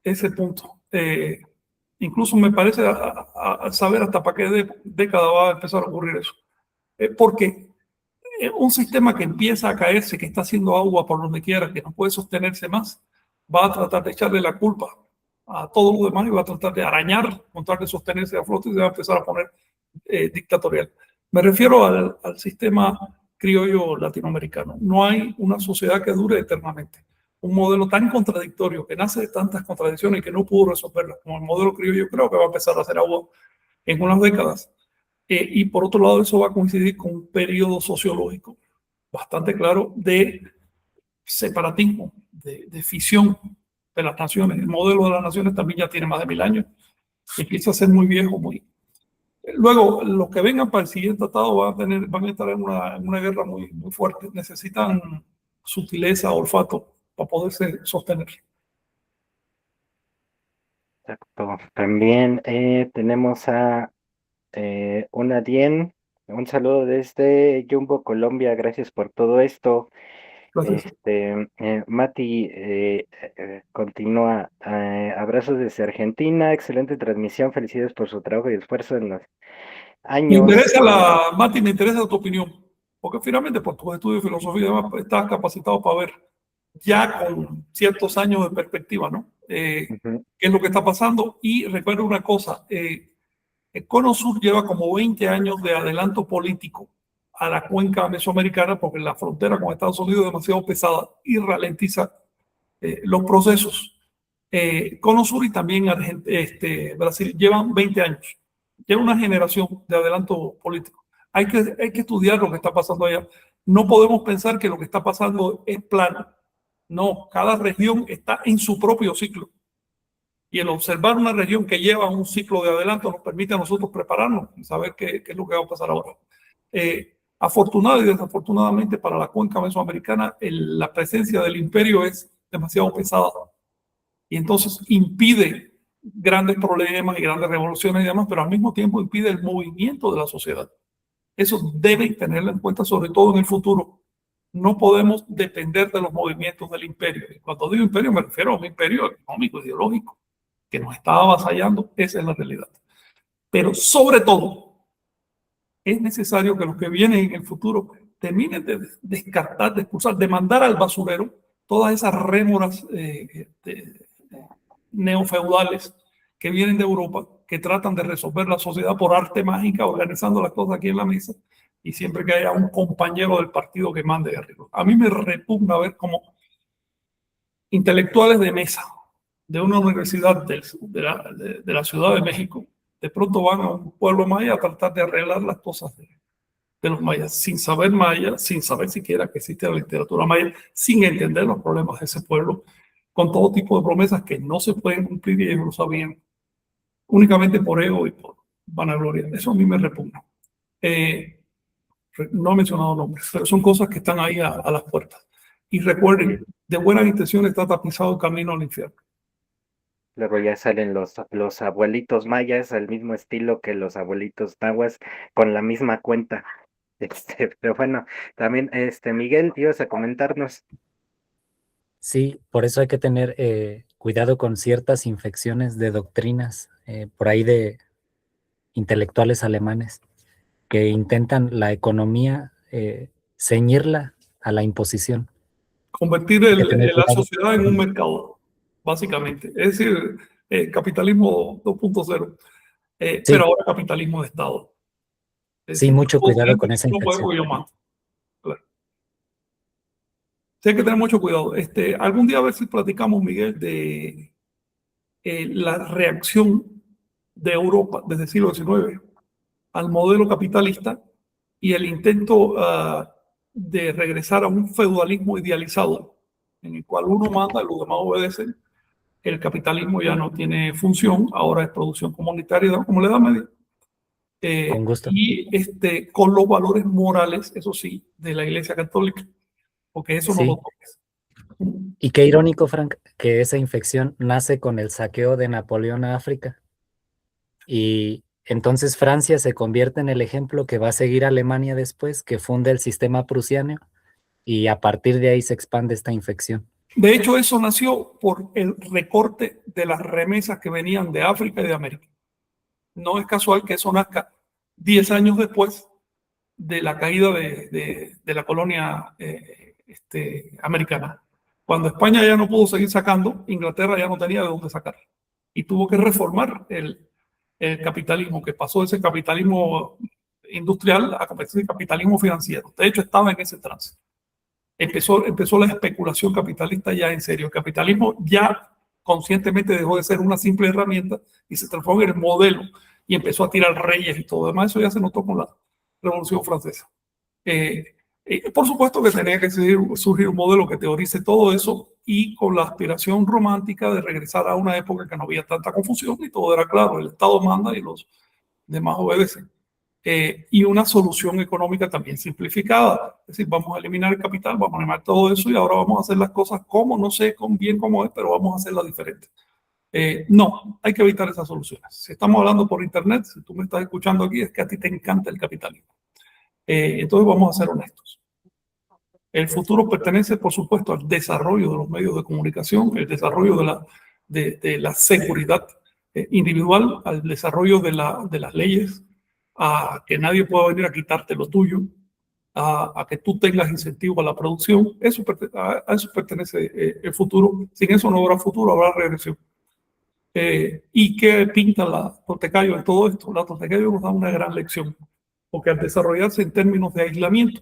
ese punto. Incluso me parece a saber hasta para qué década va a empezar a ocurrir eso. Porque un sistema que empieza a caerse, que está haciendo agua por donde quiera, que no puede sostenerse más, va a tratar de echarle la culpa a todo lo demás y va a tratar de arañar, tratar de sostenerse a flote y se va a empezar a poner dictatorial. Me refiero al sistema criollo latinoamericano. No hay una sociedad que dure eternamente. Un modelo tan contradictorio, que nace de tantas contradicciones y que no pudo resolverlas, como el modelo criollo, creo que va a empezar a hacer agua en unas décadas. Y por otro lado, eso va a coincidir con un periodo sociológico bastante claro de separatismo, de fisión de las naciones. El modelo de las naciones también ya tiene más de 1000 años y empieza a ser muy viejo. Luego, los que vengan para el siguiente tratado van a estar en una guerra muy, muy fuerte. Necesitan sutileza, olfato para poderse sostener. Exacto. También tenemos a una Dien, un saludo desde Jumbo, Colombia, gracias por todo esto. Gracias. Mati continúa, abrazos desde Argentina, excelente transmisión, felicidades por su trabajo y esfuerzo en los años. Mati, me interesa tu opinión, porque finalmente por tus estudios de filosofía y demás, estás capacitado para ver ya con ciertos años de perspectiva, ¿no? Qué es lo que está pasando. Y recuerda una cosa, el Cono Sur lleva como 20 años de adelanto político a la cuenca mesoamericana porque la frontera con Estados Unidos es demasiado pesada y ralentiza los procesos. Cono Sur y también Brasil llevan 20 años. Lleva una generación de adelanto político. Hay que estudiar lo que está pasando allá. No podemos pensar que lo que está pasando es plano. No, cada región está en su propio ciclo. Y el observar una región que lleva un ciclo de adelanto nos permite a nosotros prepararnos y saber qué es lo que va a pasar ahora. Afortunado y desafortunadamente para la cuenca mesoamericana, la presencia del imperio es demasiado pesada. Y entonces impide grandes problemas y grandes revoluciones y demás, pero al mismo tiempo impide el movimiento de la sociedad. Eso debe tenerlo en cuenta, sobre todo en el futuro. No podemos depender de los movimientos del imperio. Y cuando digo imperio, me refiero a un imperio económico, ideológico, que nos está avasallando. Esa es la realidad. Pero sobre todo, es necesario que los que vienen en el futuro terminen de descartar, de expulsar, de mandar al basurero todas esas rémoras neofeudales que vienen de Europa, que tratan de resolver la sociedad por arte mágica, organizando las cosas aquí en la mesa, y siempre que haya un compañero del partido que mande de arriba. A mí me repugna ver cómo intelectuales de mesa de una universidad de la Ciudad de México de pronto van a un pueblo maya a tratar de arreglar las cosas de los mayas, sin saber maya, sin saber siquiera que existe la literatura maya, sin entender los problemas de ese pueblo, con todo tipo de promesas que no se pueden cumplir y ellos lo sabían, únicamente por ego y por vanagloria. Eso a mí me repugna. No he mencionado nombres, pero son cosas que están ahí a las puertas. Y recuerden, de buenas intenciones está tapizado el camino al infierno. Luego ya salen los abuelitos mayas al mismo estilo que los abuelitos nahuas con la misma cuenta. Pero bueno, también Miguel, ibas a comentarnos. Sí, por eso hay que tener cuidado con ciertas infecciones de doctrinas, por ahí de intelectuales alemanes, que intentan la economía ceñirla a la imposición. Convertir la sociedad en un mercado, básicamente. Es decir, capitalismo 2.0, Sí. pero ahora capitalismo de Estado. Es Sí, decir, mucho cuidado con esa no infección. puedo yo más. Claro. Sí, hay que tener mucho cuidado. Algún día a ver si platicamos, Miguel, de la reacción de Europa desde el siglo XIX al modelo capitalista y el intento de regresar a un feudalismo idealizado, en el cual uno manda y los demás obedecen. El capitalismo ya no tiene función, ahora es producción comunitaria, como le da medio. Con gusto. Y con los valores morales, eso sí, de la Iglesia Católica, porque eso no Sí. lo toques. Y qué irónico, Frank, que esa infección nace con el saqueo de Napoleón a África. Y entonces Francia se convierte en el ejemplo que va a seguir Alemania después, que funde el sistema prusiano, y a partir de ahí se expande esta infección. De hecho, eso nació por el recorte de las remesas que venían de África y de América. No es casual que eso nazca 10 años después de la caída de la colonia americana. Cuando España ya no pudo seguir sacando, Inglaterra ya no tenía de dónde sacar. Y tuvo que reformar el capitalismo, que pasó de ese capitalismo industrial a ese capitalismo financiero. De hecho, estaba en ese trance. Empezó la especulación capitalista ya en serio. El capitalismo ya conscientemente dejó de ser una simple herramienta y se transformó en el modelo y empezó a tirar reyes y todo demás. Eso ya se notó con la Revolución Francesa. Por supuesto que tenía que surgir un modelo que teorice todo eso y con la aspiración romántica de regresar a una época que no había tanta confusión y todo era claro, el Estado manda y los demás obedecen. Y una solución económica también simplificada. Es decir, vamos a eliminar el capital, vamos a eliminar todo eso y ahora vamos a hacer las cosas como, no sé bien cómo es, pero vamos a hacerlas diferentes. No, hay que evitar esas soluciones. Si estamos hablando por internet, si tú me estás escuchando aquí, es que a ti te encanta el capitalismo. Entonces vamos a ser honestos. El futuro pertenece, por supuesto, al desarrollo de los medios de comunicación, el desarrollo de la seguridad individual, al desarrollo de las leyes, a que nadie pueda venir a quitarte lo tuyo, a que tú tengas incentivo a la producción. A eso pertenece el futuro. Sin eso no habrá futuro, habrá regresión. ¿Y qué pinta la Toltecayo en todo esto? La Toltecayo nos da una gran lección, porque al desarrollarse en términos de aislamiento,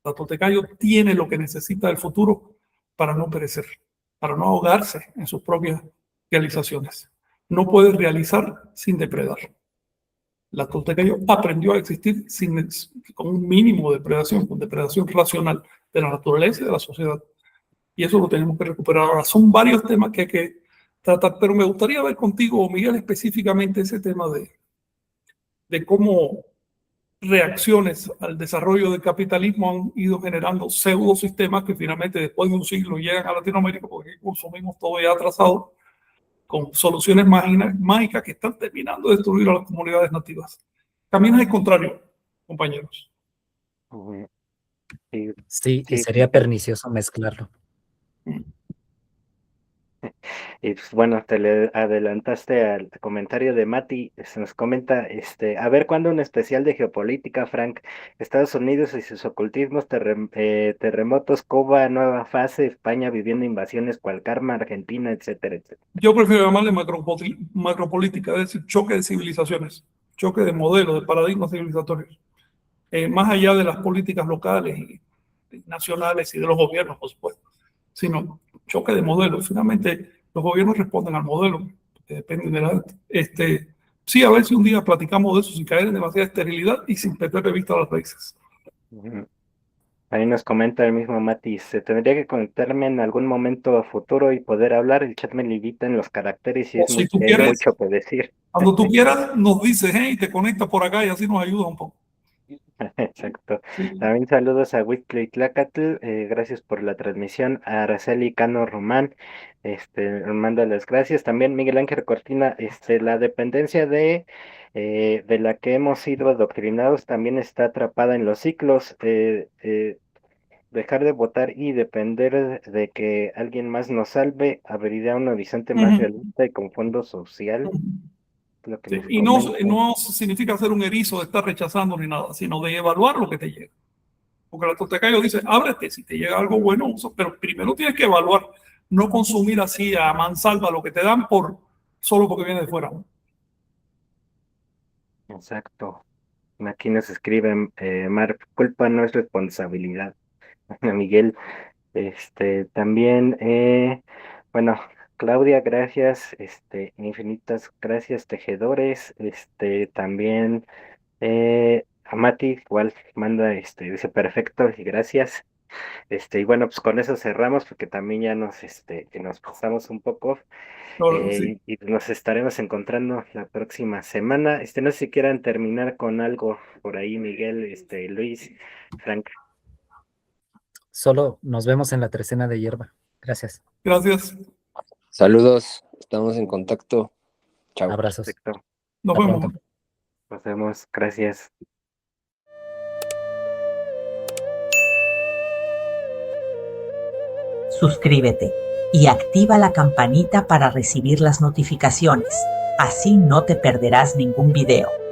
la Toltecayo tiene lo que necesita el futuro para no perecer, para no ahogarse en sus propias realizaciones. No puede realizar sin depredar. La Toltecayo aprendió a existir con un mínimo de depredación, con depredación racional de la naturaleza y de la sociedad. Y eso lo tenemos que recuperar. Ahora, son varios temas que hay que tratar, pero me gustaría ver contigo, Miguel, específicamente ese tema de cómo reacciones al desarrollo del capitalismo han ido generando pseudo sistemas que finalmente después de un siglo llegan a Latinoamérica porque consumimos todo ya atrasado con soluciones mágicas que están terminando de destruir a las comunidades nativas. También es el contrario, compañeros. Sí, Sí, y sí, sería pernicioso mezclarlo. y pues, bueno, te le adelantaste al comentario de Mati, se nos comenta, a ver cuándo un especial de geopolítica, Frank, Estados Unidos y sus ocultismos, terremotos, Cuba, nueva fase, España viviendo invasiones, cual karma, Argentina, etcétera, etcétera. Yo prefiero llamarle macropolítica, es decir, choque de civilizaciones, choque de modelos, de paradigmas civilizatorios, más allá de las políticas locales y nacionales y de los gobiernos, por supuesto, sino choque de modelos. Finalmente, los gobiernos responden al modelo, que depende de la... sí, a ver si un día platicamos de eso sin caer en demasiada esterilidad y sin perder de vista las raíces. Ahí nos comenta el mismo Mati, se tendría que conectarme en algún momento a futuro y poder hablar, el chat me limita en los caracteres y O si tú hay quieres, mucho que decir. cuando tú quieras, nos dices, hey, te conectas por acá y así nos ayuda un poco. Exacto. Sí. También saludos a Huixtli Tlacatl, gracias por la transmisión, a Araceli Cano Román, manda las gracias. También Miguel Ángel Cortina, la dependencia de la que hemos sido adoctrinados también está atrapada en los ciclos. Dejar de votar y depender de que alguien más nos salve, abriría un horizonte más realista y con fondo social. Lo que Sí, nos y no, comenta. no significa ser un erizo de estar rechazando ni nada, sino de evaluar lo que te llega. Porque la Toltecayo dice, ábrete, si te llega algo bueno, pero primero tienes que evaluar, no consumir así a mansalva lo que te dan solo porque viene de fuera. Exacto. Aquí nos escriben, Mar, culpa no es responsabilidad. Miguel, también, bueno, Claudia, gracias, infinitas gracias, tejedores, también, a Mati, igual manda, dice perfecto y gracias. Y bueno, pues con eso cerramos porque también ya que nos pasamos un poco. No, sí. Y nos estaremos encontrando la próxima semana. No sé si quieran terminar con algo por ahí, Miguel, Luis, Frank. Solo nos vemos en la trecena de hierba. Gracias. Gracias. Saludos, estamos en contacto. Chao. Abrazos. Perfecto. Nos Hasta vemos. pronto. Nos vemos. Gracias. suscríbete y activa la campanita para recibir las notificaciones. Así no te perderás ningún video.